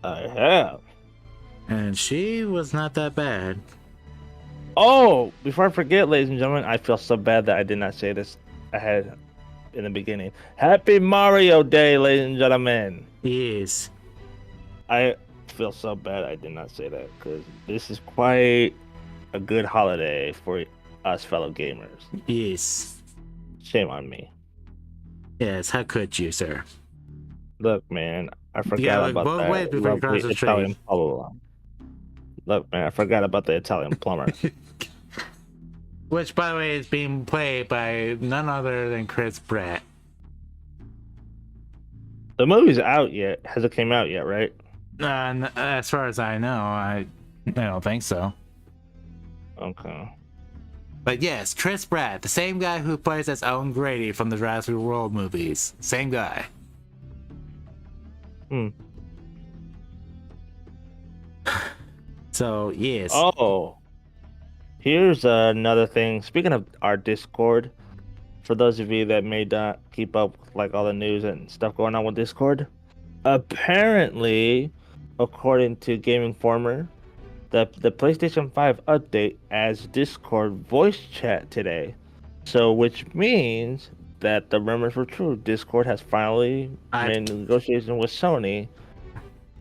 I have. And she was not that bad. Oh, before I forget, ladies and gentlemen, I feel so bad that I did not say this ahead in the beginning. Happy Mario Day, ladies and gentlemen. Yes. I feel so bad I did not say that because this is quite a good holiday for us fellow gamers. Yes. Shame on me. Yes, how could you, sir? Look, man, I forgot about that lovely Italian plumber. Look, man, I forgot about the Italian plumber. Which, by the way, is being played by none other than Chris Pratt. The movie's out yet? Has it came out yet, right? As far as I know, I don't think so. Okay. But yes, Chris Pratt, the same guy who plays as Owen Grady from the Jurassic World movies. Same guy. So, yes. Oh. Here's another thing. Speaking of our Discord, for those of you that may not keep up with, like, all the news and stuff going on with Discord, apparently, according to Game Informer, the PlayStation 5 update adds Discord voice chat today. So, which means that the rumors were true. Discord has finally made negotiations with Sony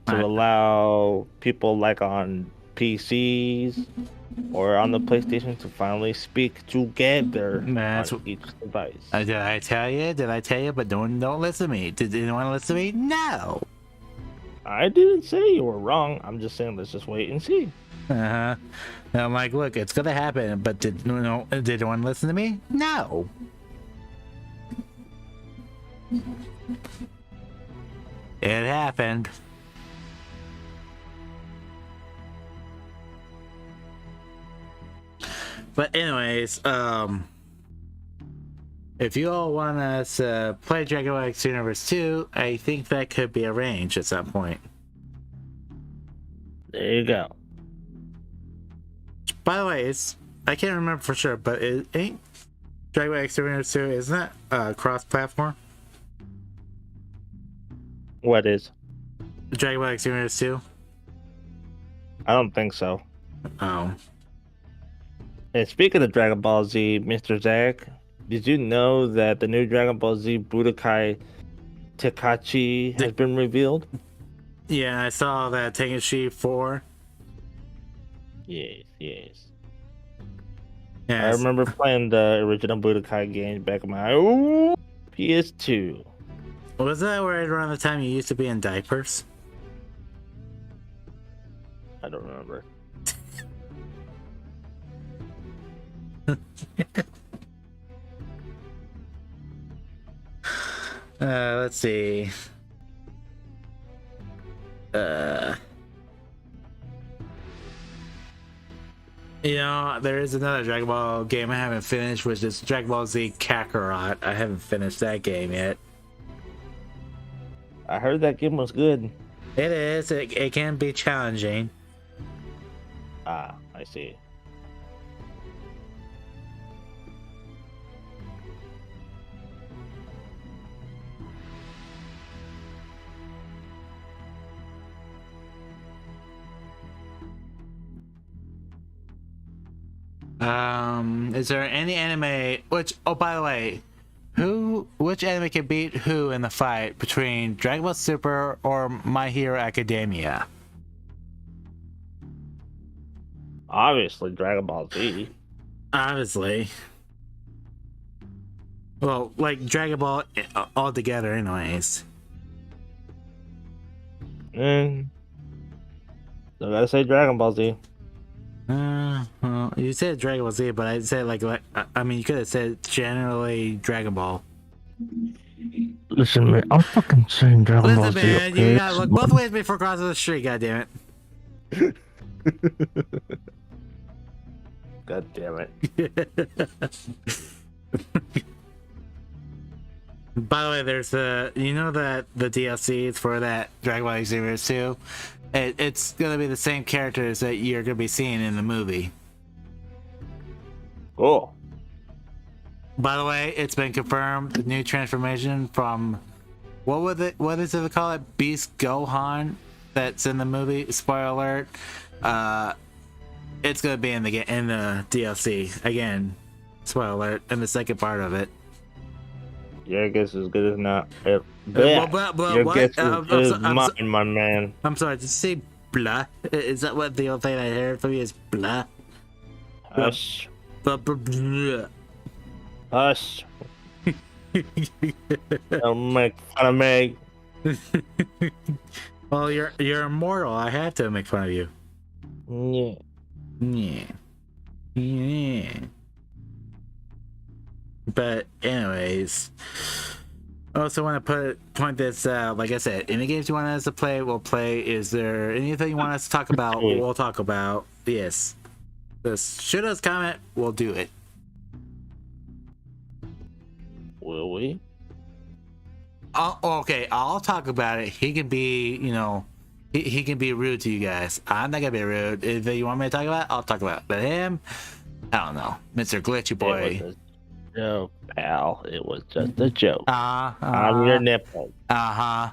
to allow people like on PCs or on the PlayStation to finally speak together on each device. Did I tell you? Did I tell you? But don't listen to me. Did anyone listen to me? No. I didn't say you were wrong. I'm just saying let's just wait and see. And I'm like, look, it's gonna happen. But did anyone listen to me? No. It happened. But anyways, if you all want us to play Dragon Ball Xenoverse 2, I think that could be arranged at some point. There you go. By the way, I can't remember for sure, but it ain't Dragon Ball Xenoverse 2, isn't that cross-platform? What is? Dragon Ball Xenoverse 2? I don't think so. Oh. And speaking of Dragon Ball Z, Mr. Zach, did you know that the new Dragon Ball Z Budokai Tenkaichi has been revealed? Yeah, I saw that Tenkaichi 4. Yes. Yes. I remember playing the original Budokai games back in my PS2. Was that right around the time you used to be in diapers? I don't remember. Let's see. You know, there is another Dragon Ball game I haven't finished, which is Dragon Ball Z Kakarot. I haven't finished that game yet. I heard that game was good. It is. It can be challenging. Ah, I see. Is there any anime which, oh, by the way, Which anime can beat who in the fight between Dragon Ball Super or My Hero Academia? Obviously, Dragon Ball Z. Obviously. Well, like Dragon Ball all together, anyways. I gotta say Dragon Ball Z. Well, you said Dragon Ball Z, but I'd say like I mean, you could have said generally Dragon Ball. Listen, man, I'm fucking saying Dragon Ball Z. Listen, man, Okay? you gotta look both ways before crossing the street. Goddamn it! God damn it! By the way, there's you know that the DLCs for that Dragon Ball Xenoverse 2, it's gonna be the same characters that you're gonna be seeing in the movie. Cool. By the way, it's been confirmed the new transformation from what is it called? Beast Gohan that's in the movie. Spoiler alert. It's gonna be in the DLC again. Spoiler alert. In the second part of it. Your guess is good as not. But Your what? guess is good as mine, my man. I'm sorry. Did you say blah? Is that what the old thing I heard from you is blah? Hush. Blah. Hush. Don't make fun of me. Well, you're immortal. I have to make fun of you. Yeah. But anyways, I also want to point this out. Like I said, any games you want us to play, we'll play. Is there anything you want us to talk about? We'll talk about. Yes. Just shoot us a comment. We'll do it. Will we? Okay, I'll talk about it. He can be, he can be rude to you guys. I'm not gonna be rude. If you want me to talk about it, I'll talk about it. But him, I don't know, Mr. Glitchy Boy. It was a joke, pal. It was just a joke. I'm I'm your nipple. All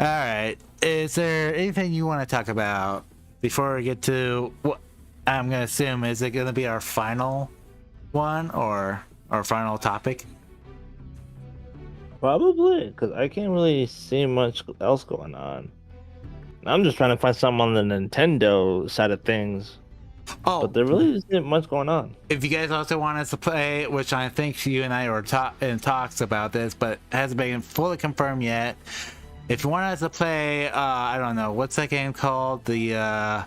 right. Is there anything you want to talk about before we get to what I'm gonna assume is it gonna be our final one or our final topic? Probably, because I can't really see much else going on. I'm just trying to find something on the Nintendo side of things. Oh, But there really isn't much going on. if you guys also want us to play, which I think you and I were in talks about this, but hasn't been fully confirmed yet. If you want us to play, I don't know, what's that game called? The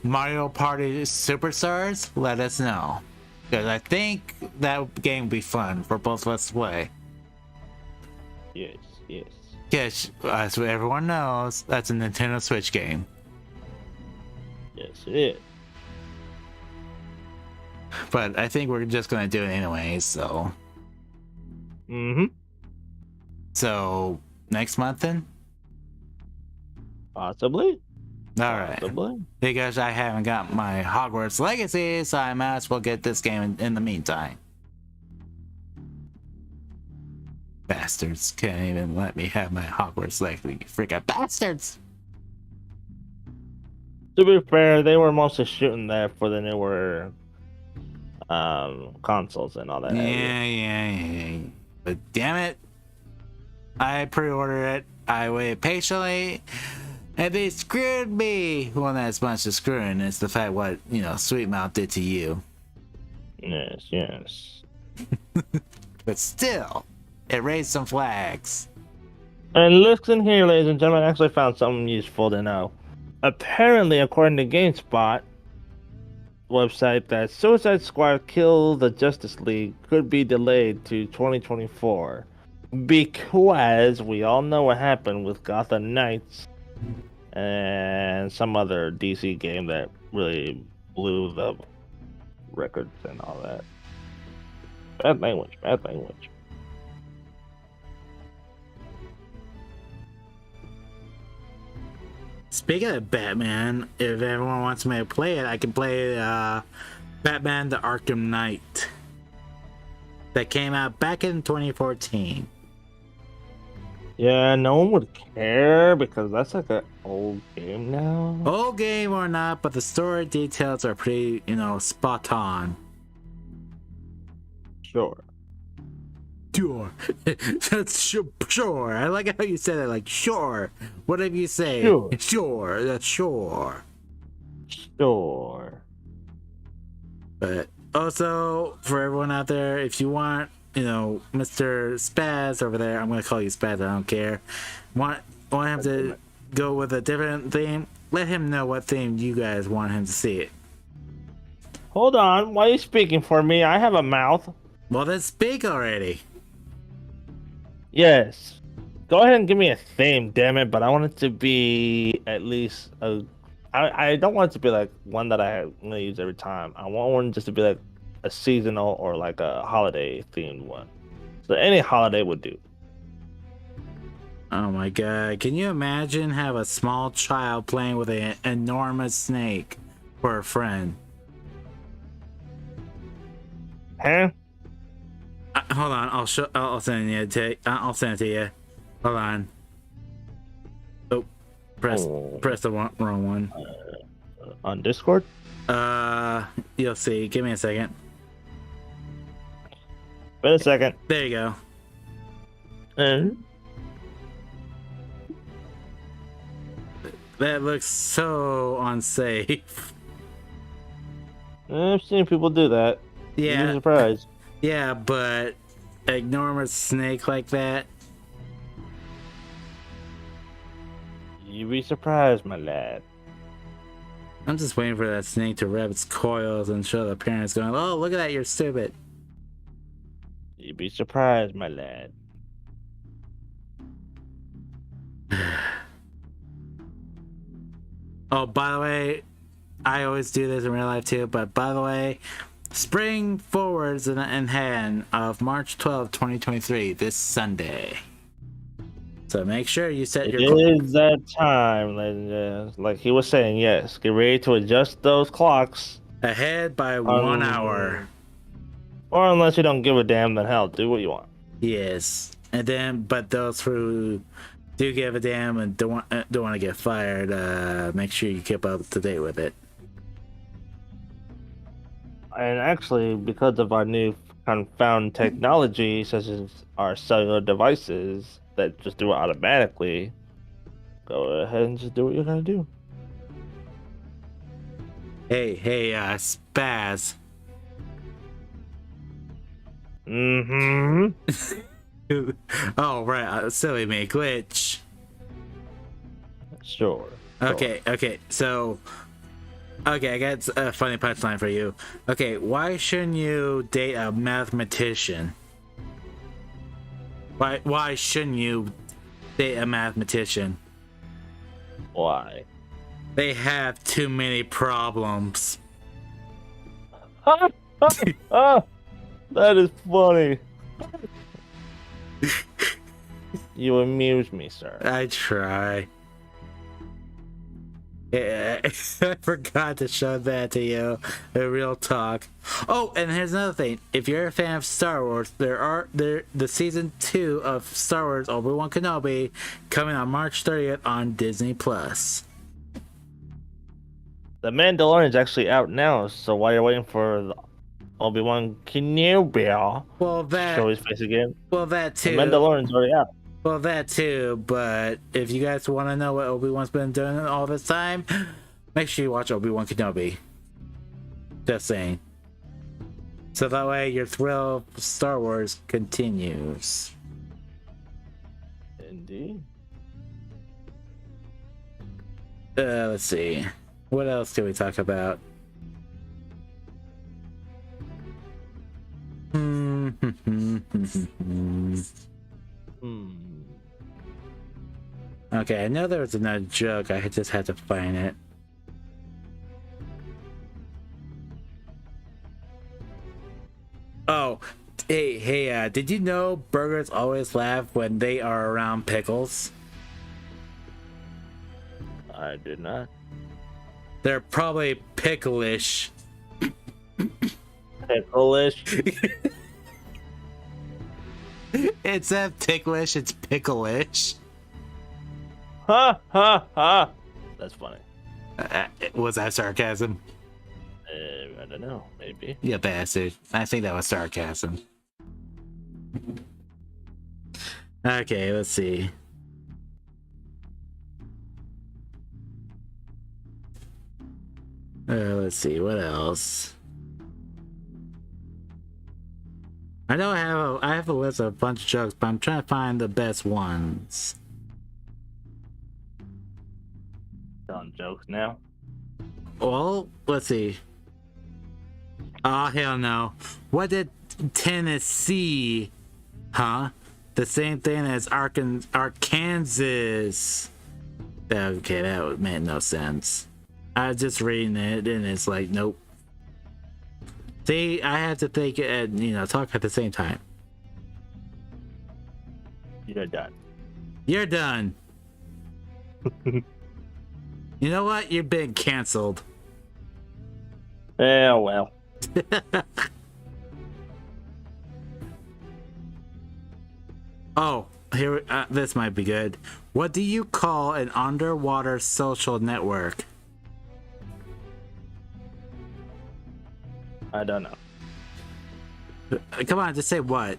Mario Party Superstars? Let us know, because I think that game would be fun for both of us to play. Yes. Yes, as everyone knows, that's a Nintendo Switch game. Yes, it is. But I think we're just gonna do it anyway, so. So, next month then? Possibly. Alright. Possibly. Because I haven't got my Hogwarts Legacy, so I might as well get this game in the meantime. Bastards can't even let me have my Hogwarts Legacy. Freaking bastards! To be fair, they were mostly shooting that for the newer consoles and all that. Yeah. But damn it, I pre-ordered it. I waited patiently, and they screwed me. Well, not as much as screwing. It's the fact what Sweet Mouth did to you. Yes. But still, it raised some flags. And listen here, ladies and gentlemen, I actually found something useful to know. Apparently, according to GameSpot website, that Suicide Squad Kill the Justice League could be delayed to 2024 because we all know what happened with Gotham Knights and some other DC game that really blew the records and all that. Bad language. Speaking of Batman, if everyone wants me to play it, I can play Batman the Arkham Knight that came out back in 2014. Yeah, no one would care because that's like an old game now. Old game or not, but the story details are pretty, spot on. Sure. Sure. That's sure. I like how you said it, like sure. Whatever you say. Sure. Sure. That's sure. Sure. But also, for everyone out there, if you want, Mr. Spaz over there, I'm gonna call you Spaz. I don't care. Want him to go with a different theme? Let him know what theme you guys want him to see it. Hold on. Why are you speaking for me? I have a mouth. Well, then speak already. Yes. Go ahead and give me a theme, damn it. But I want it to be at least a. I don't want it to be like one that I'm gonna use every time. I want one just to be like a seasonal or like a holiday themed one. So any holiday would do. Oh my god. Can you imagine have a small child playing with an enormous snake for a friend? Huh? Hold on, I'll send it to you. Hold on. Oh, press the wrong one. On Discord? You'll see. Give me a second. Wait a second. There you go. That looks so unsafe. I've seen people do that. Yeah. You'd be surprised. Yeah, but enormous snake like that. You'd be surprised, my lad. I'm just waiting for that snake to rev its coils and show the parents going, "Oh, look at that, you're stupid." You'd be surprised, my lad. Oh, by the way, I always do this in real life too, but by the way, spring forwards in hand of March 12th, 2023, this Sunday. So make sure you set your... It is that time, ladies and gentlemen. Like he was saying, yes. Get ready to adjust those clocks. Ahead by 1 hour. Or unless you don't give a damn, then hell, do what you want. Yes. And then, but those who do give a damn and don't want to get fired, make sure you keep up to date with it. And actually, because of our new confound technology, such as our cellular devices that just do it automatically, go ahead and just do what you're gonna do. Hey, Spaz. Mm-hmm. Oh, right. Silly me. Glitch. Sure. Okay. So... Okay, I got a funny punchline for you. Okay, why shouldn't you date a mathematician? Why shouldn't you date a mathematician? Why? They have too many problems. That is funny. You amuse me, sir. I try. Yeah, I forgot to show that to you. A real talk. Oh, and here's another thing. If you're a fan of Star Wars, the season 2 of Star Wars Obi-Wan Kenobi coming on March 30th on Disney Plus. The Mandalorian is actually out now, so while you're waiting for the Obi-Wan Kenobi to show his face again, well, that too. The Mandalorian's already out. Well, that too, but if you guys want to know what Obi-Wan's been doing all this time, make sure you watch Obi-Wan Kenobi. Just saying. So that way your thrill of Star Wars continues. Indeed. Let's see. What else can we talk about? Okay, I know there was another joke. I just had to find it. Oh, hey, did you know burgers always laugh when they are around pickles? I did not. They're probably picklish. Picklish? It's not ticklish, it's picklish. Ha ha ha! That's funny. Was that sarcasm? I don't know. Maybe. You bastard. I think that was sarcasm. Okay, let's see. Let's see, what else? I know I have a list of a bunch of jokes, but I'm trying to find the best ones. Telling jokes now. Well, let's see. Oh, hell no. What did Tennessee, huh? The same thing as Arkansas. Okay, that made no sense. I was just reading it and it's like, nope. See, I have to think and, talk at the same time. You're done. You're done. You know what? You've been canceled. Yeah, well. Oh, here, this might be good. What do you call an underwater social network? I don't know. Come on, just say what.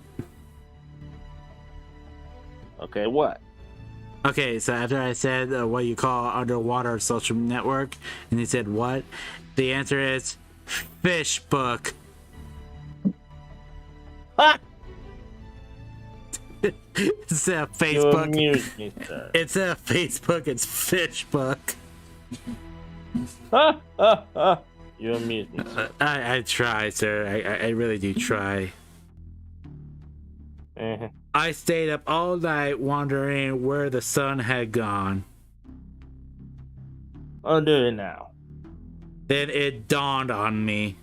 Okay, what? Okay, so after I said what you call underwater social network, and he said what, the answer is Facebook. Ah! Instead of You Facebook, amuse me, sir. instead of Facebook, it's Fishbook. You amuse me, sir. I try, sir. I really do try. Uh-huh. I stayed up all night wondering where the sun had gone. I'll do it now. Then it dawned on me.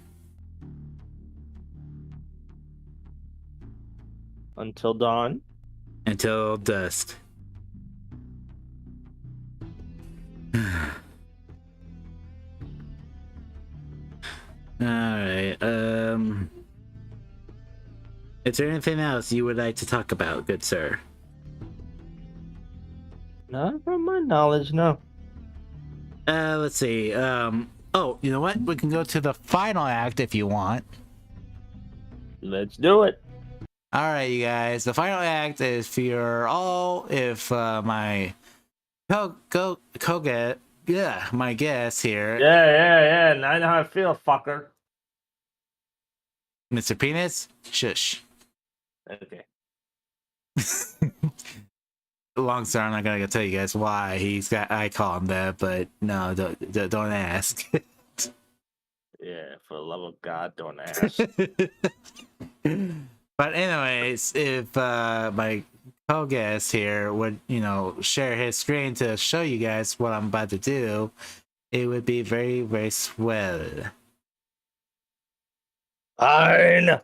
Until dawn. Until dusk. Alright, is there anything else you would like to talk about, good sir? Not from my knowledge, no. Let's see, oh, you know what? We can go to the final act if you want. Let's do it. Alright, you guys, the final act is for your all, if, my my guest here, Yeah. Now I know how I feel, fucker. Mr. Penis, shush. Okay. Long story, I'm not gonna tell you guys why I call him that, but no, don't ask. Yeah, for the love of God, don't ask. But anyways, if my co-guest here would, share his screen to show you guys what I'm about to do, it would be very, very swell. Fine.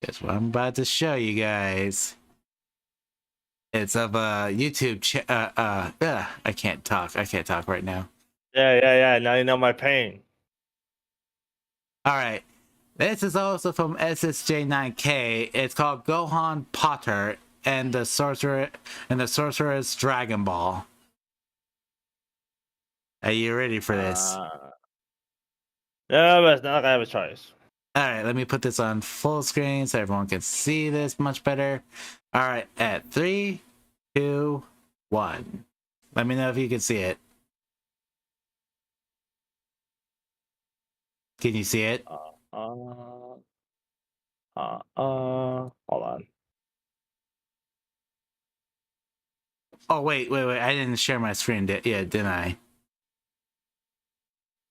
That's what I'm about to show you guys. It's of a YouTube I can't talk right now. Yeah. Now you know my pain. Alright. This is also from SSJ9K. It's called Gohan Potter and the Sorcerer's Dragon Ball. Are you ready for this? No, but it's not like I have a choice. Alright, let me put this on full screen so everyone can see this much better. Alright, at 3, 2, 1. Let me know if you can see it. Can you see it? Hold on. Oh, wait. I didn't share my screen yet, didn't I?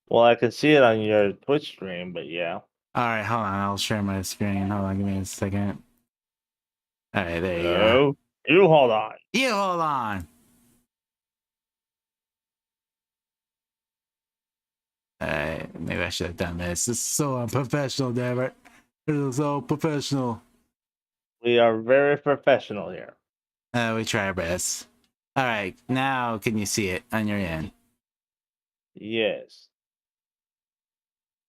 Well, I can see it on your Twitch stream, but yeah. Alright, hold on. I'll share my screen. Hold on, give me a second. Alright, there you go. No, you hold on. You hold on. Alright, maybe I should have done this. This is so unprofessional, damn it. This is so professional. We are very professional here. We try our best. Alright, now can you see it on your end? Yes.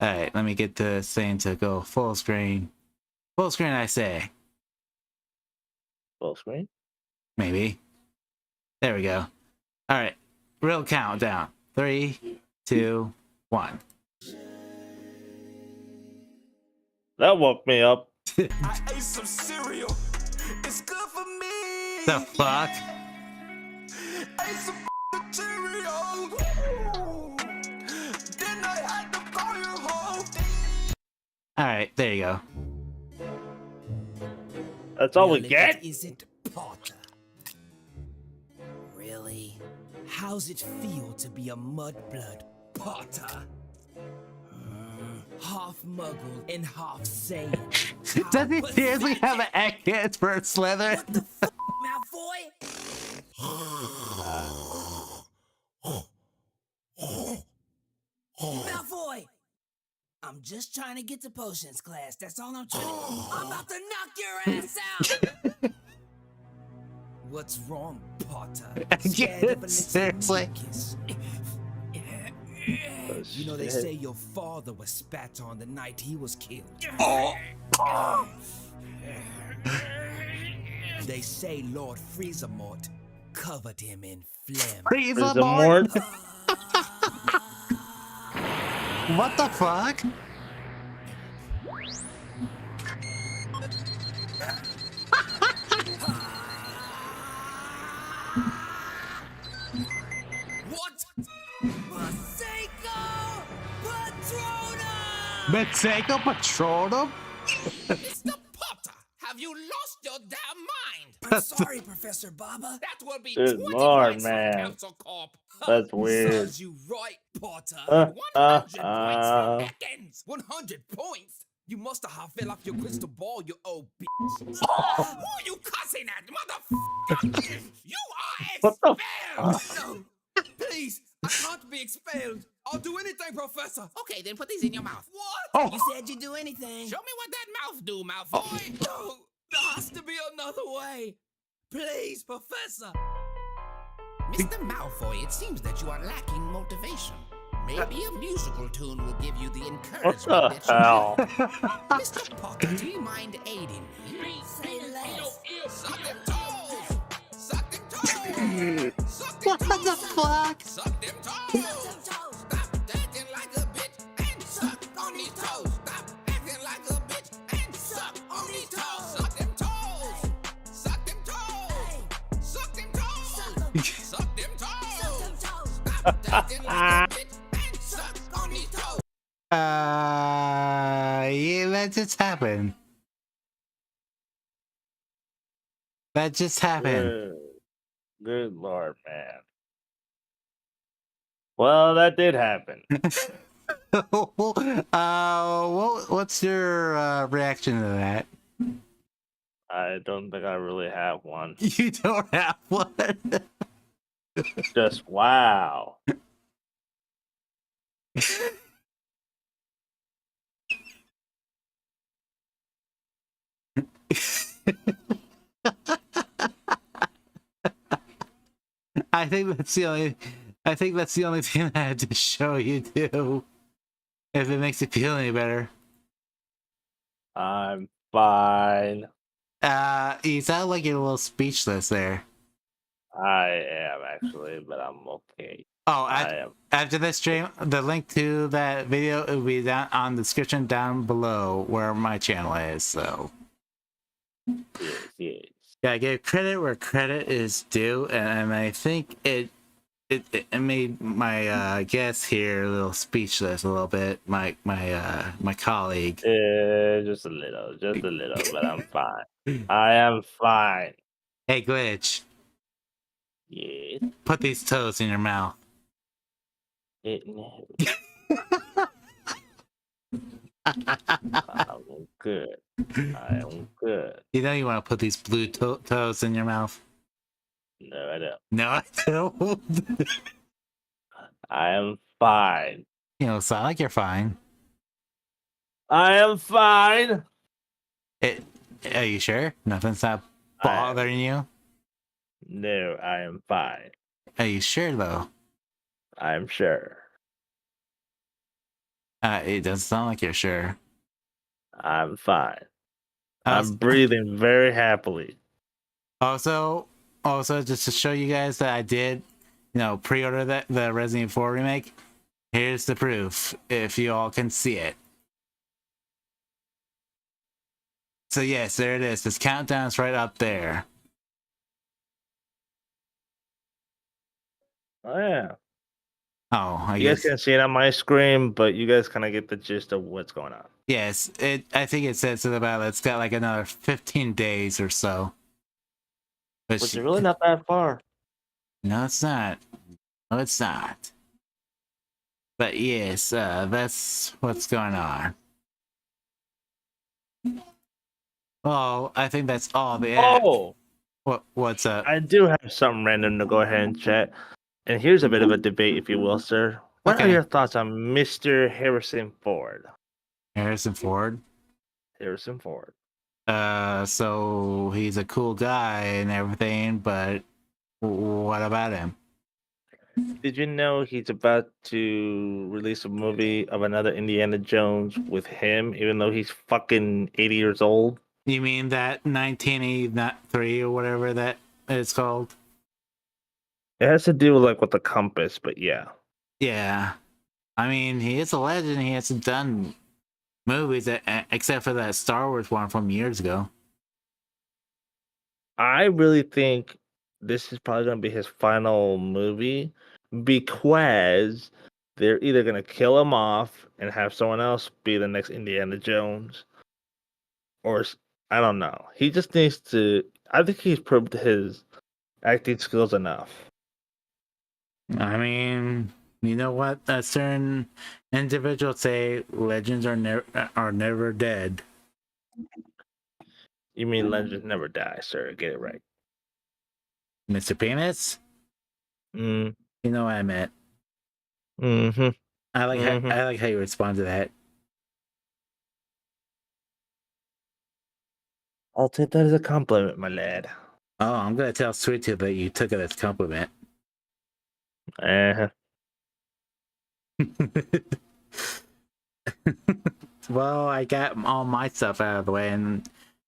Alright, let me get the thing to go full screen. Full screen, I say. Full screen? Maybe. There we go. Alright, real countdown. 3, 2, 1. That woke me up. I ate some cereal. It's good for me. The fuck? Ate some Cheerios. Then I had to call your home. All right, there you go. That's all we Really, get? Is it Potter? Really? How's it feel to be a mudblood Potter? Half muggle and half Saiyan. Does he seriously have an accent for Slither? What the f, Malfoy? Malfoy! I'm just trying to get to potions class. That's all I'm trying to. I'm about to knock your ass out! What's wrong, Potter? Scared of a little Seriously? mucus? You know they say your father was spat on the night he was killed. They say Lord Freezemort covered him in phlegm. Freeze There's the a board. more. What the fuck? What? Masako Patronum! Mateko Patronum? Mr. Potter, have you lost your damn mind? I'm sorry, Professor Baba. That will be Good 20 Lord, points from man. Council Corp. That's weird. Serves you right, Potter. 100 points from Ekans. 100 points? You must have fell off your crystal ball, you old bitch. Who are you cussing at, motherfucker? You are What the expelled. No, please, I can't be expelled. I'll do anything, Professor. Okay, then put these in your mouth. What? You said you'd do anything. Show me what that mouth do, Malfoy. No, there has to be another way. Please, Professor. Mr. Malfoy, it seems that you are lacking motivation. Maybe a musical tune will give you the What encouragement the that you hell? need. Mr. Potter, do you mind aiding me? Say less. Suck them toes! Suck them toes! Suck them What the toes! fuck? Suck them toes! Stop acting like a bitch and suck on these toes! Stop acting like a bitch and suck on these toes! Suck them toes! Suck them toes! Suck them toes! Suck them toes! Stop acting like a bitch and suck on these toes! Yeah, that just happened. That just happened. Good Lord, man. Well, that did happen. What's your reaction to that? I don't think I really have one. You don't have one. Just wow. I think that's the only. I think that's the only thing I had to show you too. If it makes you feel any better. I'm fine. You sound like you're a little speechless there. I am actually, but I'm okay. Oh, I am. after this stream, the link to that video will be down on the description down below where my channel is. So Yes. yeah, I give credit where credit is due, and I think it made my guest here a little speechless a little bit. My colleague. Just a little, but I'm fine. I am fine. Hey, Glitch, Yes. put these toes in your mouth. I'm good. I am good. You know you want to put these blue toes in your mouth. No, I don't. No, I don't. I am fine. You know, sound like you're fine. I am fine. Are you sure? Nothing's not bothering you? No, I am fine. Are you sure though? I'm sure. It doesn't sound like you're sure. I'm fine. I'm breathing very happily. Also, just to show you guys that I did, pre-order the Resident Evil 4 remake. Here's the proof, if you all can see it. So yes, there it is. This countdown's right up there. Oh yeah. Oh, I You guys guess. can't see it on my screen, but you guys kind of get the gist of what's going on. Yes, I think it says something about it's got like another 15 days or so. Which is really not that far. No, it's not. No, it's not. But yes, that's what's going on. Well, I think that's all the. Oh, What's up? I do have something random to go ahead and chat. And here's a bit of a debate, if you will, sir. What are Okay. your thoughts on Mr. Harrison Ford? Harrison Ford. Harrison Ford. So he's a cool guy and everything, but what about him? Did you know he's about to release a movie of another Indiana Jones with him, even though he's fucking 80 years old? You mean that 1983 or whatever that is called? It has to do with like with the compass, but yeah. Yeah. I mean, he is a legend. He hasn't done movies except for that Star Wars one from years ago. I really think this is probably going to be his final movie because they're either going to kill him off and have someone else be the next Indiana Jones, or I don't know. He just needs to. I think he's proved his acting skills enough. I mean, you know what? A certain individuals say legends are never dead. You mean legends never die, sir? Get it right, Mr. Penis? Mm. You know what I meant. Mm-hmm. I like how you respond to that. I'll take that as a compliment, my lad. Oh, I'm gonna tell Sweet Tooth that you took it as a compliment. Uh-huh. Well, I got all my stuff out of the way, and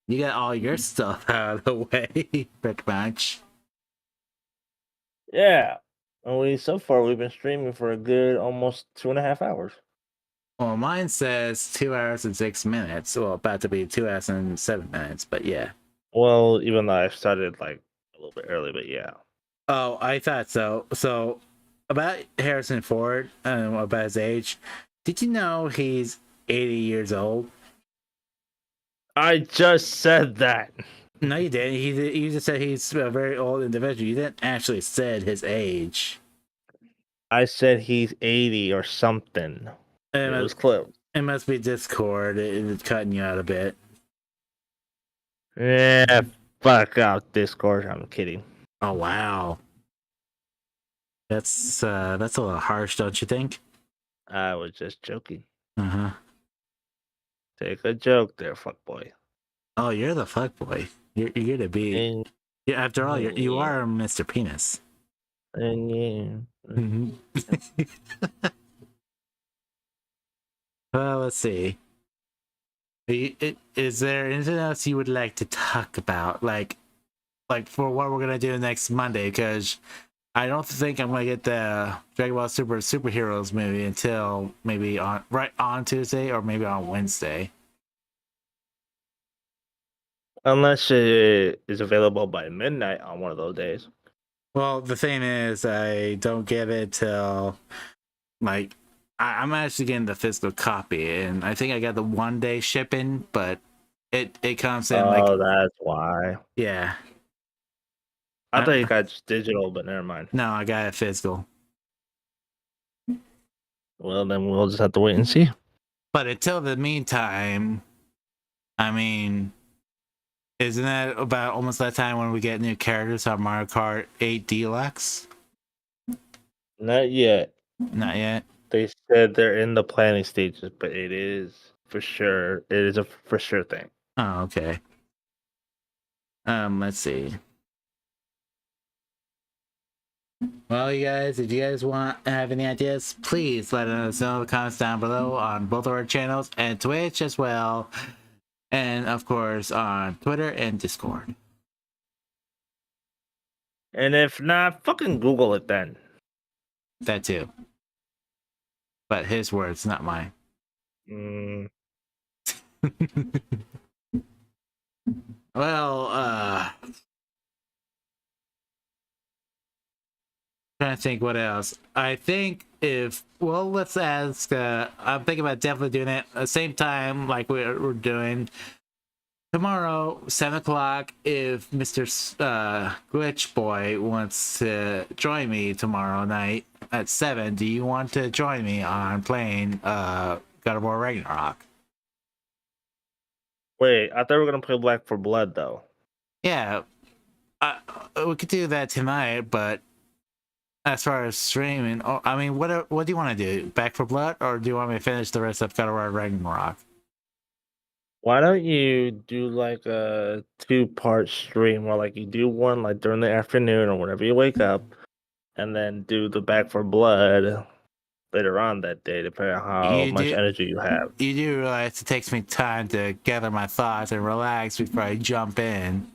you got all your stuff out of the way, pretty much. Yeah. And so far we've been streaming for a good almost 2.5 hours. Well, mine says 2 hours and 6 minutes. Well, about to be 2 hours and 7 minutes, but yeah. Well, even though I started like a little bit early, but yeah. Oh, I thought so. So, about Harrison Ford, about his age, did you know he's 80 years old? I just said that. No, you didn't. You just said he's a very old individual. You didn't actually said his age. I said he's 80 or something. It was close. It must be Discord. It's cutting you out a bit. Yeah, fuck out Discord. I'm kidding. Oh wow, that's a little harsh, don't you think? I was just joking. Uh-huh. Take a joke there, fuckboy. Oh, you're the fuckboy. You're gonna be. And, Yeah, after all, you are Mr. Penis. and yeah. Mm-hmm. Well, let's see. Is there anything else you would like to talk about, like for what we're gonna do next Monday? Because I don't think I'm gonna get the Dragon Ball Super Superheroes movie until maybe on Tuesday or maybe on Wednesday. Unless it is available by midnight on one of those days. Well, the thing is, I don't get it till like I'm actually getting the physical copy, and I think I got the 1 day shipping, but it comes in like. Oh, that's why. Yeah. I thought you got just digital, but never mind. No, I got it physical. Well, then we'll just have to wait and see. But until the meantime, I mean, isn't that about almost that time when we get new characters on Mario Kart 8 Deluxe? Not yet. Not yet. They said they're in the planning stages, but it is for sure. It is a for sure thing. Oh, okay. Let's see. Well, you guys, if you guys have any ideas, please let us know in the comments down below on both of our channels and Twitch as well. And of course on Twitter and Discord. And if not, fucking Google it then. That too. But his words, not mine. Mm. Well, trying to think what else. I think let's ask. I'm thinking about definitely doing it at the same time, like we're doing tomorrow, 7 o'clock. If Mr. Glitch Boy wants to join me tomorrow night at 7, do you want to join me on playing God of War Ragnarok? Wait, I thought we were gonna play Black for Blood though. Yeah, we could do that tonight, but as far as streaming, I mean, what do you want to do? Back for Blood, or do you want me to finish the rest of God of War Ragnarok? Why don't you do like a 2-part stream where like you do one like during the afternoon or whenever you wake up, and then do the Back for Blood later on that day, depending on how much energy you have. You do realize it takes me time to gather my thoughts and relax before I jump in.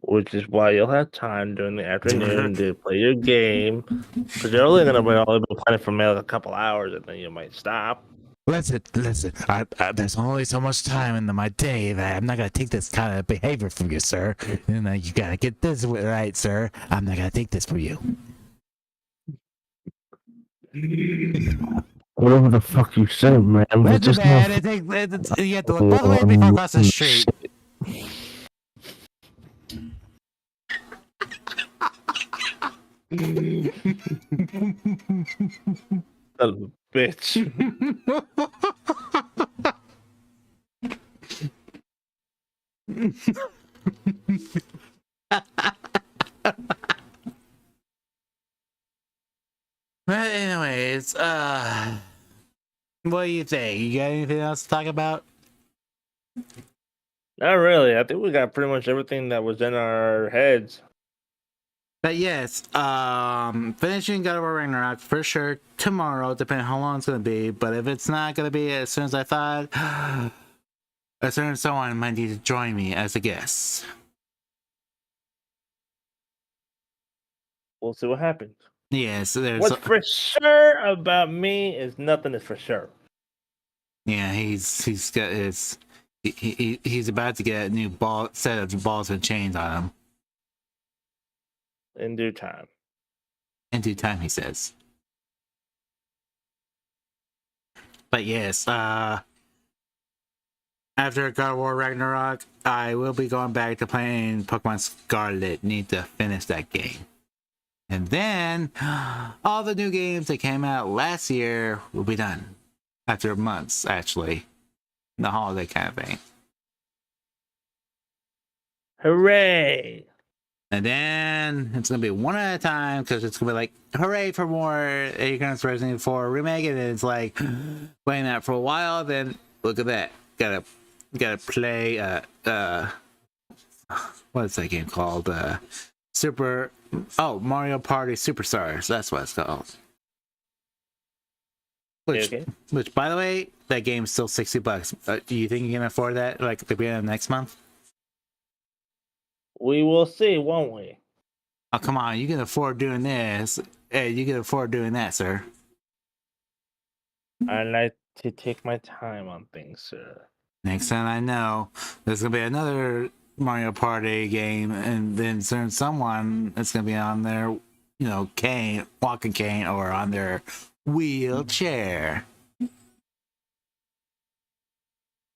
Which is why you'll have time during the afternoon to play your game. Because you're only going to only be playing for maybe a couple hours and then you might stop. Listen. There's only so much time in my day that I'm not going to take this kind of behavior from you, sir. You got to get this right, sir. I'm not going to take this from you. Whatever the fuck you said, man. Listen, man, you have to look both ways before across the street. Son of a bitch. But anyways, what do you think? You got anything else to talk about? Not really. I think we got pretty much everything that was in our heads. But yes, finishing God of War Ragnarok for sure tomorrow, depending on how long it's gonna be. But if it's not gonna be as soon as I thought, a certain someone might need to join me as a guest. We'll see what happens. Yes, What's for sure about me is nothing is for sure. Yeah, he's got his he's about to get a new set of balls and chains on him. In due time. In due time, he says. But yes, after God of War Ragnarok, I will be going back to playing Pokemon Scarlet. Need to finish that game. And then, all the new games that came out last year will be done. After months, actually. The holiday kind of thing. Hooray! And then it's going to be one at a time, because it's going to be like, hooray for more Acorns Resident Evil 4 remake. And it's like, playing that for a while, then look at that. Gotta play, what is that game called? Mario Party Superstars. That's what it's called. Which, by the way, that game's still $60. Do you think you can afford that, like, at the beginning of next month? We will see, won't we? Oh, come on. You can afford doing this. Hey, you can afford doing that, sir. I like to take my time on things, sir. Next time I know, there's going to be another Mario Party game, and then someone that's going to be on their, walking cane, or on their wheelchair.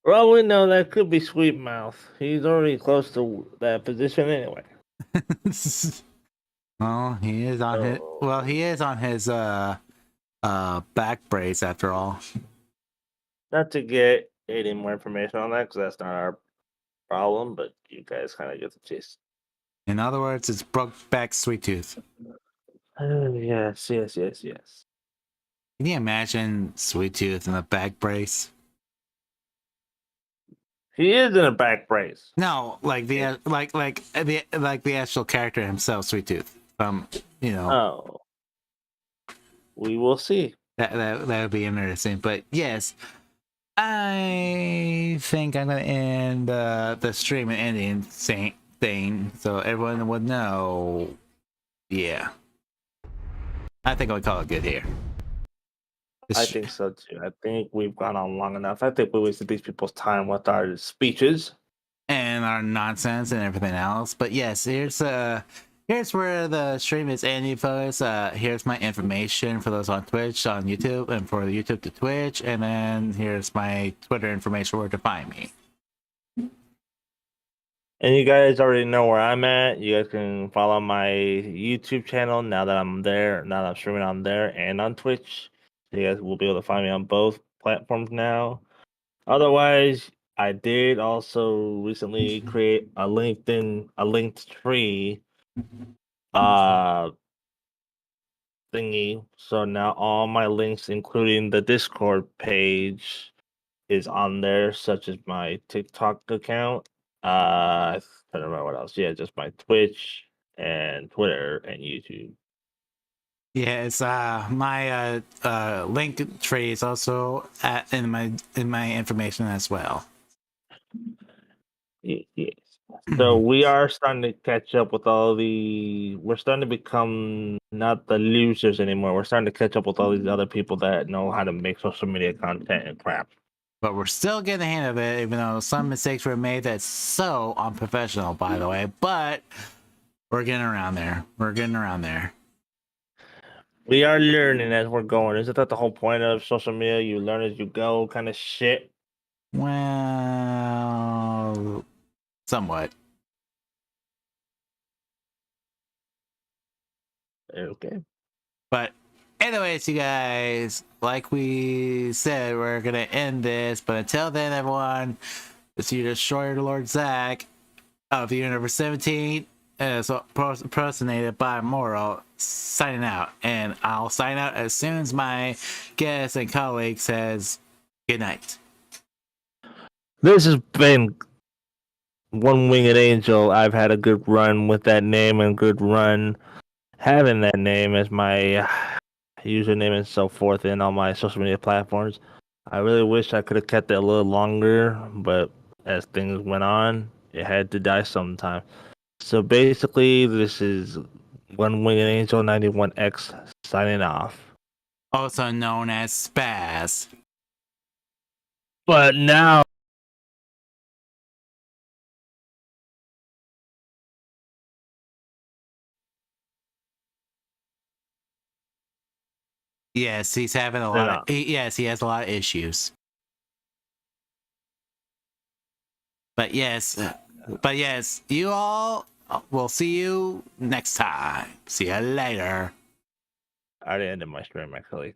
Well, we know that could be Sweet Mouth. He's already close to that position anyway. Well, he is on his back brace after all. Not to get any more information on that, because that's not our problem, but you guys kind of get the gist. In other words, it's Brokeback Sweet Tooth. Yes. Can you imagine Sweet Tooth in a back brace? He is in a back brace. No, like the actual character himself, Sweet Tooth. Oh, we will see. That would be interesting. But yes, I think I'm gonna end the stream and ending thing, so everyone would know. Yeah, I think I'll call it good here. I think so too. I think we've gone on long enough. I think we wasted these people's time with our speeches. And and our nonsense and everything else. But yes, here's where the stream is ending, folks. Here's my information for those on Twitch, on YouTube, and for the YouTube to Twitch, and then here's my Twitter information where to find me. And you guys already know where I'm at. You guys can follow my YouTube channel now that I'm there. Now that I'm streaming on there and on Twitch. So you guys will be able to find me on both platforms now. Otherwise, I did also recently create a linked tree thingy. So now all my links, including the Discord page, is on there, such as my TikTok account. I don't remember what else. Yeah, just my Twitch and Twitter and YouTube. Yeah, it's my link tree is also in my information as well. Yes. So we are starting to catch up with we're starting to become not the losers anymore. We're starting to catch up with all these other people that know how to make social media content and crap. But we're still getting the hang of it, even though some mistakes were made that's so unprofessional, by the way. But we're getting around there. We are learning as we're going. Isn't that the whole point of social media? You learn as you go kind of shit? Well, somewhat. Okay. But anyways, you guys, like we said, we're going to end this. But until then, everyone, it's your Destroyer Lord Zach of Universe 17. So personated by Moral, signing out, and I'll sign out as soon as my guest and colleague says good night. This has been One Winged Angel. I've had a good run with that name and good run having that name as my username and so forth in all my social media platforms. I really wish I could have kept it a little longer, but as things went on, it had to die sometime. So basically, this is One Winged Angel 91X signing off. Also known as Spaz. But now... Yes, he's having a lot. He has a lot of issues. But yes, you all. We'll see you next time. See you later. I already ended my stream, actually.